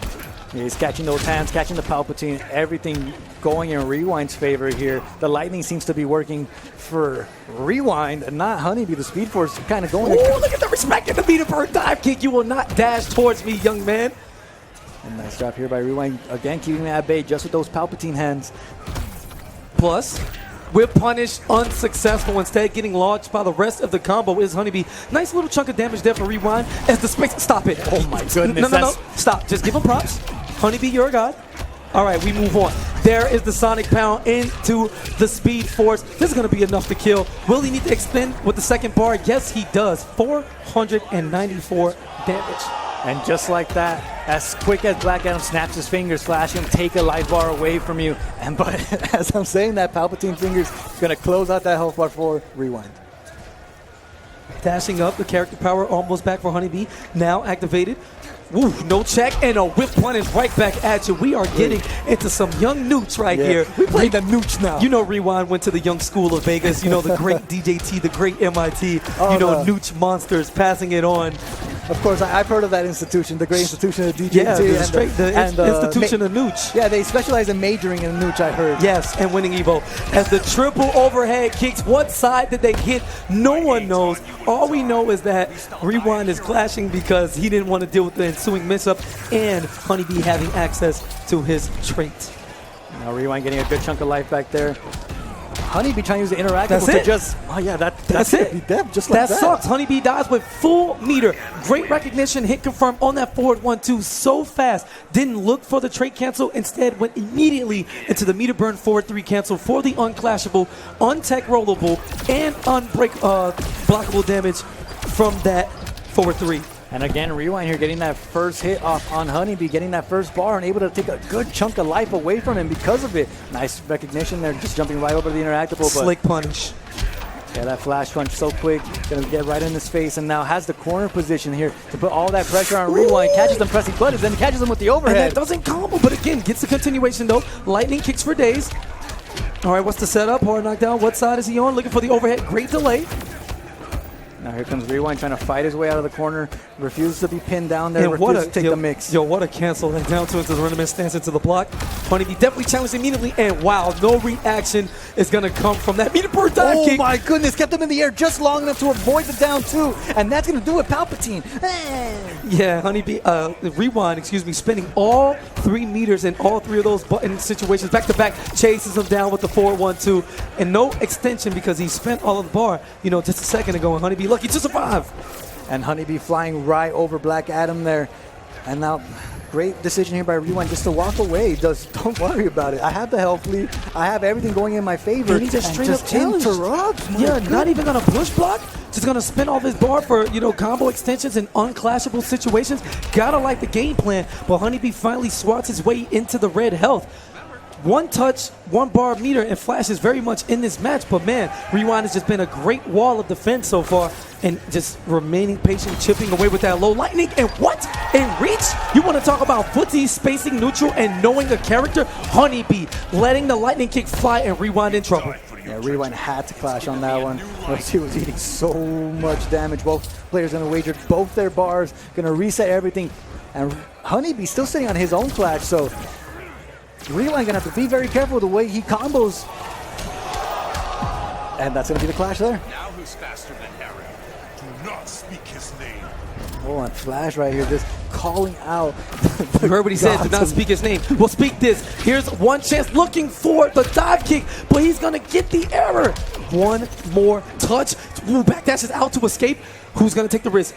Yeah, he's catching those hands, catching the Palpatine, everything going in Rewind's favor here. The lightning seems to be working for Rewind and not HoneyBee. The Speed Force kind of going. Oh, look at the respect in the meter burn dive kick. You will not dash towards me, young man. And nice drop here by Rewind. Again, keeping that at bay just with those Palpatine hands. Plus, whip punish unsuccessful. Instead, getting launched by the rest of the combo is HoneyBee. Nice little chunk of damage there for Rewind as the space. Stop it. Oh my goodness. No. Stop. Just give him props. HoneyBee, you're a god. All right, we move on. There is the Sonic Pound into the Speed Force. This is going to be enough to kill. Will he need to extend with the second bar? Yes, he does. 494 damage. And just like that, as quick as Black Adam snaps his fingers, Flash can take a life bar away from you. And but as I'm saying that, Palpatine fingers is going to close out that health bar for rewind. Dashing up, the character power almost back for HoneyBee. Now activated. Woo, no check and a whip punish right back at you. We are getting into some young newts right here. We play the newts now. You know, Rewind went to the young school of Vegas. You know, the great DJT, the great MIT. You know, Nooch monsters passing it on. Of course, I've heard of that institution, the great institution of DJT. Yeah, the institution of Nooch. Yeah, they specialize in majoring in Nooch, I heard. Yes, and winning Evo. As the triple overhead kicks, what side did they hit? No one knows. All we know is that Rewind is clashing because he didn't want to deal with the ensuing mix-up and HoneyBee having access to his trait. Now Rewind getting a good chunk of life back there. HoneyBee trying to use the interactable to just... Oh, yeah, that's it. Be dead, just like that. That sucks. HoneyBee dies with full meter. Great recognition. Hit confirmed on that forward 1-2 so fast. Didn't look for the trait cancel. Instead, went immediately into the meter burn forward 3 cancel for the unclashable, untech rollable, and blockable damage from that forward 3. And again, Rewind here getting that first hit off on HoneyBee, getting that first bar and able to take a good chunk of life away from him because of it. Nice recognition there, just jumping right over the interactable. But slick punish. Yeah, that flash punch so quick, gonna get right in his face, and now has the corner position here to put all that pressure on Rewind. Catches them pressing buttons, then catches them with the overhead. And that doesn't combo, but again, gets the continuation though. Lightning kicks for days. All right, what's the setup? Hard knockdown. What side is he on? Looking for the overhead. Great delay. Now here comes Rewind trying to fight his way out of the corner. Refuses to be pinned down there. Refuses to take the mix. Yo, what a cancel. That down two into the running stance into the block. HoneyBee definitely challenged immediately. And wow, no reaction is going to come from that meter per dive kick. Oh my goodness, kept him in the air just long enough to avoid the down two. And that's going to do it, Palpatine. Yeah, HoneyBee, Rewind, spinning all 3 meters in all 3 of those button situations. Back to back, chases him down with the 4-1-2. And no extension because he spent all of the bar, just a second ago. And HoneyBee lucky to survive. And HoneyBee flying right over Black Adam there. And now, great decision here by Rewind just to walk away. Don't worry about it. I have the health lead. I have everything going in my favor. And he just straight up interrupts. Yeah, not even going to push block. Just going to spin off his bar for, combo extensions and unclashable situations. Gotta like the game plan. But HoneyBee finally swats his way into the red health. 1 touch, 1 bar meter, and Flash is very much in this match. But man, Rewind has just been a great wall of defense so far, and just remaining patient, chipping away with that low lightning. And what? In reach? You want to talk about footsie, spacing neutral, and knowing a character? HoneyBee letting the lightning kick fly and Rewind in trouble. Yeah, Rewind had to clash on that one. He was eating so much damage. Both players going to wager both their bars, going to reset everything. And HoneyBee still sitting on his own clash, so Rewind gonna have to be very careful with the way he combos. And that's gonna be the clash there. Now who's faster than Harry? Do not speak his name. Oh, and Flash right here just calling out. You heard what he said, do not speak his name. We'll speak this. Here's one chance looking for the dive kick, but he's gonna get the error. One more touch. Ooh, backdashes out to escape. Who's gonna take the risk?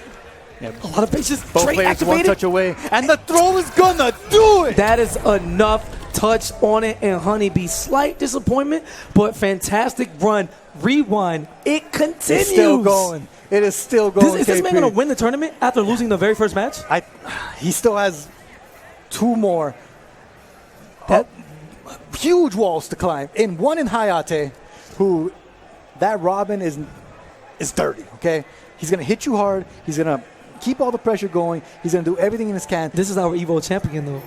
Yeah, a lot of patience. Both players activated. 1 touch away, and the throw is gonna do it. That is enough touch on it, and HoneyBee, slight disappointment, but fantastic run. Rewind, it continues. It's still going. It is still going. Is this man going to win the tournament after losing the very first match? He still has 2 more huge walls to climb. And one in Hayatei, who that Robin is dirty, okay? He's going to hit you hard. He's going to keep all the pressure going. He's going to do everything in his can. This is our Evo champion, though.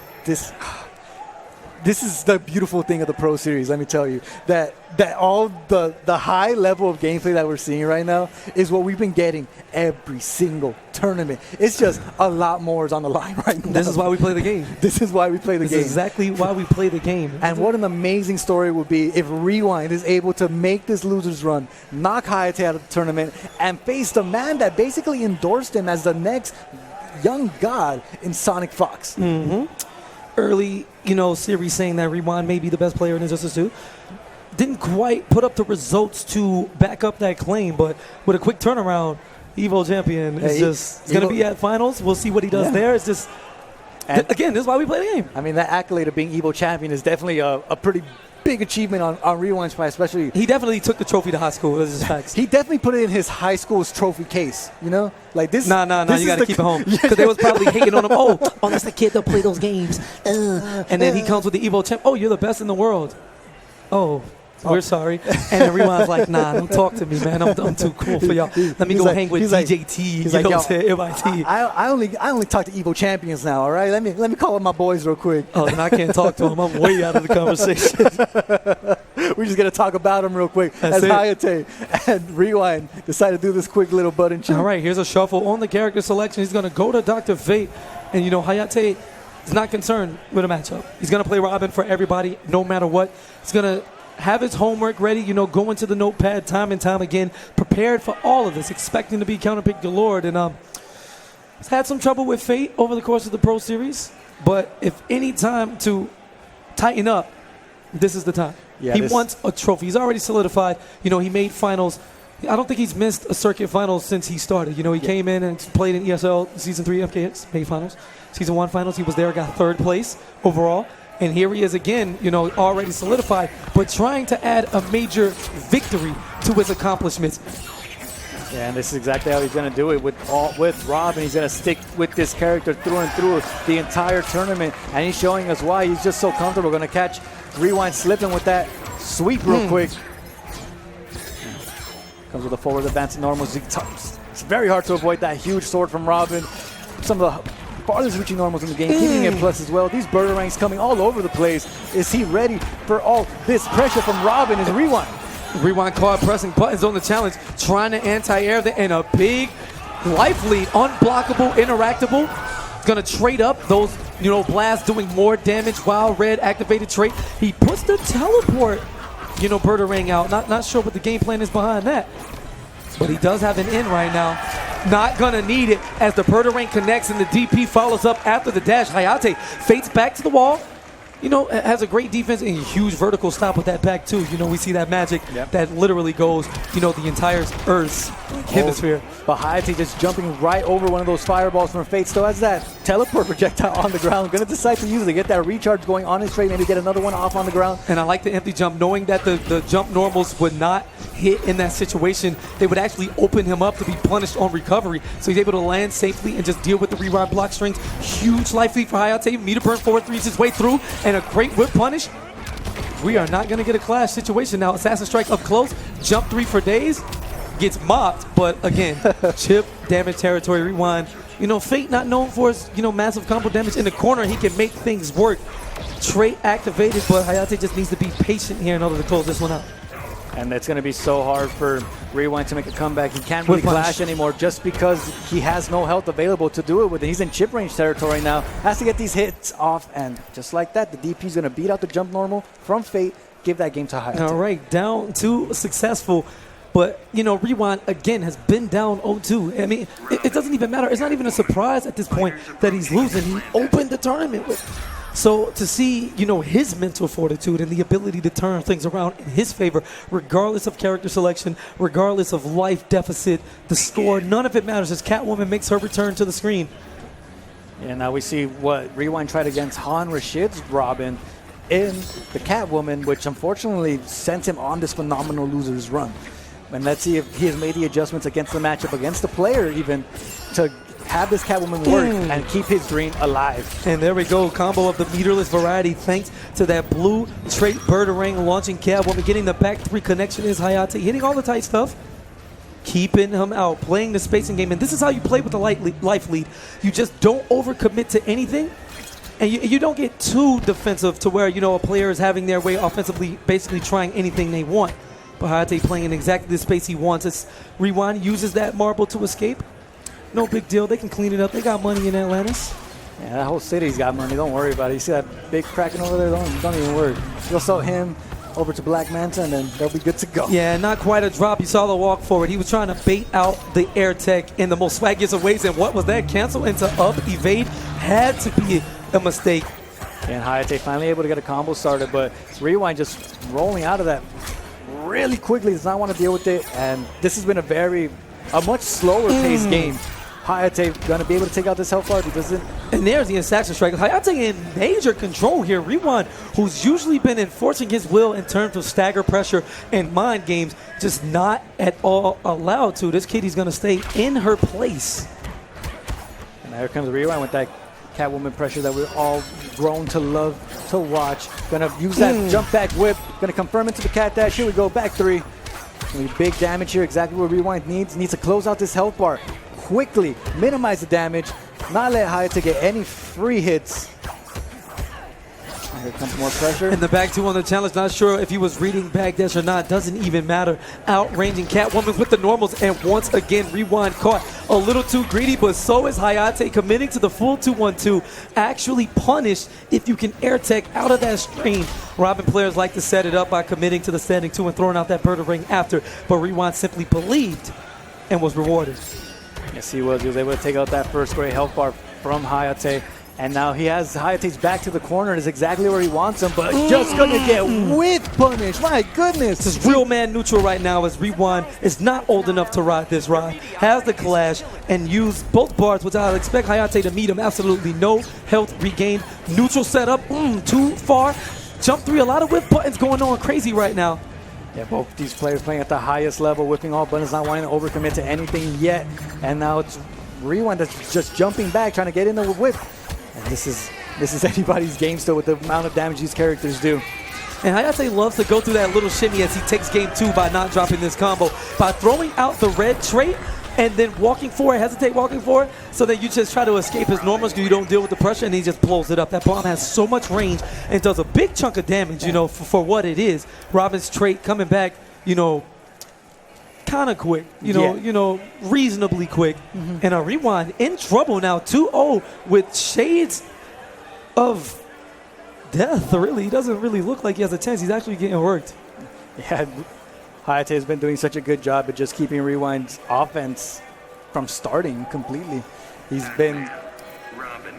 This is the beautiful thing of the Pro Series, let me tell you. That all the high level of gameplay that we're seeing right now is what we've been getting every single tournament. It's just a lot more is on the line right now. This is why we play the game. This is why we play the game. This is exactly why we play the game. And what an amazing story it would be if Rewind is able to make this loser's run, knock Hayatei out of the tournament, and face the man that basically endorsed him as the next young god in SonicFox. Mm-hmm. Early, series saying that Rewind may be the best player in Injustice 2. Didn't quite put up the results to back up that claim, but with a quick turnaround, Evo champion is it's going to be at finals. We'll see what he does there. It's just And Again, this is why we play the game. I mean, that accolade of being Evo champion is definitely a pretty big achievement on Rewind's part, especially. He definitely took the trophy to high school. This is facts. He definitely put it in his high school's trophy case, you know? Like this. Nah, this you is got to keep it home. Because they was probably hating on him. Oh, that's the kid that play those games. And then he comes with the Evo champ. Oh, you're the best in the world. Oh, we're sorry. And then Rewind's like, nah, don't talk to me, man. I'm too cool for y'all. Let me go hang with DJT. He's you like, know yo, what I'm saying? MIT. I only talk to Evo champions now, all right? Let me call up my boys real quick. Oh, then I can't talk to him. I'm way out of the conversation. We're just going to talk about him real quick. That's as it. Hayatei and Rewind decide to do this quick little button chip. All right, here's a shuffle on the character selection. He's going to go to Dr. Fate. And, you know, Hayatei is not concerned with a matchup. He's going to play Robin for everybody, no matter what. He's going to have his homework ready, you know, go into the notepad time and time again, prepared for all of this, expecting to be counterpick galore. And he's had some trouble with Fate over the course of the Pro Series. But if any time to tighten up, this is the time. Yeah, he wants a trophy. He's already solidified. You know, he made finals. I don't think he's missed a circuit finals since he started. You know, he came in and played in ESL Season 3 FKX, made finals. Season 1 finals, he was there, got 3rd place overall. And here he is again, you know, already solidified, but trying to add a major victory to his accomplishments. Yeah, and this is exactly how he's going to do it with Robin. He's going to stick with this character through and through the entire tournament, and he's showing us why he's just so comfortable. Going to catch Rewind slipping with that sweep real quick. Comes with a forward advance in normal. It's very hard to avoid that huge sword from Robin. Some of the farthest reaching normals in the game, keeping it plus as well. These burger ranks coming all over the place. Is he ready for all this pressure from Robin? Is Rewind? Rewind card pressing buttons on the challenge, trying to anti-air and a big life lead, unblockable, interactable. Gonna trade up those, you know, blasts doing more damage while red activated trait. He puts the teleport, you know, Birdarang out. Not sure what the game plan is behind that. But he does have an in right now. Not gonna need it as the Birdarang connects and the DP follows up after the dash. Hayatei fades back to the wall. You know, has a great defense and a huge vertical stop with that back too. You know, we see that magic that literally goes, you know, the entire Earth's hemisphere. But Hayatei just jumping right over one of those fireballs from Fate. Still has that teleport projectile on the ground. Going to decide to use it to get that recharge going on his trade. Maybe get another one off on the ground. And I like the empty jump, knowing that the jump normals would not hit in that situation. They would actually open him up to be punished on recovery. So he's able to land safely and just deal with the rewind block strings. Huge life lead for Hayatei. Meter burn forward threes his way through. And a great whip punish. We are not going to get a clash situation now. Assassin Strike up close. Jump 3 for days. Gets mopped, but again, chip, damage territory, rewind. You know, Fate not known for his, you know, massive combo damage. In the corner, he can make things work. Trait activated, but Hayatei just needs to be patient here in order to close this one out. And it's going to be so hard for Rewind to make a comeback. He can't really clash anymore just because he has no health available to do it with. He's in chip range territory now. Has to get these hits off, and just like that, the DP is going to beat out the jump normal from Fate, give that game to Hayatei. All right, down 2 successful. But, you know, Rewind, again, has been down 0-2. I mean, it doesn't even matter. It's not even a surprise at this point that he's losing. He opened the tournament with. So to see, you know, his mental fortitude and the ability to turn things around in his favor, regardless of character selection, regardless of life deficit, the score, none of it matters as Catwoman makes her return to the screen. Yeah, now we see what Rewind tried against Han Rashid's Robin in the Catwoman, which unfortunately sent him on this phenomenal loser's run. And let's see if he has made the adjustments against the matchup, against the player even, to have this Catwoman work and keep his dream alive. And there we go, combo of the meterless variety thanks to that blue trait Birdarang launching Catwoman. Getting the back 3 connection is Hayatei, hitting all the tight stuff, keeping him out, playing the spacing game. And this is how you play with the life lead. You just don't overcommit to anything. And you don't get too defensive to where, you know, a player is having their way offensively, basically trying anything they want. But Hayatei playing in exactly the space he wants. As Rewind uses that marble to escape. No big deal. They can clean it up. They got money in Atlantis. Yeah, that whole city's got money. Don't worry about it. You see that big Kraken over there? Don't even worry. You'll sell him over to Black Manta, and then they'll be good to go. Yeah, not quite a drop. You saw the walk forward. He was trying to bait out the air tech in the most swaggiest of ways. And what was that? Cancel into up, evade. Had to be a mistake. And Hayatei finally able to get a combo started, but Rewind just rolling out of that really quickly. Does not want to deal with it. And this has been a much slower paced game. Hayatei going to be able to take out this health bar? He doesn't. And there's the Saxon strike. Hayatei in major control here. Rewind, who's usually been enforcing his will in terms of stagger pressure and mind games, just not at all allowed to. This kitty's going to stay in her place. And here comes Rewind with that Catwoman pressure that we're all grown to love to watch. Gonna use that jump back whip. Gonna confirm into the cat dash. Here we go, back three. Gonna be big damage here, exactly what Rewind needs. Needs to close out this health bar quickly, minimize the damage, not let Hayatei get any free hits. And here comes more pressure. And the back two on the challenge, not sure if he was reading backdash or not, doesn't even matter. Outranging Catwoman with the normals, and once again, Rewind caught a little too greedy, but so is Hayatei, committing to the full 2-1-2. Actually punished if you can air tech out of that stream. Robin players like to set it up by committing to the standing 2 and throwing out that bird of ring after, but Rewind simply believed and was rewarded. Yes, he was. He was able to take out that first great health bar from Hayatei. And now he has Hayatei's back to the corner. Is exactly where he wants him, but just going to get whip punished. My goodness. This is real man neutral right now as Rewind is not old enough to ride this ride. Has the clash and use both bars, which I'll expect Hayatei to meet him. Absolutely no health regained. Neutral setup, too far. Jump 3, a lot of whip buttons going on crazy right now. Yeah, both these players playing at the highest level, whipping all buttons, not wanting to overcommit to anything yet. And now it's Rewind that's just jumping back, trying to get in the whip. And this is anybody's game still with the amount of damage these characters do. And Hayatei loves to go through that little shimmy as he takes game 2 by not dropping this combo. By throwing out the red trait and then walking forward, hesitate walking forward, so that you just try to escape his normals because you don't deal with the pressure, and he just blows it up. That bomb has so much range and does a big chunk of damage, you know, for what it is. Robin's trait coming back, you know, kind of quick, you know, reasonably quick. And a Rewind in trouble now, 2-0 with shades of death. Really, he doesn't really look like he has a chance. He's actually getting worked. Yeah, Hayatei has been doing such a good job at just keeping Rewind's offense from starting completely. He's going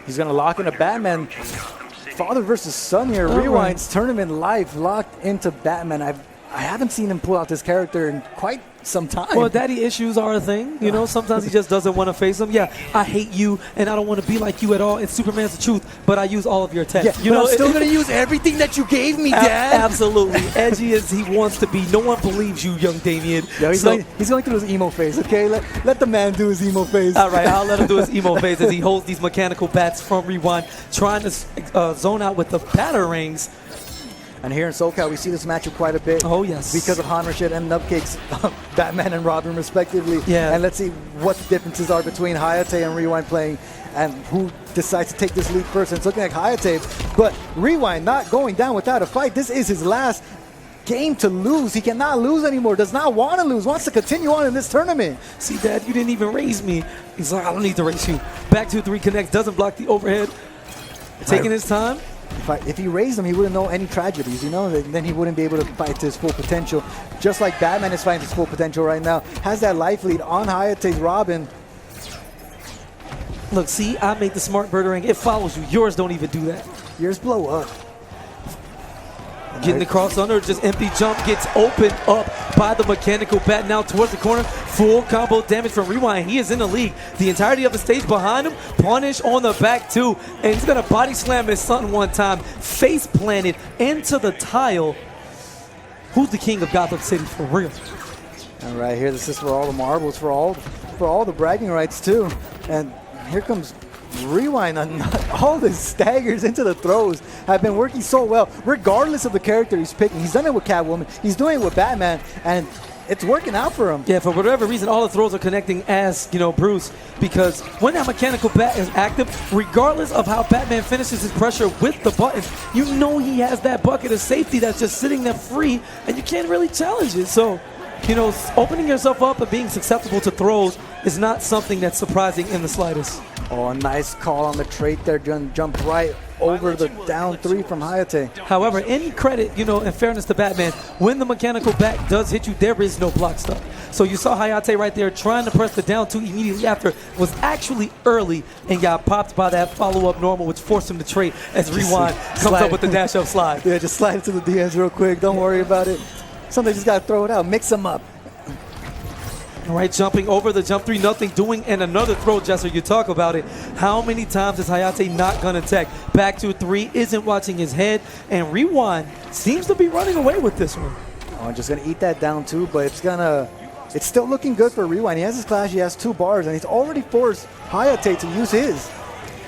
to lock in a Batman. Father versus son here. Rewind's tournament life locked into Batman. I haven't seen him pull out this character in quite some time. Well, daddy issues are a thing. You know, sometimes he just doesn't want to face them. Yeah, I hate you, and I don't want to be like you at all. And Superman's the truth, but I use all of your tech. Yeah, you know, I'm still going to use everything that you gave me, Dad. Absolutely. Edgy as he wants to be. No one believes you, young Damien. Yeah, he's going through his emo phase, okay? Let the man do his emo phase. All right, I'll let him do his emo phase as he holds these mechanical bats from Rewind, trying to zone out with the batarangs. And here in SoCal, we see this matchup quite a bit. Oh, yes. Because of Hanrashid and Nupcakes, Batman and Robin, respectively. Yeah. And let's see what the differences are between Hayatei and Rewind playing and who decides to take this lead first. And it's looking like Hayatei, but Rewind not going down without a fight. This is his last game to lose. He cannot lose anymore, does not want to lose, wants to continue on in this tournament. See, Dad, you didn't even raise me. He's like, I don't need to raise you. Back 2-3 connects, doesn't block the overhead. Taking his time. If he raised him, he wouldn't know any tragedies, you know? Then he wouldn't be able to fight to his full potential. Just like Batman is fighting to his full potential right now. Has that life lead on Hayatei's Robin. Look, see, I made the smart birdering. It follows you. Yours don't even do that. Yours blow up. Getting the cross under, just empty jump, gets opened up by the mechanical bat now towards the corner. Full combo damage from Rewind. He is in the league. The entirety of the stage behind him. Punish on the back too. And he's going to body slam his son one time. Face planted into the tile. Who's the king of Gotham City for real? All right, here, this is for all the marbles, for all the bragging rights too. And here comes Rewind on all the staggers into the throws have been working so well, regardless of the character he's picking. He's done it with Catwoman, he's doing it with Batman, and it's working out for him. Yeah, for whatever reason, all the throws are connecting as, you know, Bruce, because when that mechanical bat is active, regardless of how Batman finishes his pressure with the buttons, you know he has that bucket of safety that's just sitting there free, and you can't really challenge it. So, you know, opening yourself up and being susceptible to throws is not something that's surprising in the slightest. Oh, a nice call on the trait there. Jump right over the down 3 from Hayatei. However, any credit, you know, in fairness to Batman, when the mechanical bat does hit you, there is no block stuff. So you saw Hayatei right there trying to press the down 2 immediately after, was actually early and got popped by that follow-up normal, which forced him to trade as Rewind comes up with the dash-up slide. Yeah, just slide it to the DMs real quick. Don't worry about it. Sometimes you just got to throw it out, mix them up. All right, jumping over the jump 3-0, doing and another throw, Jesser. You talk about it. How many times is Hayatei not going to tech? Back to 3, isn't watching his head, and Rewind seems to be running away with this one. Oh, just going to eat that down too, but it's still looking good for Rewind. He has his clash, he has 2 bars, and he's already forced Hayatei to use his.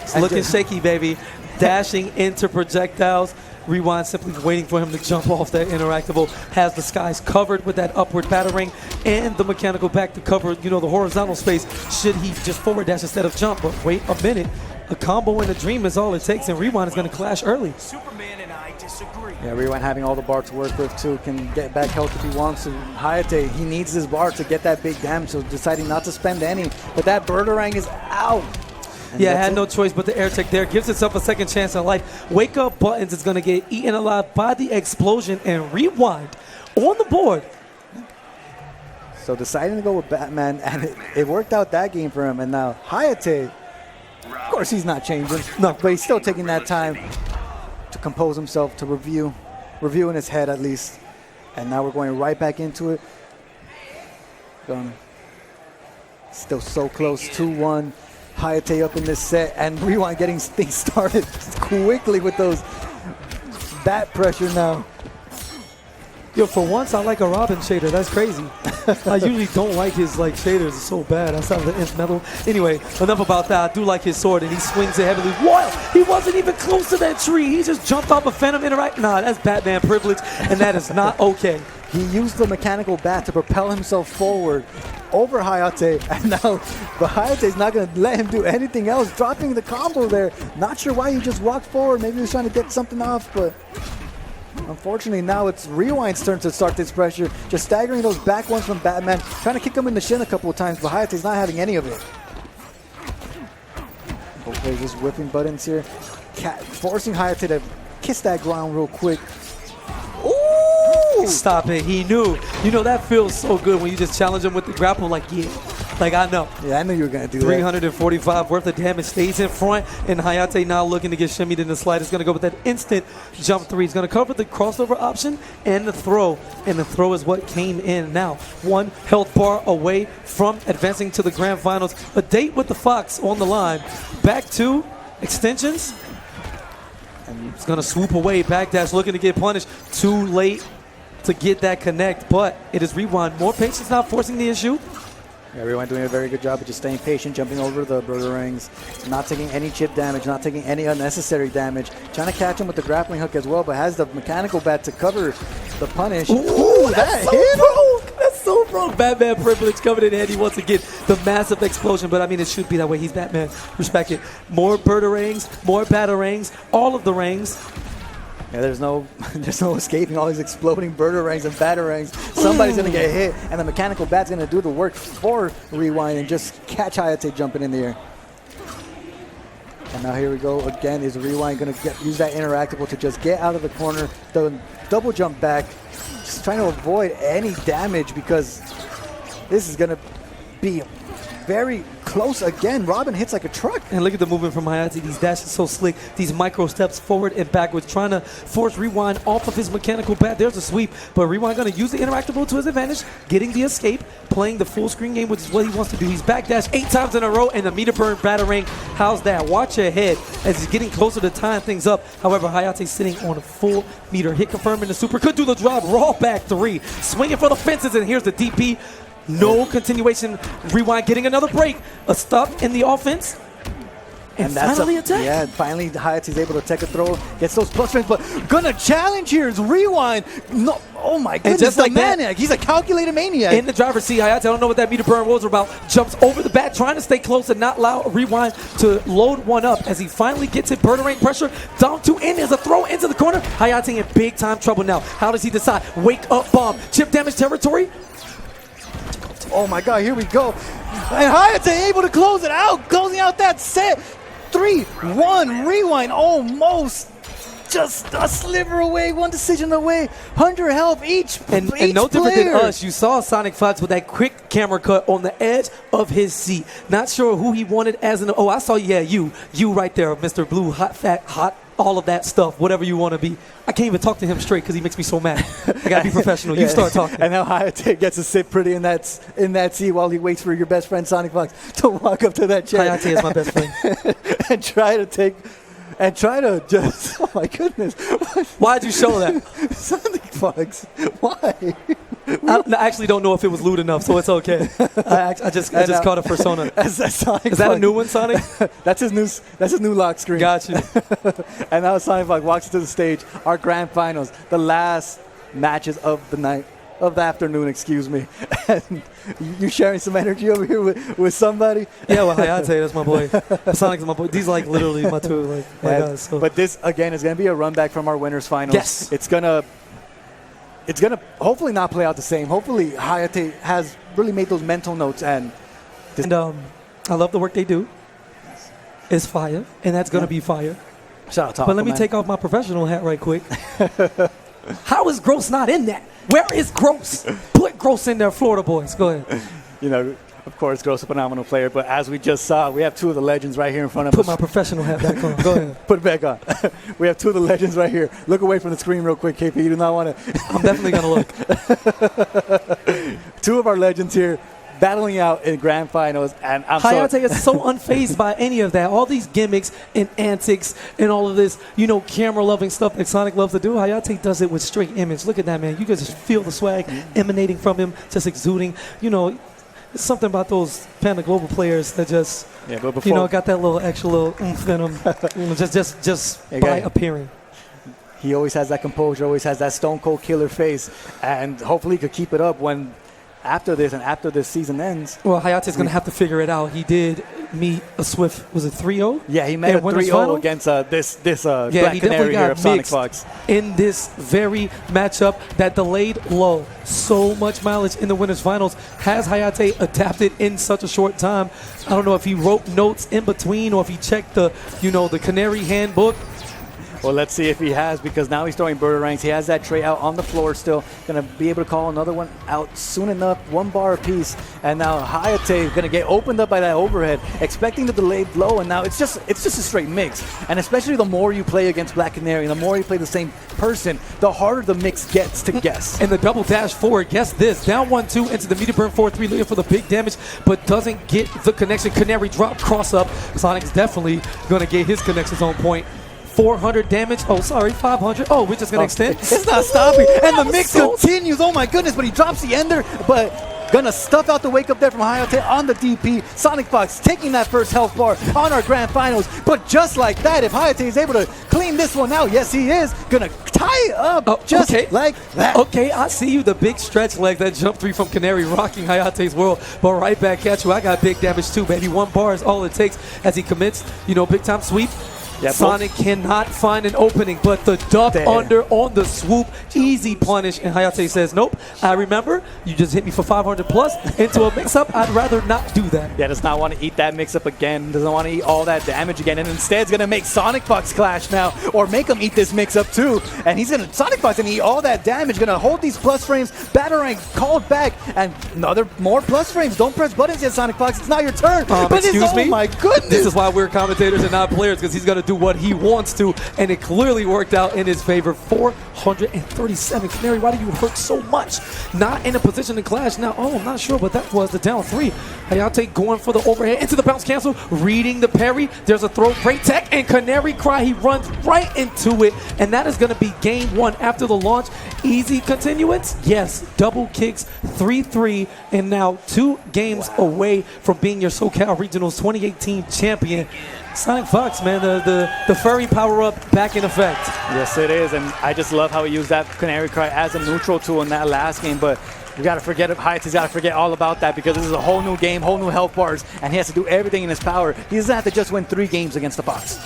It's looking shaky, baby. Dashing into projectiles. Rewind simply waiting for him to jump off that interactable. Has the skies covered with that upward battering and the mechanical back to cover, the horizontal space should he just forward dash instead of jump. But wait a minute. A combo and a dream is all it takes, and Rewind is going to clash early. Superman and I disagree. Yeah, Rewind having all the bar to work with too, can get back health if he wants to. Hayatei, he needs this bar to get that big damage, so deciding not to spend any. But that Birdarang is out. And yeah, had no choice but the air tech there. Gives itself a second chance in life. Wake Up Buttons is going to get eaten alive by the explosion, and Rewind on the board. So deciding to go with Batman, and it worked out that game for him. And now Hayatei, of course he's not changing. No, but he's still taking that time to compose himself, to review in his head at least. And now we're going right back into it. Still so close, 2-1. Hayatei up in this set, and Rewind getting things started quickly with those bat pressure now. Yo, for once, I like a Robin shader. That's crazy. I usually don't like his shaders. It's so bad. I sound the inch metal. Anyway, enough about that. I do like his sword, and he swings it heavily. What? He wasn't even close to that tree. He just jumped off a Phantom Interact. Nah, that's Batman privilege, and that is not okay. He used the mechanical bat to propel himself forward over Hayatei, and now Hayatei's not going to let him do anything else, dropping the combo there. Not sure why he just walked forward. Maybe he was trying to get something off, but unfortunately now it's Rewind's turn to start this pressure, just staggering those back ones from Batman, trying to kick him in the shin a couple of times, but Hayatei's not having any of it. Both players just whipping buttons here, forcing Hayatei to kiss that ground real quick. Stop it. He knew. That feels so good when you just challenge him with the grapple I know. Yeah, I knew you were going to do 345 worth of damage, stays in front, and Hayatei now looking to get shimmied in the slide. Is going to go with that instant jump 3. He's going to cover the crossover option and the throw is what came in. Now, 1 health bar away from advancing to the grand finals. A date with the Fox on the line. Back to extensions. And he's going to swoop away. Backdash looking to get punished. Too late to get that connect, but it is Rewind. More patience now, forcing the issue. Yeah, Rewind doing a very good job of just staying patient, jumping over the Birdarangs, not taking any chip damage, not taking any unnecessary damage. Trying to catch him with the grappling hook as well, but has the mechanical bat to cover the punish. Ooh, that hit! Broke. That's so broke. Batman privilege coming in handy once again. The massive explosion, but it should be that way. He's Batman. Respect it. More Birdarangs, more Batarangs, all of the rangs. Yeah, there's no escaping all these exploding Birdarangs and Batarangs. Somebody's going to get hit, and the mechanical bat's going to do the work for Rewind and just catch Hayatei jumping in the air. And now here we go again. Is Rewind going to use that interactable to just get out of the corner, the double jump back, just trying to avoid any damage because this is going to be very close again. Robin hits like a truck. And look at the movement from Hayatei. These dashes so slick. These micro steps forward and backwards, trying to force Rewind off of his mechanical bat. There's a sweep, but Rewind going to use the interactable to his advantage, getting the escape, playing the full screen game, which is what he wants to do. He's backdash 8 times in a row, and the meter burn Batarang. How's that? Watch your head as he's getting closer to tying things up. However, Hayatei sitting on a full meter. Hit confirming the super. Could do the drop. Raw back 3. Swinging for the fences, and here's the DP. No continuation. Rewind getting another break. A stop in the offense. And that's finally attack. Yeah, finally Hayatei's able to take a throw. Gets those plus frames, but gonna challenge here is Rewind. No, oh my goodness, just like maniac. He's a calculated maniac. In the driver's seat, Hayatei, I don't know what that meter burn was about. Jumps over the bat, trying to stay close and not allow Rewind to load one up as he finally gets it. Birdarang pressure down to in. There's a throw into the corner. Hayatei in big time trouble now. How does he decide? Wake up bomb. Chip damage territory. Oh my God, here we go. And Hayatei able to close it out, closing out that set. 3-1, Rewind almost just a sliver away, one decision away, 100 health each. And no different than us, you saw SonicFox with that quick camera cut on the edge of his seat. Not sure who he wanted as an, oh, I saw, yeah, you right there, Mr. Blue, hot, fat, hot all of that stuff, whatever you want to be. I can't even talk to him straight because he makes me so mad. I gotta be professional. You start talking. And now Hayatei gets to sit pretty in that seat while he waits for your best friend SonicFox to walk up to that chair. Hayatei is my best friend. and try to just, oh my goodness. Why'd you show that? SonicFox, why? I actually don't know if it was lewd enough, so it's okay. I just caught a persona. Is that a new one, Sonic? That's his new lock screen. Got you. And now SonicFox walks to the stage. Our grand finals, the last matches of the night. Of the afternoon, excuse me. And you sharing some energy over here with somebody? Yeah, well, Hayatei, that's my boy. Sonic's my boy. These like literally my two guys. So. But this again is going to be a run back from our winners finals. Yes. It's gonna hopefully not play out the same. Hopefully Hayatei has really made those mental notes and I love the work they do. It's fire, and that's gonna be fire. Shout out to But let me take off my professional hat right quick. How is Gross not in that? Where is Gross? Put Gross in there, Florida boys. Go ahead. You know, of course, Gross a phenomenal player, but as we just saw, we have two of the legends right here in front of Put us. my professional hat back on. Go ahead. Put it back on. We have two of the legends right here. Look away from the screen real quick, KP. You do not want to. I'm definitely going to look. Two of our legends here battling out in grand finals, and Hayatei is so unfazed by any of that. All these gimmicks and antics and all of this, camera-loving stuff that Sonic loves to do. Hayatei does it with straight image. Look at that, man. You can just feel the swag emanating from him, just exuding. It's something about those Panda Global players that just, got that little extra little oomph in them, just by appearing. He always has that composure, always has that stone cold killer face, and hopefully he could keep it up when after this season ends. Well, Hayatei's going to have to figure it out. He did meet a swift, was it 3-0? Yeah, he met a 3-0 against this Black Canary here of SonicFox. In this very matchup that delayed low. So much mileage in the winners finals. Has Hayatei adapted in such a short time? I don't know if he wrote notes in between or if he checked the Canary handbook. Well, let's see if he has, because now he's throwing bird ranks. He has that tray out on the floor still. Going to be able to call another one out soon enough. 1 bar apiece. And now Hayatei is going to get opened up by that overhead, expecting the delayed low. And now it's just a straight mix. And especially the more you play against Black Canary, the more you play the same person, the harder the mix gets to guess. And the double dash forward, guess this. Down 1-2 into the meter burn 4-3, looking for the big damage, but doesn't get the connection. Canary drop, cross up. Sonic's definitely going to get his connections on point. 400 damage. Oh, sorry, 500. Oh, we're just going to extend. It's not stopping. And the mix continues. Oh, my goodness. But he drops the ender. But going to stuff out the wake up there from Hayatei on the DP. SonicFox taking that first health bar on our grand finals. But just like that, if Hayatei is able to clean this one out, yes, he is going to tie it up like that. Okay, I see you. The big stretch leg, that jump 3 from Canary rocking Hayatei's world. But right back at you. I got big damage too, baby. 1 bar is all it takes as he commits, big time sweep. Yep. Sonic cannot find an opening, but the duck under on the swoop, easy punish, and Hayatei says, nope, I remember, you just hit me for 500 plus into a mix-up. I'd rather not do that. Yeah, does not want to eat that mix-up again, doesn't want to eat all that damage again, and instead is going to make SonicFox clash now, or make him eat this mix-up too, and SonicFox going to eat all that damage, going to hold these plus frames, Batarang called back, and more plus frames. Don't press buttons yet, SonicFox, it's not your turn. Excuse me? Oh my goodness. This is why we're commentators and not players, because he's going to do what he wants to, and it clearly worked out in his favor. 437. Canary, why do you hurt so much? Not in a position to clash now. Oh, I'm not sure, but that was the down 3. Hayatei going for the overhead into the bounce cancel, reading the parry. There's a throw, great tech, and Canary Cry, he runs right into it, and that is going to be game 1 after the launch. Easy continuance? Yes. Double kicks, 3-3, and now 2 games away from being your SoCal Regionals 2018 champion. SonicFox, man, the furry power-up back in effect. Yes, it is, and I just love how he used that Canary Cry as a neutral tool in that last game, but we got to forget it. Hayatei's got to forget all about that, because this is a whole new game, whole new health bars, and he has to do everything in his power. He doesn't have to just win 3 games against the Fox.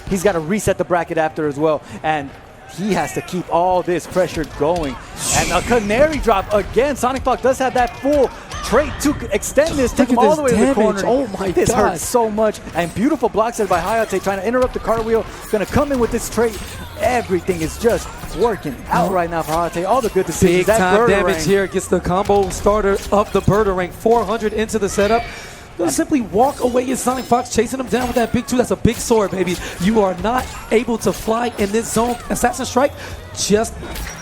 He's got to reset the bracket after as well, and he has to keep all this pressure going. And a Canary drop again. SonicFox does have that full trait to extend this, take him all the way to the corner. Oh my God. This hurts so much. And beautiful block set by Hayatei, trying to interrupt the cartwheel. Going to come in with this trait. Everything is just working out right now for Hayatei. All the good decisions. Big time damage here. Gets the combo starter of the Birderang. 400 into the setup. Gonna simply walk away as Sonic Fox, chasing him down with that big 2. That's a big sword, baby. You are not able to fly in this zone. Assassin Strike, just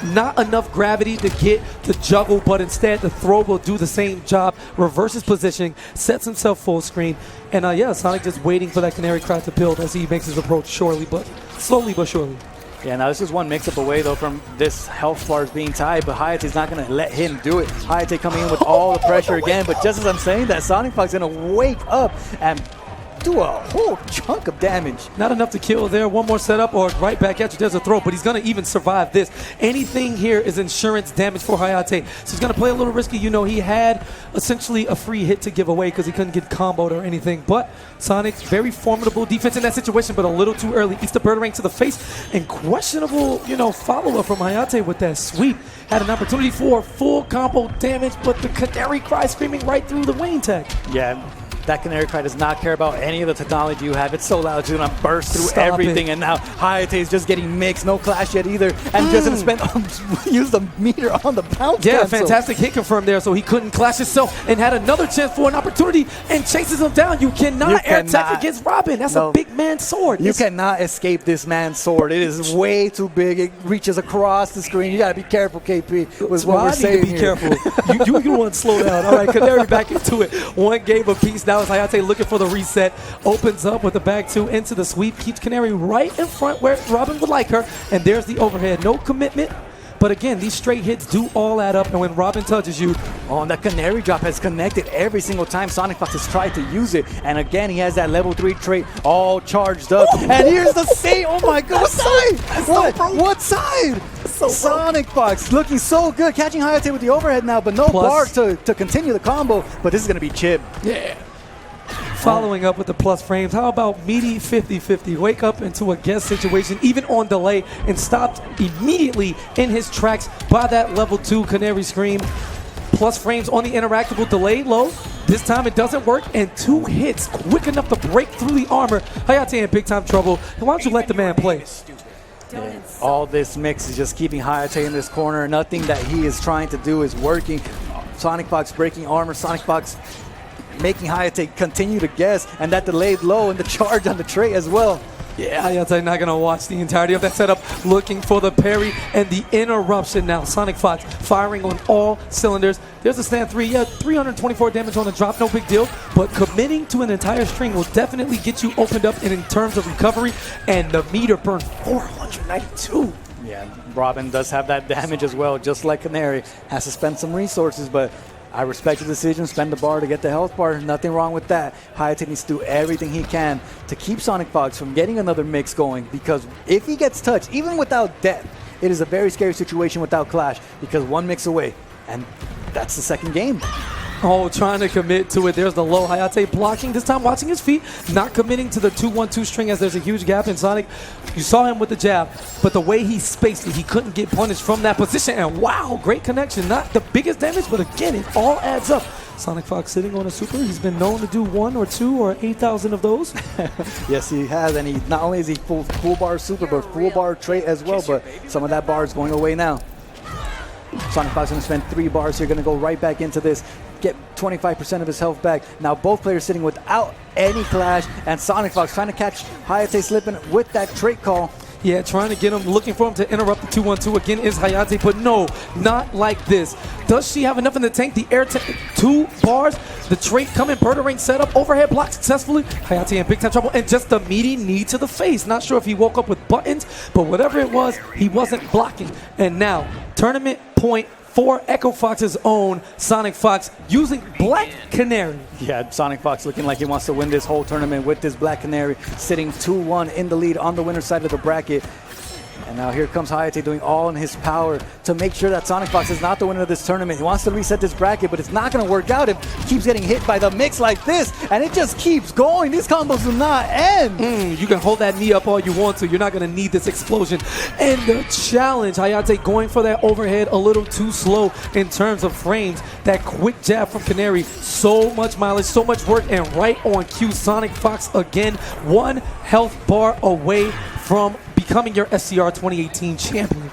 not enough gravity to get the juggle, but instead the throw will do the same job. Reverses positioning, sets himself full screen. And yeah, Sonic just waiting for that Canary Cry to build as he makes his approach slowly but surely. Yeah, now this is one mix-up away, though, from this health bars being tied, but Hayatei's not going to let him do it. Hayatei coming in with all the pressure again, but just as I'm saying that, Sonic Fox is going to wake up and do a whole chunk of damage. Not enough to kill there. One more setup or right back at you. There's a throw, but he's going to even survive this. Anything here is insurance damage for Hayatei. So he's going to play a little risky. You know, he had essentially a free hit to give away because he couldn't get comboed or anything. But Sonic, very formidable defense in that situation, but a little too early. Eats the Bird to the face. And questionable, you know, follow-up from Hayatei with that sweep. Had an opportunity for full combo damage, but the Canary Cry screaming right through the Wayne tech. Yeah. That Canary Cry does not care about any of the technology you have. It's so loud, it's going to burst through everything. And now Hayatei is just getting mixed. No clash yet either. And just going to use the meter on the bounce. Yeah, cancel. fantastic hit confirmed there, so he couldn't clash himself and had another chance for an opportunity and chases him down. You cannot air attack against Robin. That's a big man's sword. You cannot escape this man's sword. It is way too big. It reaches across the screen. You got to be careful, KP, with what we're saying here. Careful. you want to slow down. All right, Canary back into it. One game apiece. Now is Hayatei looking for the reset. Opens up with the back 2 into the sweep. Keeps Canary right in front where Robin would like her. And there's the overhead. No commitment. But again, these straight hits do all add up, and when Robin touches you... Oh, that Canary drop has connected every single time Sonic Fox has tried to use it. And again, he has that level 3 trait all charged up. And here's the save. Oh my God, what side? What side? Sonic Fox looking so good, catching Hayatei with the overhead now, but no bar to continue the combo. But this is going to be chip. Yeah. Following up with the plus frames, how about meaty 50-50? Wake up into a guess situation, even on delay, and stopped immediately in his tracks by that level 2 Canary Scream. Plus frames on the interactable delay low. This time it doesn't work, and 2 hits quick enough to break through the armor. Hayatei in big time trouble. And why don't you let the man play? Yeah. All this mix is just keeping Hayatei in this corner. Nothing that he is trying to do is working. Sonic Fox breaking armor. Sonic Fox making Hayatei continue to guess, and that delayed low and the charge on the trait as well. Yeah, Hayatei not going to watch the entirety of that setup, looking for the parry and the interruption now. Sonic Fox firing on all cylinders. There's a stand 3. Yeah, 324 damage on the drop, no big deal. But committing to an entire string will definitely get you opened up in terms of recovery, and the meter burned 492. Yeah, Robin does have that damage as well, just like Canary. Has to spend some resources, but I respect the decision, spend the bar to get the health bar. Nothing wrong with that. Hayatei needs to do everything he can to keep Sonic Fox from getting another mix going, because if he gets touched, even without death, it is a very scary situation without clash, because one mix away, and that's the second game. Oh, trying to commit to it. There's the low. Hayatei blocking, this time watching his feet, not committing to the 2-1-2 string as there's a huge gap in Sonic. You saw him with the jab, but the way he spaced it, he couldn't get punished from that position. And wow, great connection. Not the biggest damage, but again, it all adds up. Sonic Fox sitting on a super. He's been known to do 1 or 2 or 8,000 of those. Yes, he has, and he not only is he full bar super, but full bar trait as well, but some of that bar is going away now. Sonic Fox going to spend 3 bars here, going to go right back into this, get 25% of his health back. Now both players sitting without any clash, and Sonic Fox trying to catch Hayatei slipping with that trait call. Yeah, trying to get him, looking for him to interrupt the 2-1-2 again is Hayatei, but no, not like this. Does she have enough in the tank? The air tank, 2 bars, the trait coming, Bird setup, overhead block successfully. Hayatei in big time trouble, and just a meaty knee to the face. Not sure if he woke up with buttons, but whatever it was, he wasn't blocking. And now, tournament point for Echo Fox's own Sonic Fox using Black Canary. Yeah, Sonic Fox looking like he wants to win this whole tournament with this Black Canary, sitting 2-1 in the lead on the winner's side of the bracket. And now here comes Hayatei doing all in his power to make sure that Sonic Fox is not the winner of this tournament. He wants to reset this bracket, but it's not going to work out if he keeps getting hit by the mix like this. And it just keeps going. These combos do not end. You can hold that knee up all you want to. You're not going to need this explosion. And the challenge, Hayatei going for that overhead a little too slow in terms of frames. That quick jab from Canary, so much mileage, so much work, and right on cue. Sonic Fox again, 1 health bar away from becoming your SCR 2018 champion.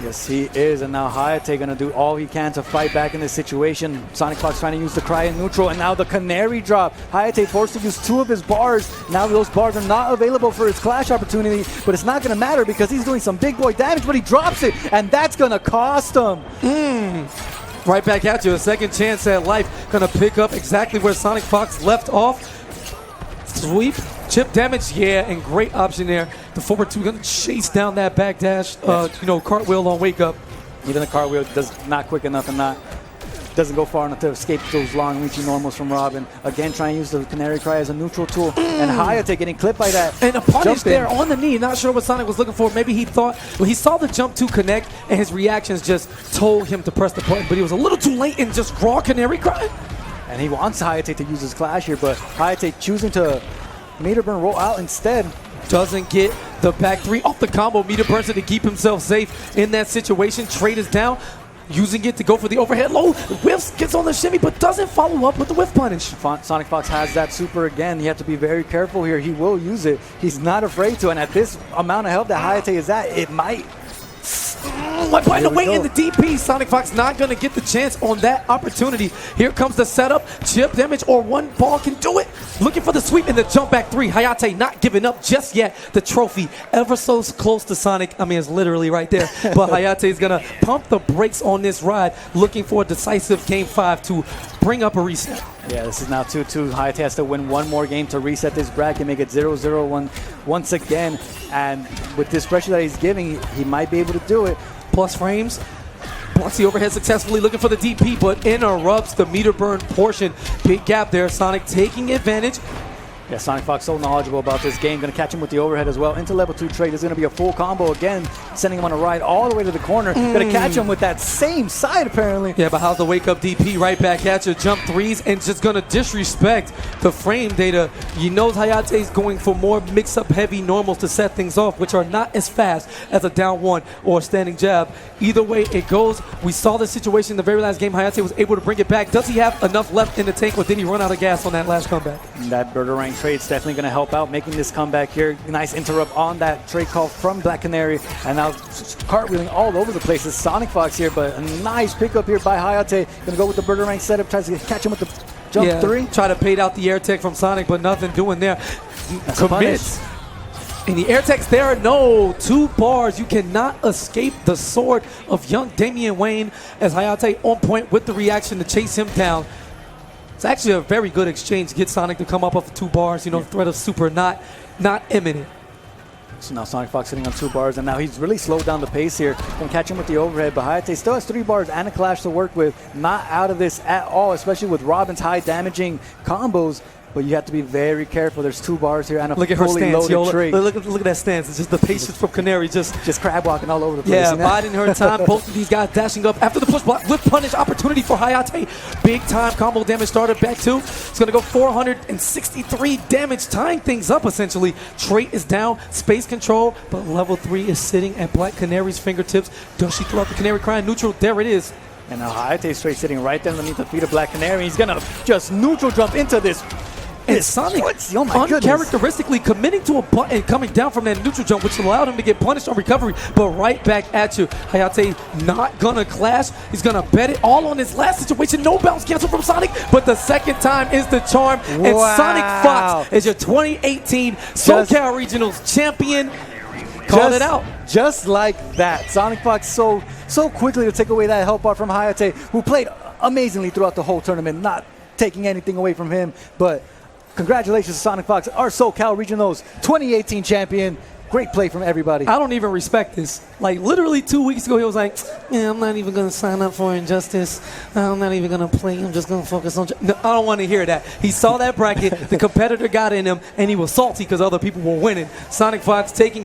Yes, he is, and now Hayatei going to do all he can to fight back in this situation. SonicFox trying to use the Cry in neutral, and now the Canary drop. Hayatei forced to use 2 of his bars. Now those bars are not available for his clash opportunity, but it's not going to matter because he's doing some big boy damage, but he drops it, and that's going to cost him. Right back at you, a second chance at life. Going to pick up exactly where SonicFox left off. Sweep, chip damage, yeah, and great option there. The forward 2 going to chase down that back dash, cartwheel on wake up. Even the cartwheel does not quick enough and doesn't go far enough to escape those long-reaching normals from Robin. Again, trying to use the Canary Cry as a neutral tool. And Hayatei getting clipped by that. And a punish there on the knee. Not sure what Sonic was looking for. Maybe he thought, well, he saw the jump to connect, and his reactions just told him to press the button, but he was a little too late and just raw Canary Cry. And he wants Hayatei to use his clash here, but Hayatei choosing to meter burn roll out instead. Doesn't get the back 3 off the combo. Meter burns it to keep himself safe in that situation. Trade is down. Using it to go for the overhead low. Whiffs, gets on the shimmy, but doesn't follow up with the whiff punish. SonicFox has that super again. You have to be very careful here. He will use it. He's not afraid to, and at this amount of health that Hayatei is at, it might. By the way, in the DP, SonicFox not going to get the chance on that opportunity. Here comes the setup. Chip damage or one ball can do it. Looking for the sweep in the jump back 3. Hayatei not giving up just yet. The trophy ever so close to Sonic. I mean, it's literally right there. But Hayatei is going to pump the brakes on this ride, looking for a decisive Game 5 to bring up a reset. Yeah, this is now 2-2. Hayatei has to win one more game to reset this bracket, make it 0-0 once again. And with this pressure that he's giving, he might be able to do it. Plus frames. Blocks the overhead successfully, looking for the DP, but interrupts the meter burn portion. Big gap there. Sonic taking advantage. Yeah, SonicFox so knowledgeable about this game. Going to catch him with the overhead as well. Into level 2 trade is going to be a full combo again, sending him on a ride all the way to the corner. Going to catch him with that same side, apparently. Yeah, but how's the wake up DP right back at you? Jump 3s and just going to disrespect the frame data. You know Hayatei's going for more mix-up heavy normals to set things off, which are not as fast as a down 1 or a standing jab. Either way it goes, we saw the situation in the very last game. Hayatei was able to bring it back. Does he have enough left in the tank, or did he run out of gas on that last comeback? That Burgerang trade's definitely going to help out making this comeback here. Nice interrupt on that trade call from Black Canary, and now cartwheeling all over the place is SonicFox here, but a nice pickup here by Hayatei. Going to go with the Burgerang setup, tries to catch him with the jump 3. Try to bait out the air tech from Sonic, but nothing doing there. Commits. And the air tech's there. No, 2 bars. You cannot escape the sword of young Damian Wayne, as Hayatei on point with the reaction to chase him down. It's actually a very good exchange to get Sonic to come up off 2 bars. You know, threat of super not imminent. So now SonicFox sitting on 2 bars, and now he's really slowed down the pace here. Going to catch him with the overhead, but Hayatei still has 3 bars and a clash to work with. Not out of this at all, especially with Robin's high damaging combos. But you have to be very careful. There's 2 bars here and a look at her fully stance. loaded trade. Look at that stance. It's just the patience from Canary. Just crab walking all over the place. Yeah, biding her time. Both of these guys dashing up after the push block. Whip punish opportunity for Hayatei. Big time combo damage started back 2. It's going to go 463 damage, tying things up essentially. Trait is down. Space control, but level 3 is sitting at Black Canary's fingertips. Does she throw out the Canary Cry neutral? There it is. And now Hayatei straight sitting right there underneath the feet of Black Canary. He's going to just neutral jump into this. And Sonic uncharacteristically committing to a button coming down from that neutral jump, which allowed him to get punished on recovery, but right back at you. Hayatei not gonna clash. He's gonna bet it all on his last situation. No bounce cancel from Sonic, but the second time is the charm. And SonicFox is your 2018 SoCal Regionals champion. Called it out. Just like that. SonicFox so quickly to take away that help bar from Hayatei, who played amazingly throughout the whole tournament, not taking anything away from him, but congratulations to SonicFox, our SoCal Regionals 2018 champion. Great play from everybody. I don't even respect this. Like, literally 2 weeks ago, he was like, yeah, I'm not even going to sign up for Injustice. I'm not even going to play. I'm just going to focus on... No, I don't want to hear that. He saw that bracket. The competitor got in him, and he was salty because other people were winning. SonicFox taking